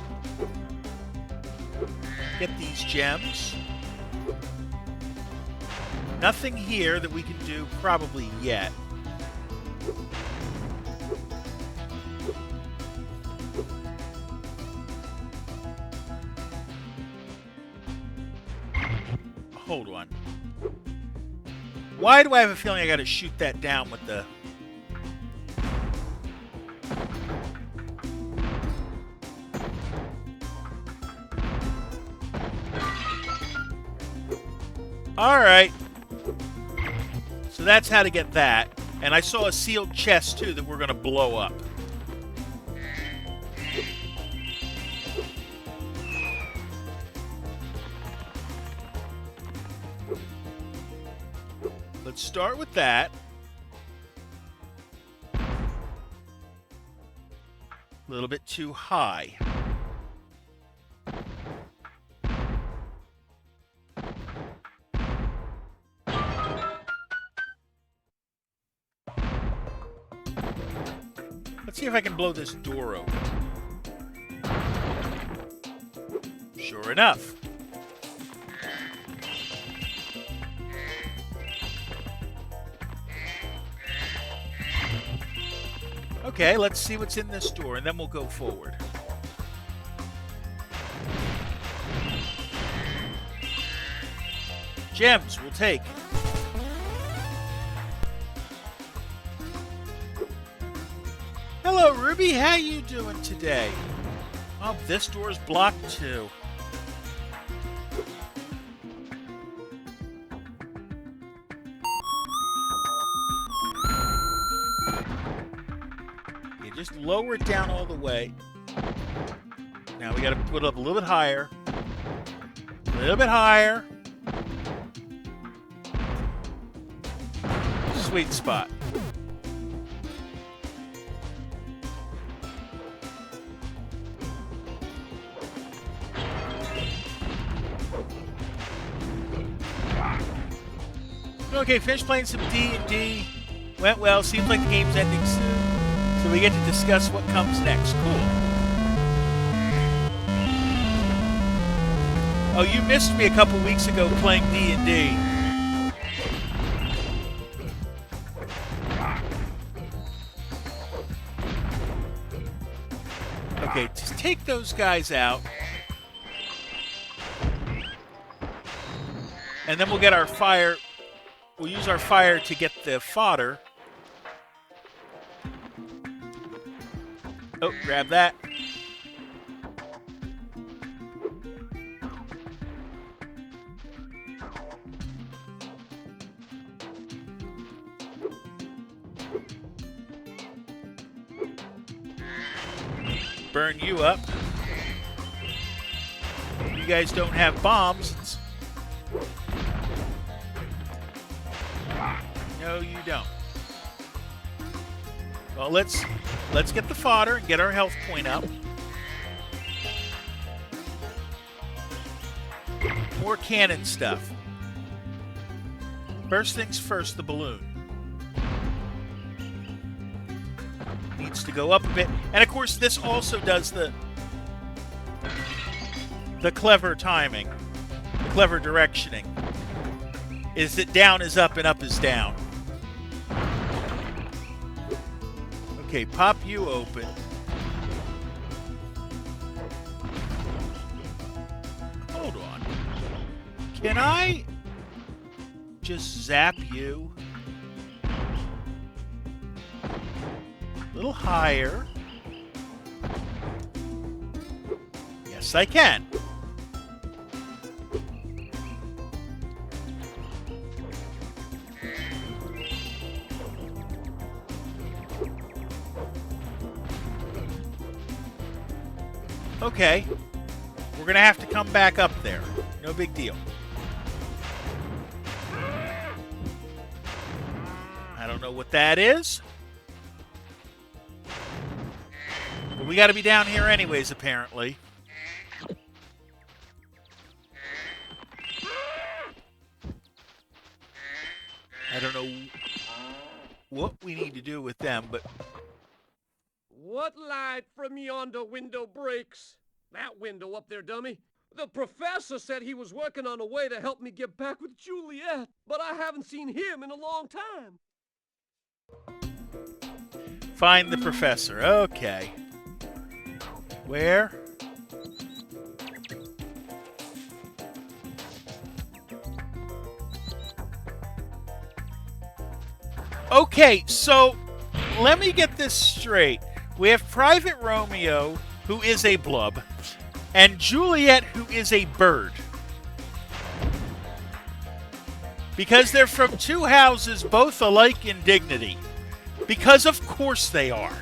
Get these gems. Nothing here that we can do probably yet. Hold on. Why do I have a feeling I gotta shoot that down with the... Alright. So that's how to get that. And I saw a sealed chest, too, that we're going to blow up. Let's start with that. A little bit too high. Let's see if I can blow this door open. Sure enough. Okay, let's see what's in this door, and then we'll go forward. Gems we'll take. Hello, Ruby. How you doing today? Oh, this door's blocked too. You just lower it down all the way. Now we got to put it up a little bit higher. A little bit higher. Sweet spot. Okay, finished playing some D&D. Went well. Seems like the game's ending soon. So we get to discuss what comes next. Cool. Oh, you missed me a couple weeks ago playing D&D. Okay, just take those guys out. And then we'll get our fire. We'll use our fire to get the fodder. Oh, grab that. Burn you up. You guys don't have bombs. No, you don't. Well, let's get the fodder and get our health point up. More cannon stuff. First things first, the balloon. Needs to go up a bit. And of course, this also does the clever timing, the clever directioning. Is that down is up and up is down. Okay, pop you open. Hold on. Can I just zap you? A little higher. Yes, I can. Okay, we're going to have to come back up there. No big deal. I don't know what that is. But we got to be down here anyways, apparently. I don't know what we need to do with them, but... What light from yonder window breaks? That window up there, dummy. The professor said he was working on a way to help me get back with Juliet, but I haven't seen him in a long time. Find the professor. Okay. Where? Okay, so let me get this straight. We have Private Romeo, who is a blub, and Juliet, who is a bird. Because they're from two houses, both alike in dignity. Because of course they are.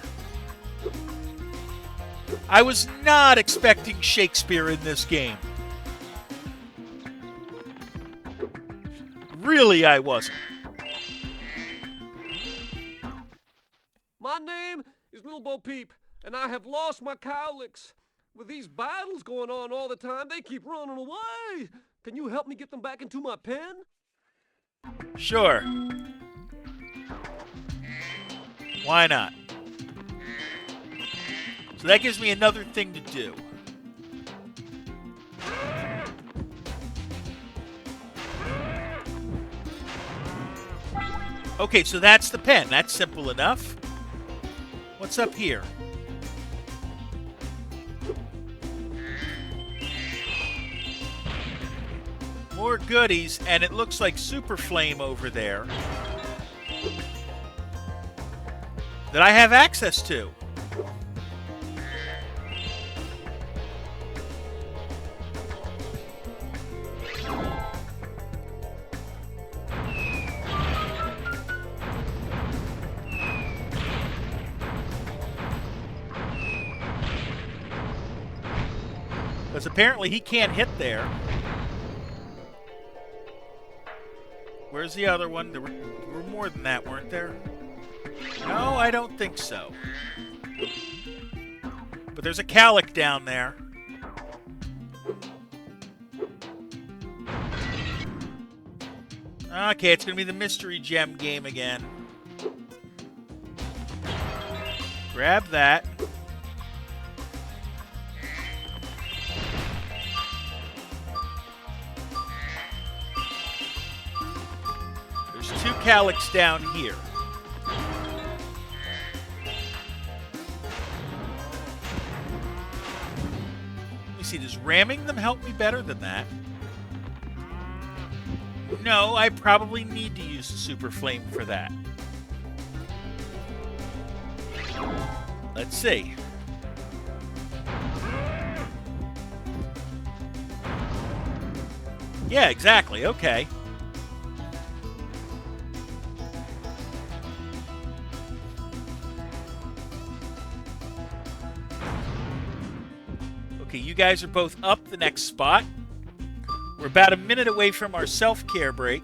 I was not expecting Shakespeare in this game. Really, I wasn't. My name is Little Bo Peep, and I have lost my cowlicks. With these battles going on all the time, they keep running away. Can you help me get them back into my pen? Sure. Why not? So that gives me another thing to do. Okay, so that's the pen. That's simple enough. What's up here? More goodies, and it looks like Super Flame over there that I have access to. Because apparently he can't hit there. Where's the other one? There were more than that, weren't there? No, I don't think so. But there's a Calic down there. Okay, it's going to be the Mystery Gem game again. Grab that. There's 2 Calics down here. Let me see, does ramming them help me better than that? No, I probably need to use the Super Flame for that. Let's see. Yeah, exactly. Okay. Okay, you guys are both up the next spot. We're about a minute away from our self-care break.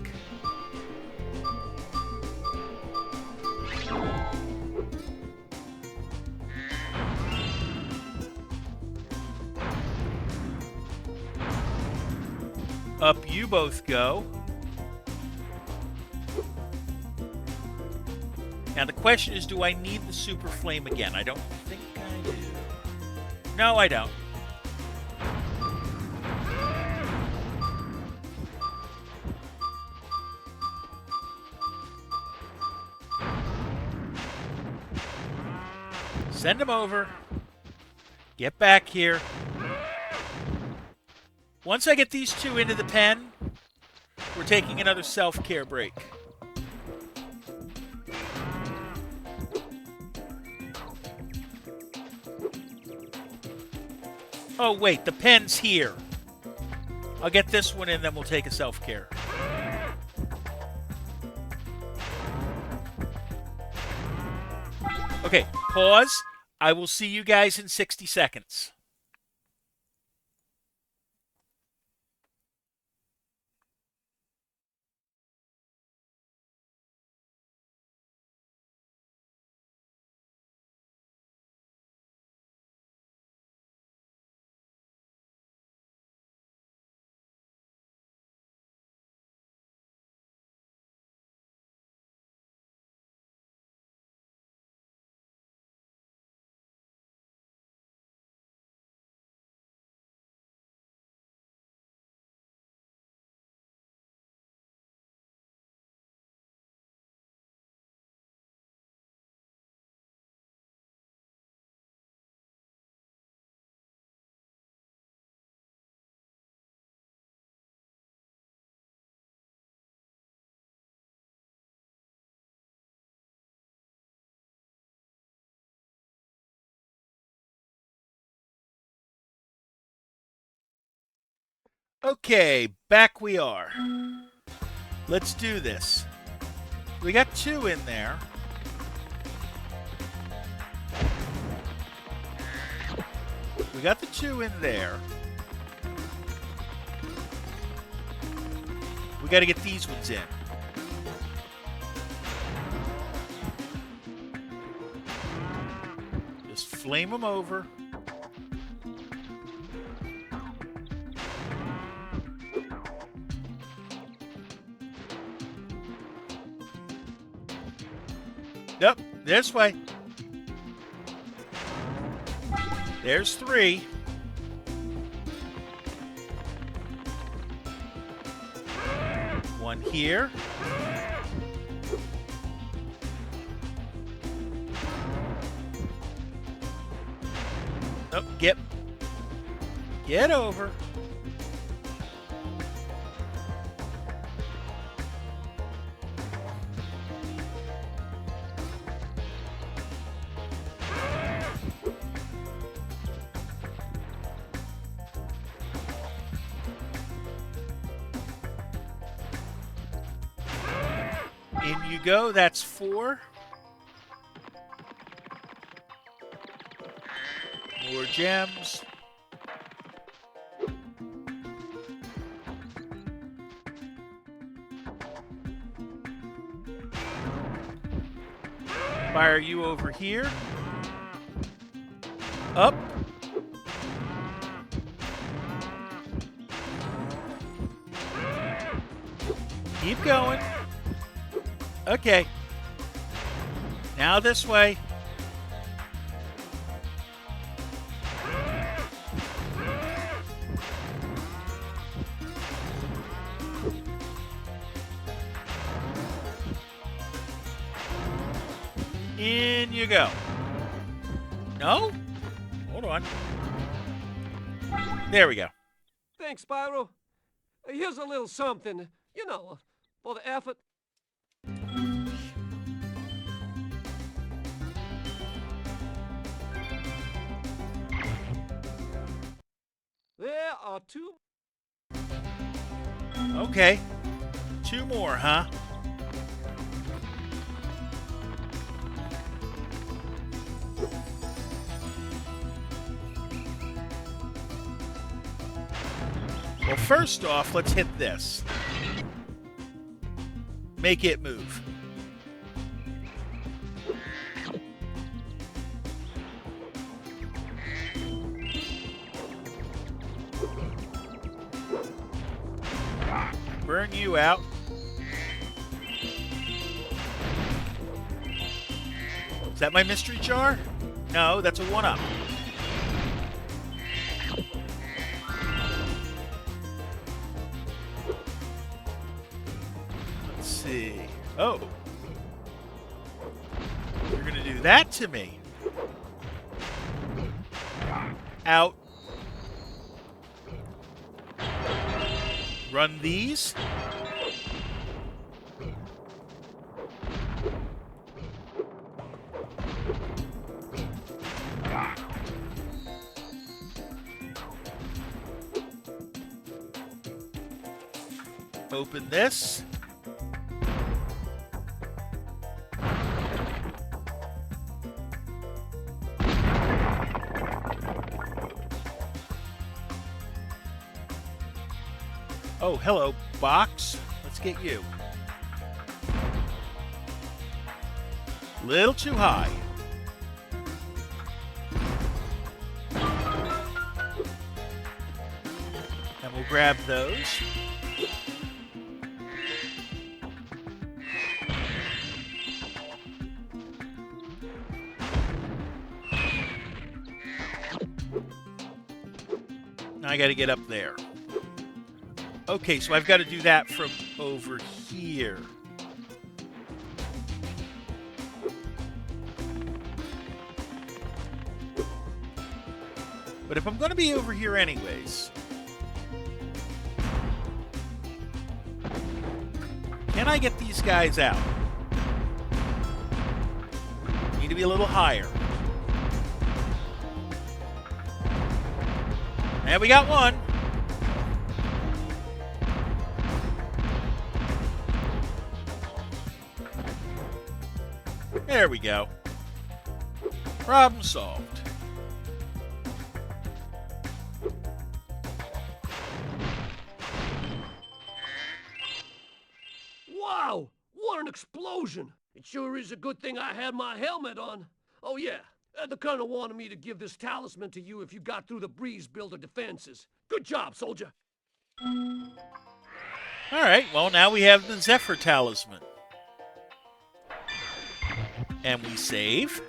Up you both go. Now the question is, do I need the Super Flame again? I don't think I do. No, I don't. Send him over. Get back here. Once I get these 2 into the pen, we're taking another self-care break. Oh, wait, the pen's here. I'll get this one in, then we'll take a self-care. Okay, pause. I will see you guys in 60 seconds. Okay, back we are. Let's do this. We got 2 in there. We got the 2 in there. We got to get these ones in. Just flame them over. Yep, this way. There's 3. One here. Oh, get over. In you go. That's 4. More gems. Fire you over here. Up. Keep going. Okay. Now this way. In you go. No? Hold on. There we go. Thanks, Spyro. Here's a little something, you know, for the effort. There are 2. Okay. 2 more, huh? Well, first off, let's hit this. Make it move. Burn you out. Is that my mystery jar? No, that's a 1-up. Let's see. Oh. You're going to do that to me. Out. Run these. Open this. Oh, hello, box. Let's get you. Little too high. And we'll grab those. Now I got to get up there. Okay, so I've got to do that from over here. But if I'm going to be over here anyways, can I get these guys out? Need to be a little higher. And we got one. There we go. Problem solved. Wow! What an explosion! It sure is a good thing I had my helmet on. Oh yeah, the Colonel wanted me to give this talisman to you if you got through the breeze builder defenses. Good job, soldier. Alright, well now we have the Zephyr talisman. And we save.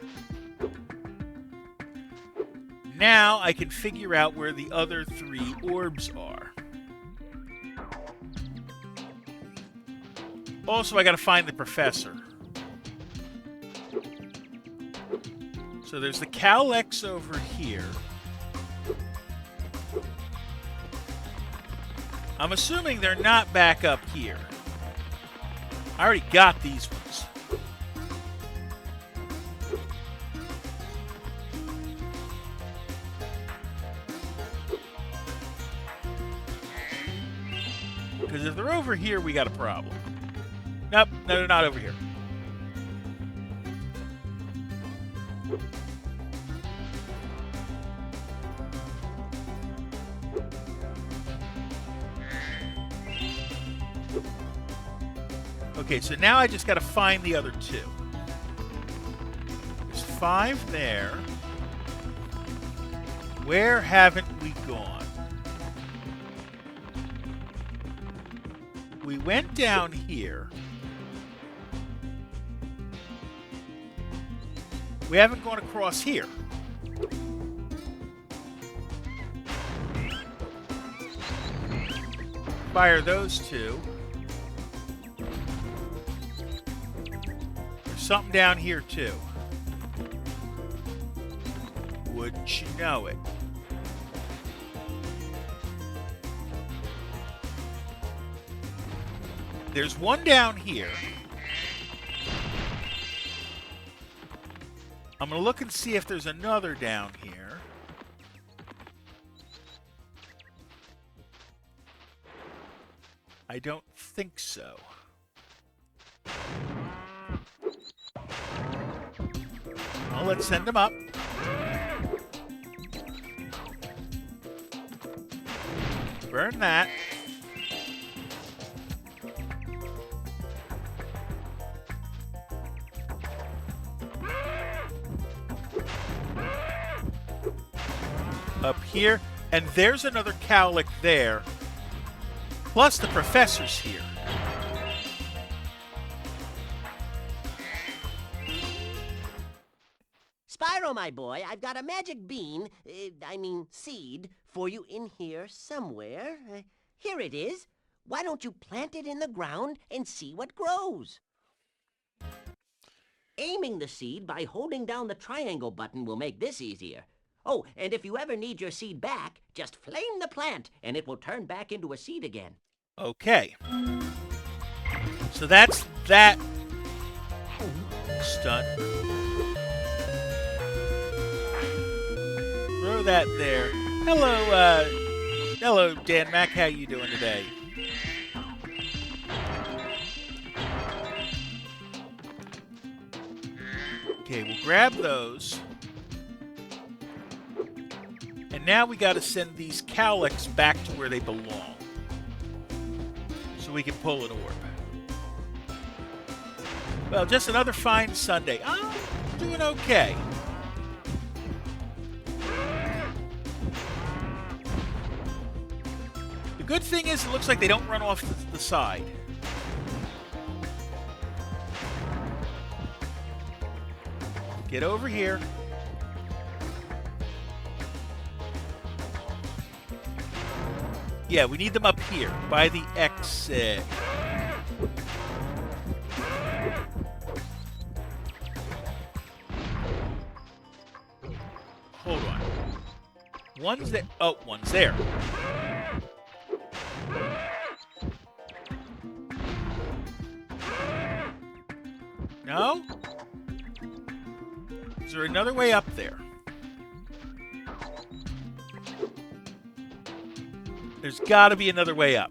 Now I can figure out where the other 3 orbs are. Also, I gotta find the professor. So there's the Cal-X over here. I'm assuming they're not back up here. I already got these ones. Because if they're over here, we got a problem. Nope, no, they're not over here. Okay, so now I just got to find the other two. There's 5 there. Where haven't we gone? We went down here. We haven't gone across here. Fire those two. There's something down here too. Wouldn't you know it? There's one down here. I'm going to look and see if there's another down here. I don't think so. Well, let's send them up. Burn that. Up here, and there's another cowlick there. Plus the professor's here. Spyro, my boy, I've got a magic bean, seed, for you in here somewhere. Here it is. Why don't you plant it in the ground and see what grows? Aiming the seed by holding down the triangle button will make this easier. Oh, and if you ever need your seed back, just flame the plant, and it will turn back into a seed again. Okay. So that's that stunt. Throw that there. Hello, Dan Mac. How you doing today? Okay, we'll grab those. And now we got to send these cowlicks back to where they belong. So we can pull an orb. Well, just another fine Sunday. I'm doing okay. The good thing is it looks like they don't run off the side. Get over here. Yeah, we need them up here by the exit. Hold on. One's there. Oh, one's there. No? Is there another way up there? There's got to be another way up.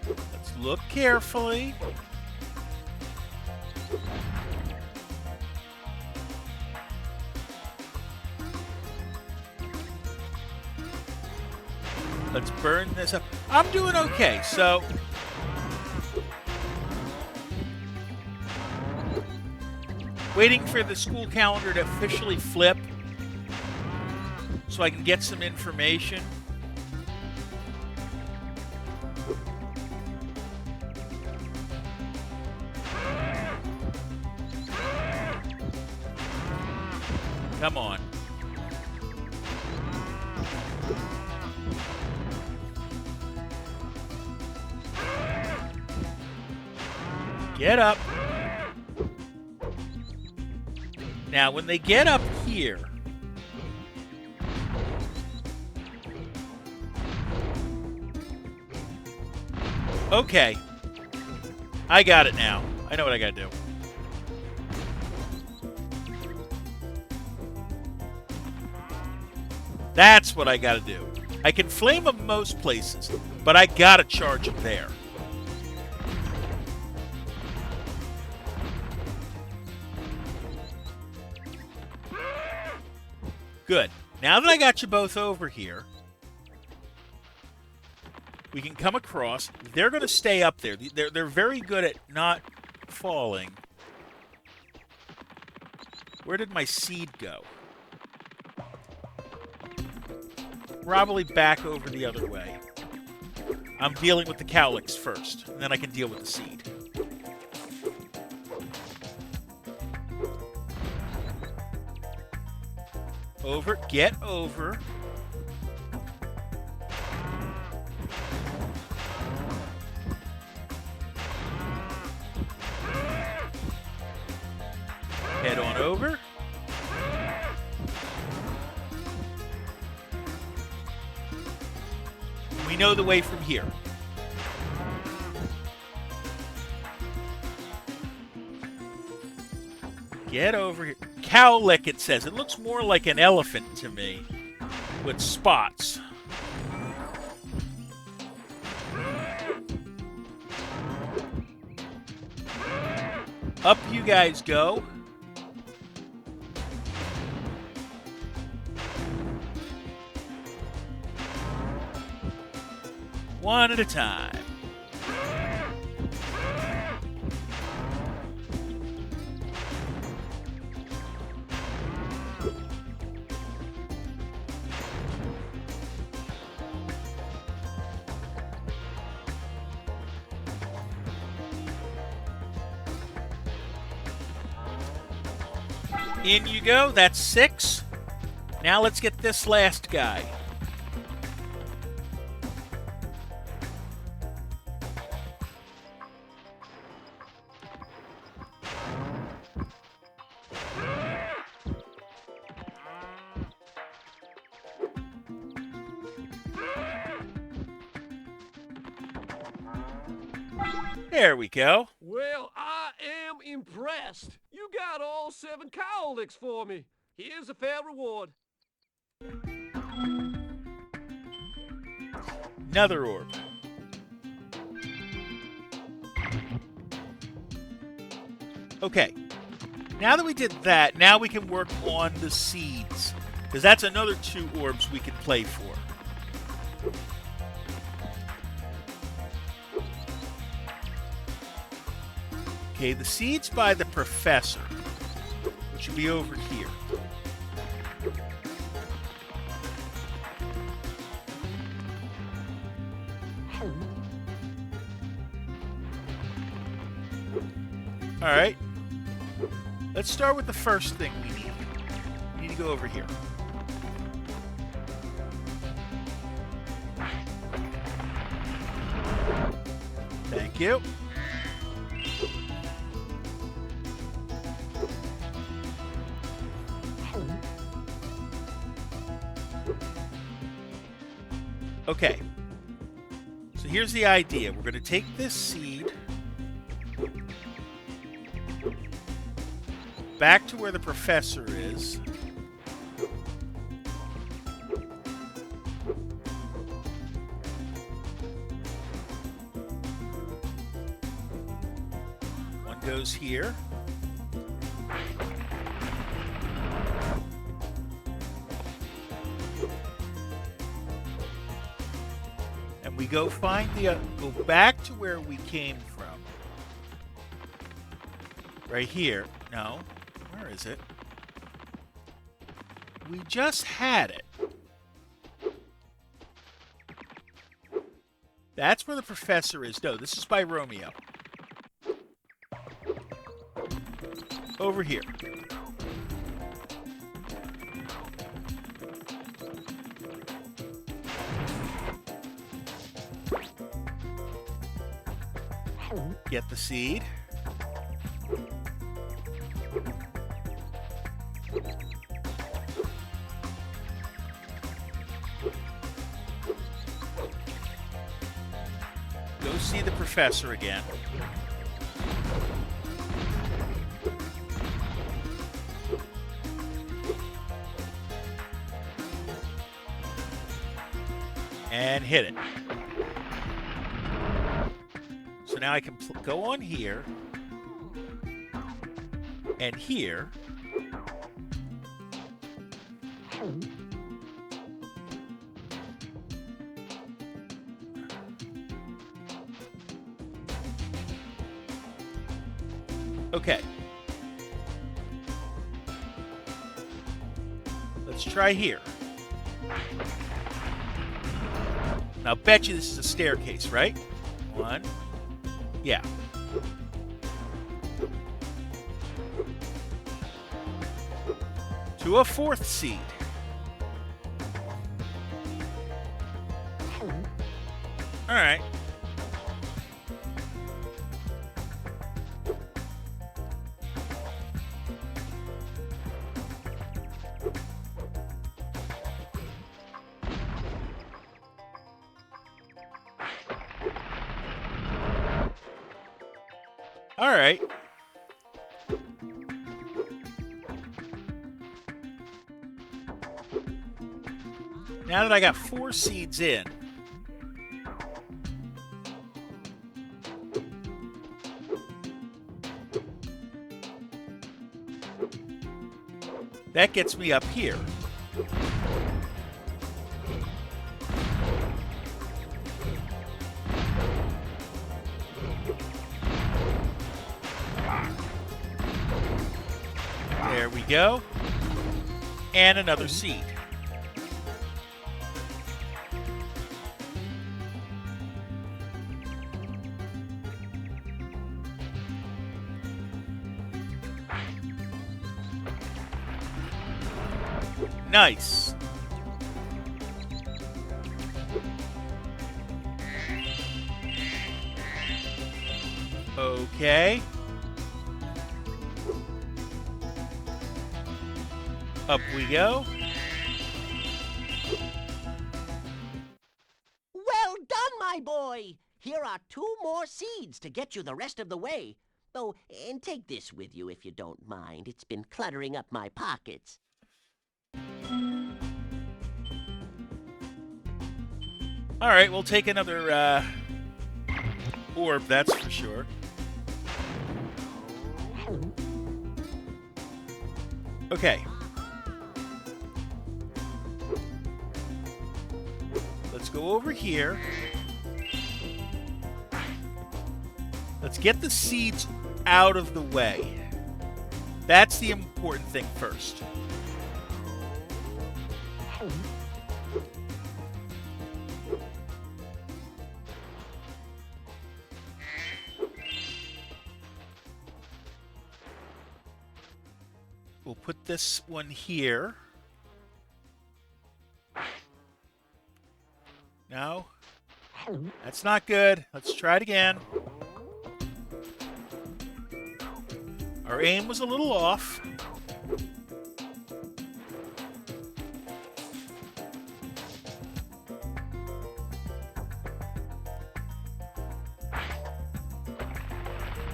Let's look carefully. Let's burn this up. I'm doing okay, so... Waiting for the school calendar to officially flip so I can get some information. Come on. Get up. Now, when they get up here, okay, I got it now. I know what I gotta do. That's what I gotta do. I can flame them most places, but I gotta charge them there. Good. Now that I got you both over here, we can come across. They're going to stay up there. They're very good at not falling. Where did my seed go? Probably back over the other way. I'm dealing with the cowlicks first, and then I can deal with the seed. Over. Get over. Head on over. We know the way from here. Get over here. Cowlick, it says. It looks more like an elephant to me with spots. Up you guys go. One at a time. In you go. That's 6. Now let's get this last guy. There we go. Well, I am impressed. You got all 7 cowlicks for me. Here's a fair reward. Another orb. Okay. Now that we did that, now we can work on the seeds. Because that's another 2 orbs we can play for. Okay, the seed's by the professor, which would be over here. All right. Let's start with the first thing we need. We need to go over here. Thank you. Okay, so here's the idea. We're going to take this seed back to where the professor is. One goes here. We go find the go back to where we came from. Right here. No. Where is it? We just had it. That's where the professor is. No, this is by Romeo. Over here. Get the seed. see the professor again. And hit it. So now I can go on here and here. Okay. Let's try here. Now, bet you this is a staircase, right? One. Yeah. To a fourth seed. All right. All right. Now that I got 4 seeds in, that gets me up here. There we go. And another seed. Nice. Okay. Up we go. Well done, my boy! Here are 2 more seeds to get you the rest of the way. Oh, and take this with you if you don't mind. It's been cluttering up my pockets. All right, we'll take another orb, that's for sure. Okay. Let's go over here. Let's get the seeds out of the way. That's the important thing first. We'll put this one here. No. That's not good. Let's try it again. Our aim was a little off.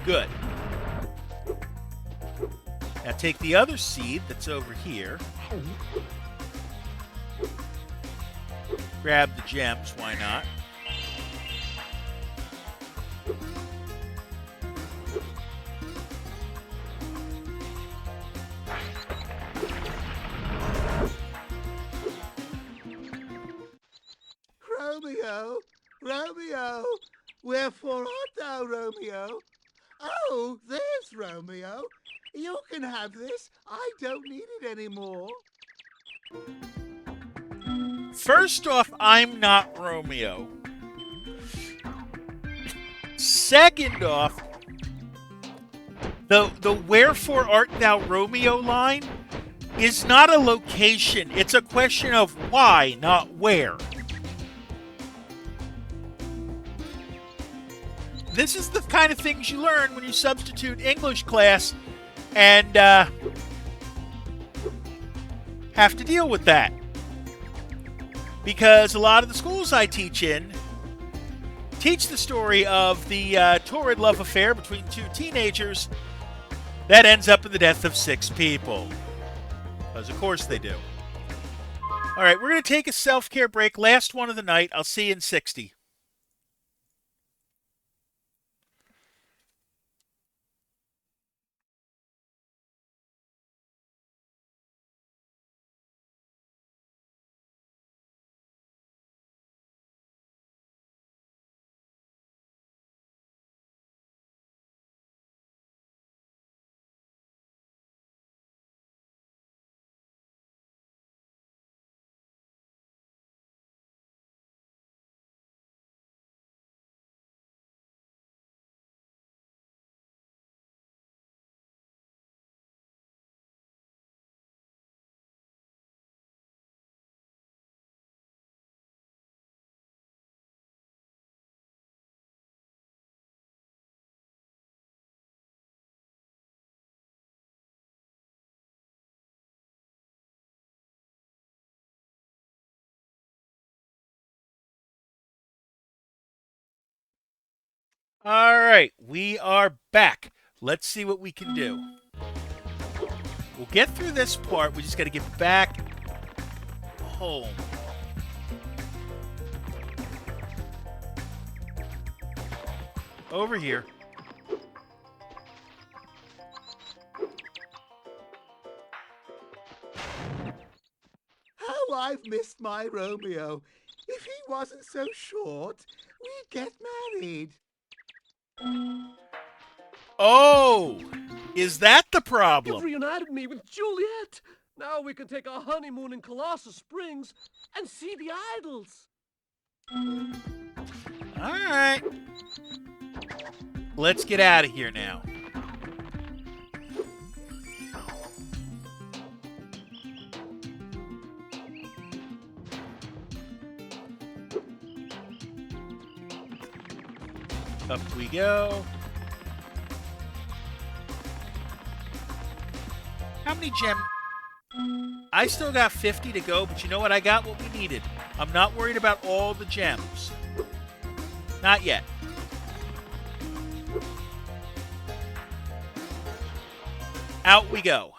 Good. Now take the other seed that's over here. Grab the gems, why not? Romeo, Romeo, wherefore art thou, Romeo? Oh, there's Romeo. You can have this. I don't need it anymore. First off, I'm not Romeo. Second off, the wherefore art thou Romeo line is not a location. It's a question of why, not where. This is the kind of things you learn when you substitute English class and have to deal with that. Because a lot of the schools I teach in teach the story of the torrid love affair between two teenagers that ends up in the death of 6 people. Because of course they do. All right, we're going to take a self-care break. Last one of the night. I'll see you in 60. All right, we are back. Let's see what we can do. We'll get through this part. We just got to get back home. Over here. How I've missed my Romeo. If he wasn't so short, we'd get married. Oh, is that the You've problem? reunited me with Juliet. Now we can take our honeymoon in Colossus Springs and see the idols. All right. Let's get out of here now. Up we go. How many gems? I still got 50 to go, but you know what? I got what we needed. I'm not worried about all the gems. Not yet. Out we go.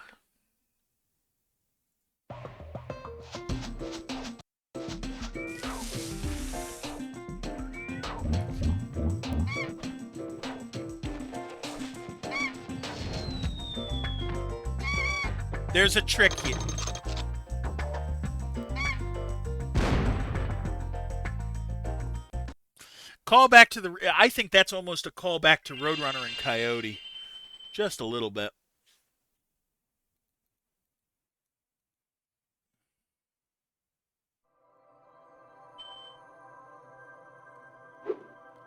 There's a trick here. Call back to the... I think that's almost a callback to Roadrunner and Coyote. Just a little bit.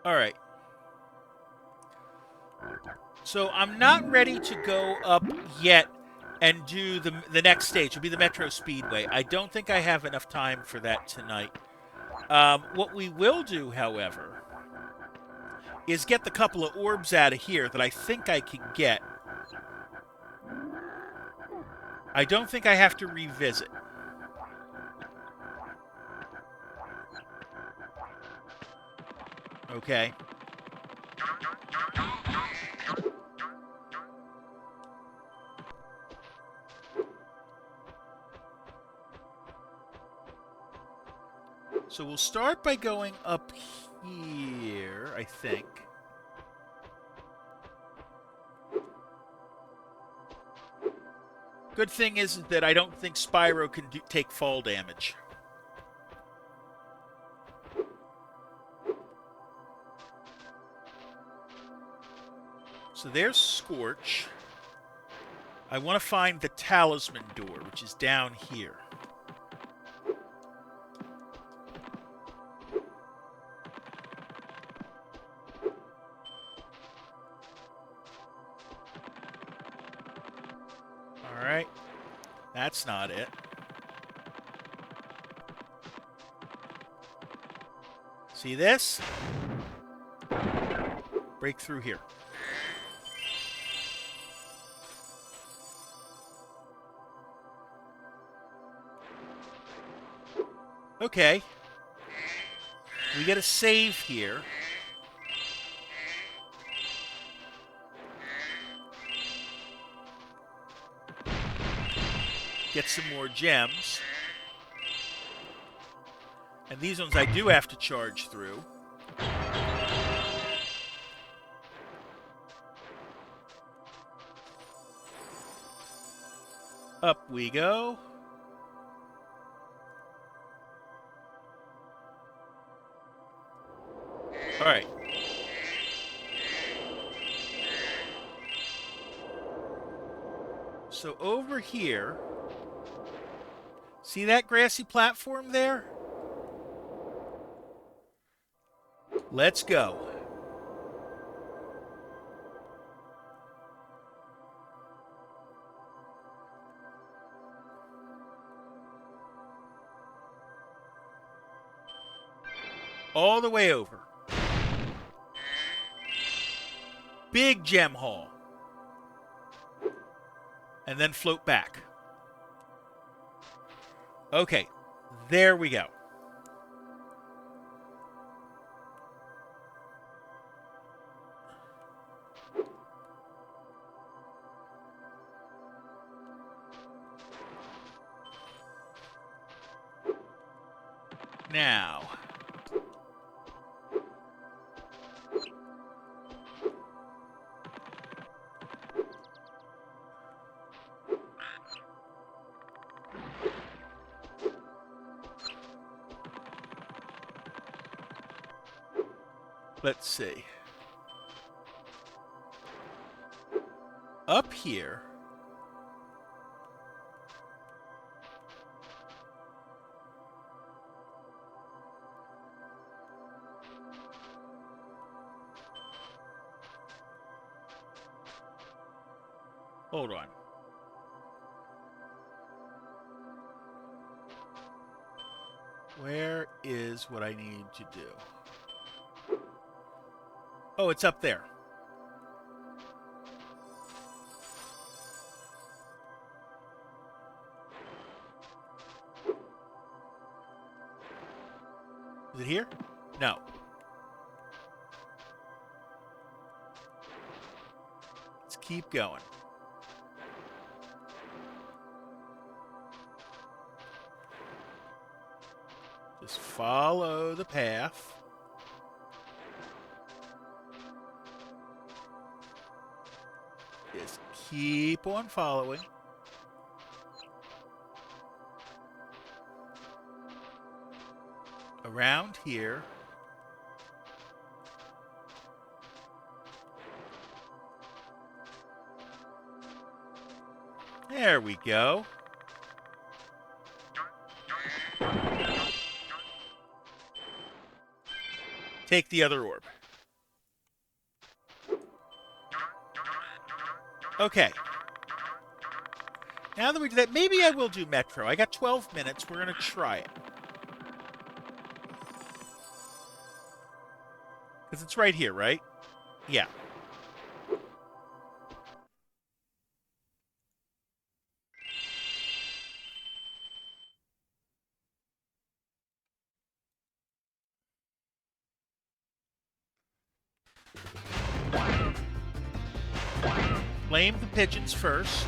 All right. So I'm not ready to go up yet and do the next stage. It'll be the Metro Speedway. I don't think I have enough time for that tonight. What we will do, however, is get the couple of orbs out of here that I think I can get. I don't think I have to revisit. Okay. So we'll start by going up here, I think. Good thing is that I don't think Spyro can take fall damage. So there's Scorch. I want to find the talisman door, which is down here. Alright. That's not it. See this? Break through here. Okay. We get a save here. get some more gems. And these ones I do have to charge through. Up we go. All right. So over here, see that grassy platform there? Let's go. All the way over. Big gem haul. And then float back. Okay, there we go. Now, let's see. Up here, hold on. Where is what I need to do? Oh, it's up there. Is it here? No. Let's keep going. Just follow the path. Just keep on following. Around here. There we go. Take the other orb. Okay. Now that we do that, maybe I will do Metro. I got 12 minutes. We're going to try it. Because it's right here, right? Yeah. Flame the pigeons first.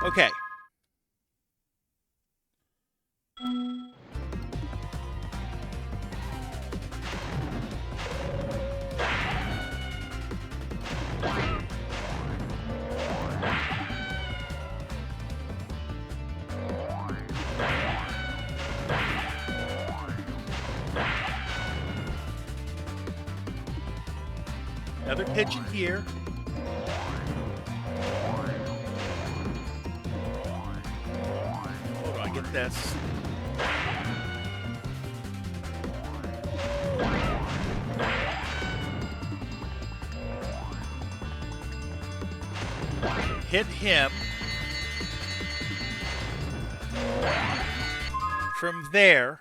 Okay. Another pigeon here. Hold on, get this. Hit him. From there,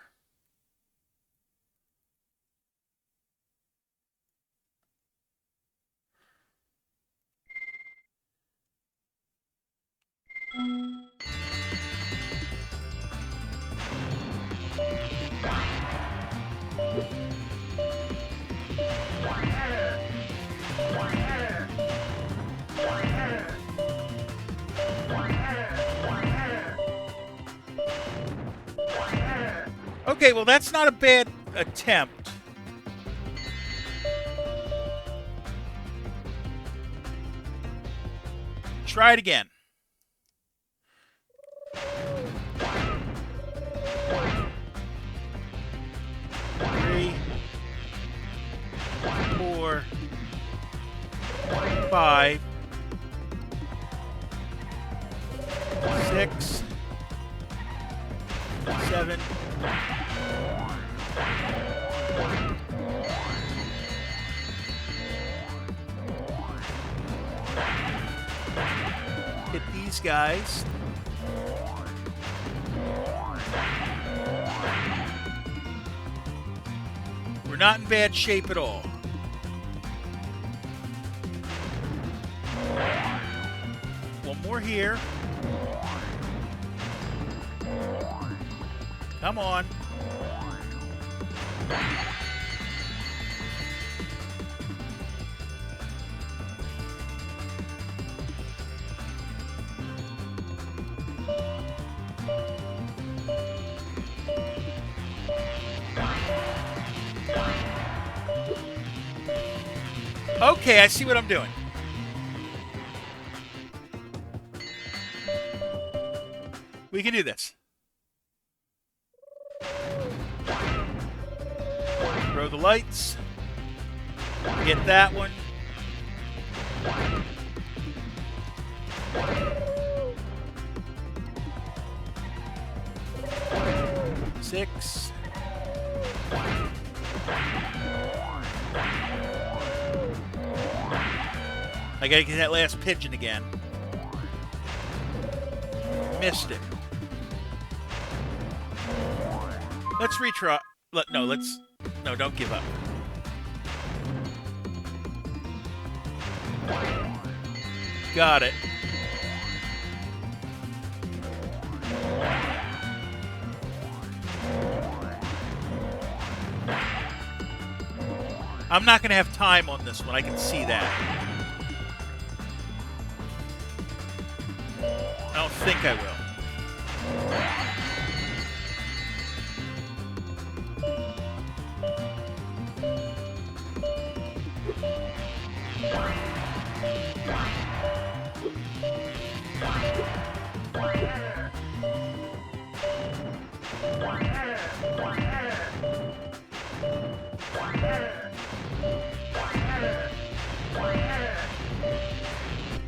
Okay, well, that's not a bad attempt. Try it again. Three, 4, 5, 6, 7. Hit these guys. We're not in bad shape at all. One more here. Come on. Okay, I see what I'm doing. We can do this. Throw the lights. Get that one. Six. I gotta get that last pigeon again. Missed it. Let's retry. No, don't give up. Got it. I'm not going to have time on this one. I can see that. I don't think I will.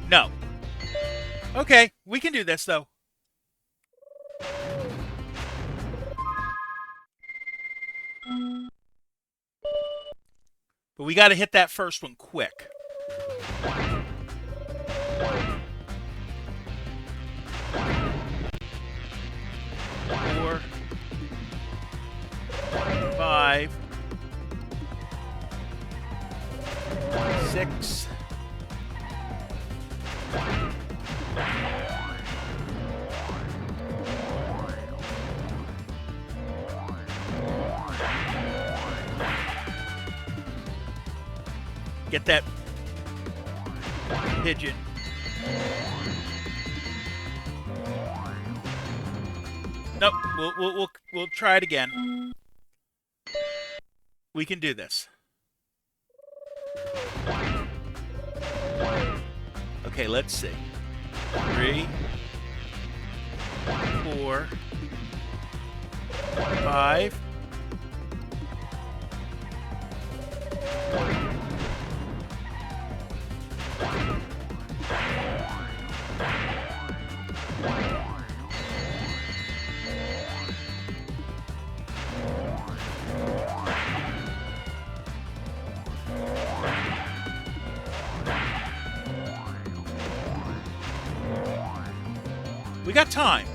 No. Okay, we can do this, though. But we got to hit that first one quick. Four, 5, 6. Get that pigeon. Nope. We'll try it again. We can do this. Okay, let's see. 3, 4, 5. We got time.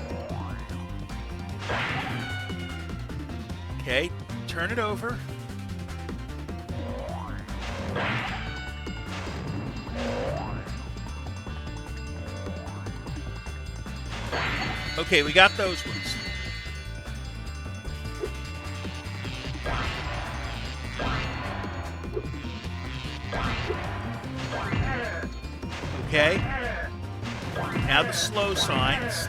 Okay, turn it over. Okay, we got those ones. Okay. Now the slow signs.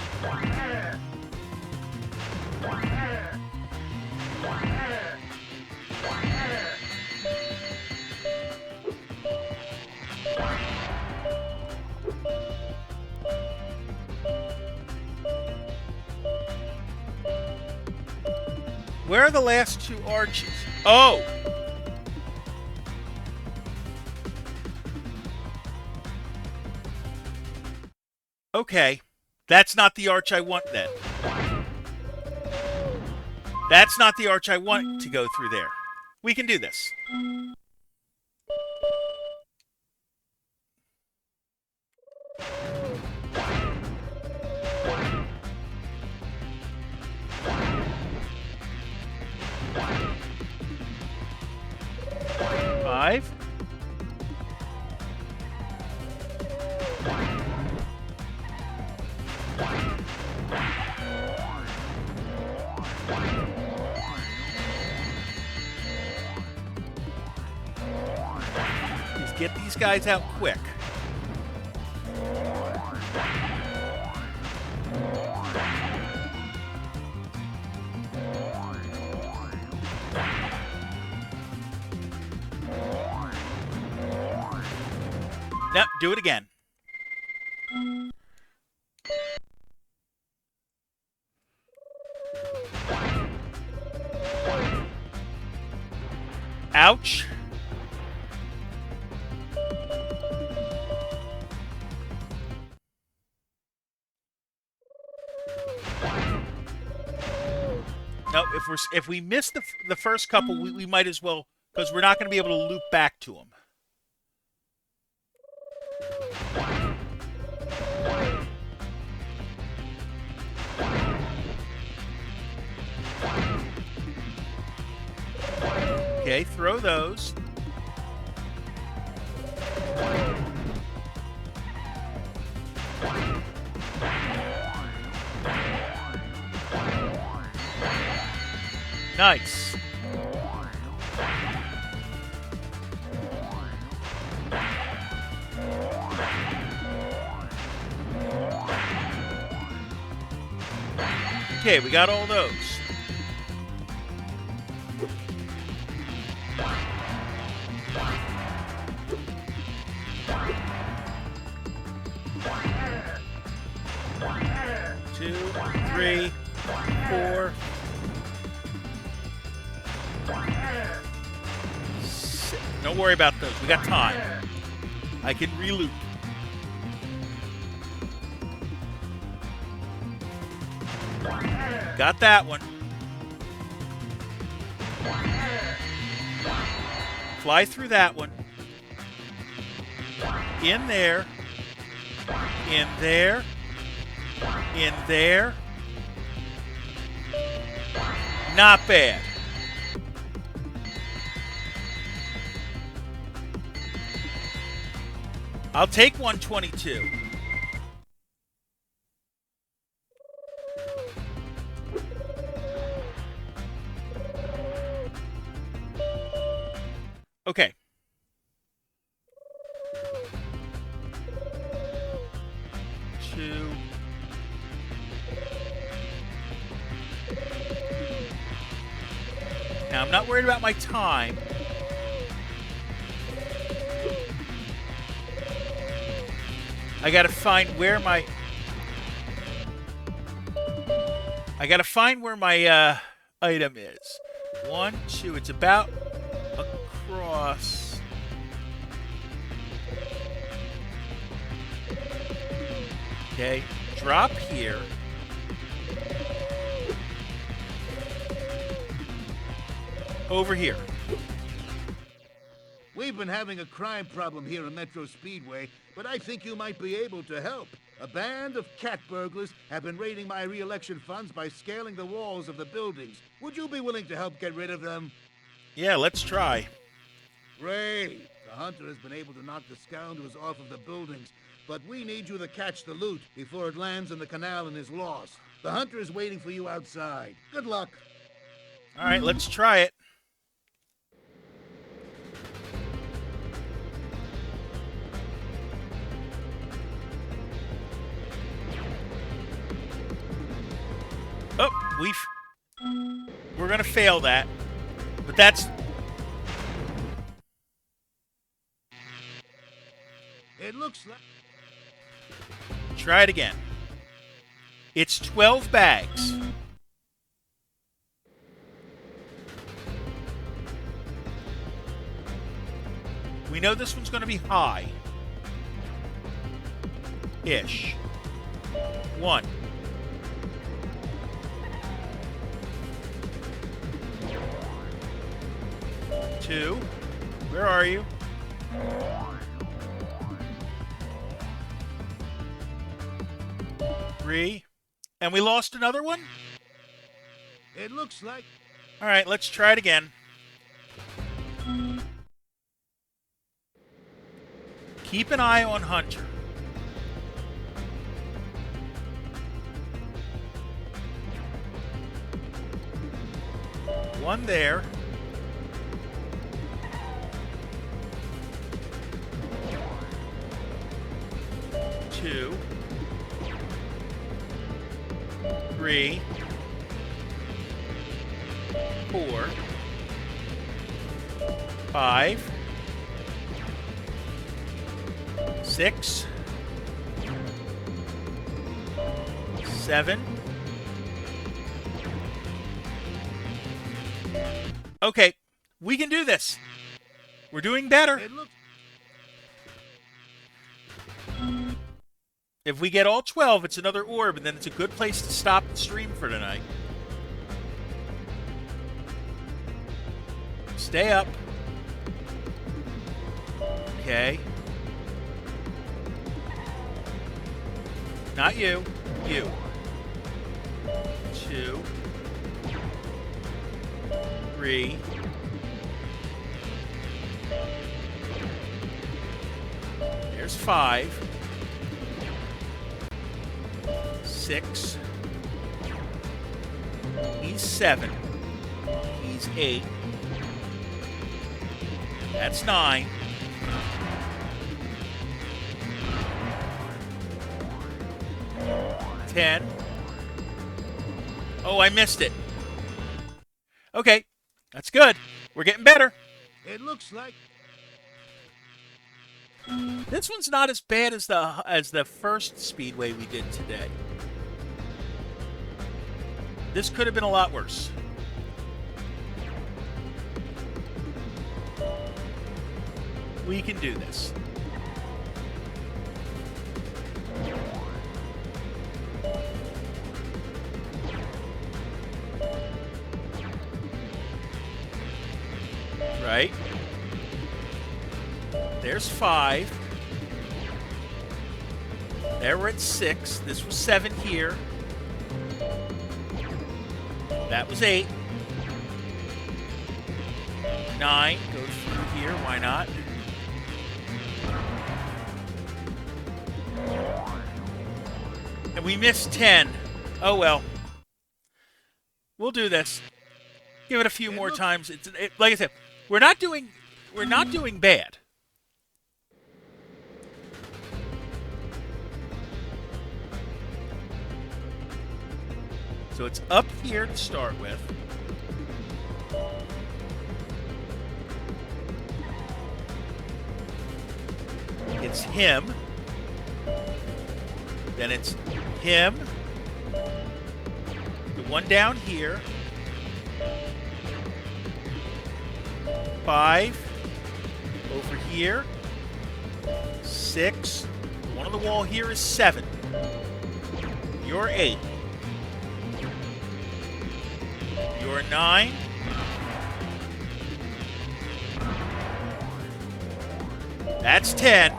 Where are the last two arches? Oh! Okay. That's not the arch I want then. That's not the arch I want to go through there. We can do this. Five. Just get these guys out quick. Now, do it again. Ouch. No, if we miss the first couple, we might as well, because we're not going to be able to loop back to them. Okay, throw those. Nice. Okay, we got all those. Two, three, four, six. Don't worry about those. We got time. I can reloop. Got that one. Fly through that one. In there. In there. In there. Not bad. I'll take 122. Okay. Two. Now, I'm not worried about my time. I gotta find where my... item is. 1, 2, it's about across. Okay, drop here. Over here. We've been having a crime problem here in Metro Speedway, but I think you might be able to help. A band of cat burglars have been raiding my re-election funds by scaling the walls of the buildings. Would you be willing to help get rid of them? Yeah, let's try. Great. The hunter has been able to knock the scoundrels off of the buildings, but we need you to catch the loot before it lands in the canal and is lost. The hunter is waiting for you outside. Good luck. All right, let's try it. Oh, we're gonna fail that, but that's... It looks like... Try it again. It's 12 bags. We know this one's going to be high. Ish. 1. 2. Where are you? 3. And we lost another one? It looks like... All right, let's try it again. Keep an eye on Hunter. One there. 2. 3. 4. 5. 6. 7. Okay, we can do this. We're doing better. If we get all 12, it's another orb, and then it's a good place to stop the stream for tonight. Stay up. Okay. Not you. You. 2. 3. 5. 6. He's 7. He's 8. That's 9. 10. Oh, I missed it. Okay, that's good. We're getting better. It looks like... This one's not as bad as the first speedway we did today. This could have been a lot worse. We can do this. Right? There's 5. There we're at 6. This was 7 here. That was 8. 9 goes through here. Why not? And we missed 10. Oh well. We'll do this. Give it a few more times. Like I said, we're not doing bad. So it's up here to start with. It's him. Then it's him. The one down here. 5. Over here. 6. The one on the wall here is 7. You're 8. You're 9. That's 10.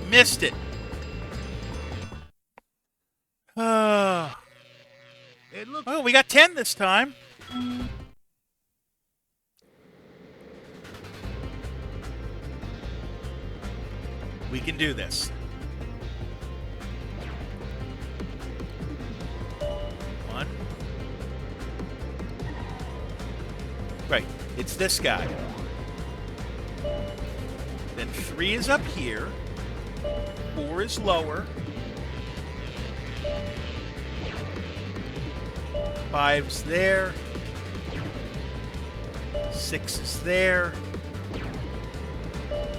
Missed it. Oh, we got 10 this time. We can do this. 1. Right, it's this guy. Then 3 is up here. 4 is lower. 5's there. 6 is there.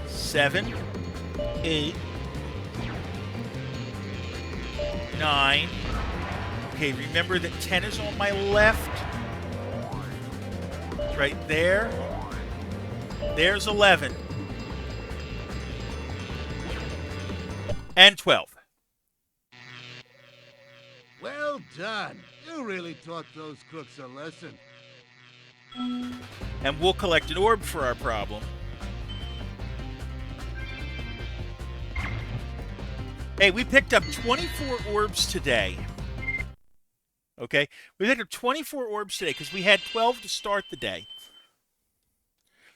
7, 8, 9. Okay, remember that 10 is on my left. Right there. There's 11. And 12. Well done. You really taught those crooks a lesson. And we'll collect an orb for our problem. Hey, we picked up 24 orbs today. Okay? We picked up 24 orbs today because we had 12 to start the day.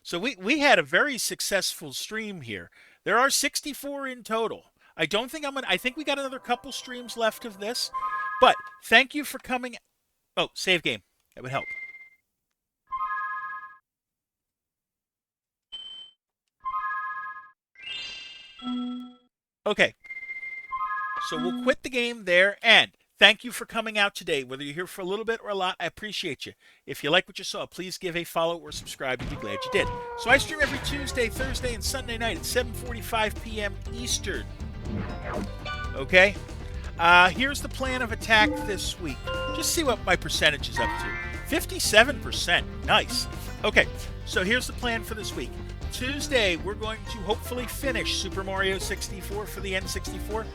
So we had a very successful stream here. There are 64 in total. I think we got another couple streams left of this. But thank you for coming. Oh, save game. That would help. Okay. So we'll quit the game there, and thank you for coming out today. Whether you're here for a little bit or a lot, I appreciate you. If you like what you saw, please give a follow or subscribe. You'd be glad you did. So I stream every Tuesday, Thursday, and Sunday night at 7:45 p.m. Eastern. Okay? Here's the plan of attack this week. Just see what my percentage is up to. 57%. Nice. Okay, so here's the plan for this week. Tuesday, we're going to hopefully finish Super Mario 64 for the N64.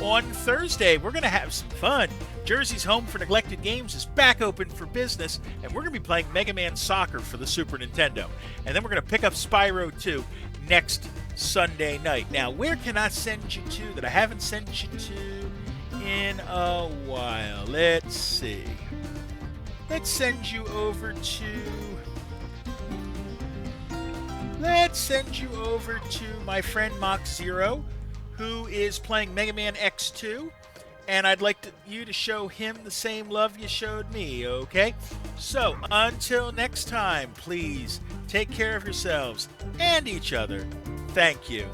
On Thursday, we're going to have some fun. Jersey's Home for Neglected Games is back open for business, and we're going to be playing Mega Man Soccer for the Super Nintendo. And then we're going to pick up Spyro 2 next Sunday night. Now, where can I send you to that I haven't sent you to in a while? Let's see. Let's send you over to... Let's send you over to my friend Mach Zero, who is playing Mega Man X2, and I'd like you to show him the same love you showed me, okay? So, until next time, please take care of yourselves and each other. Thank you.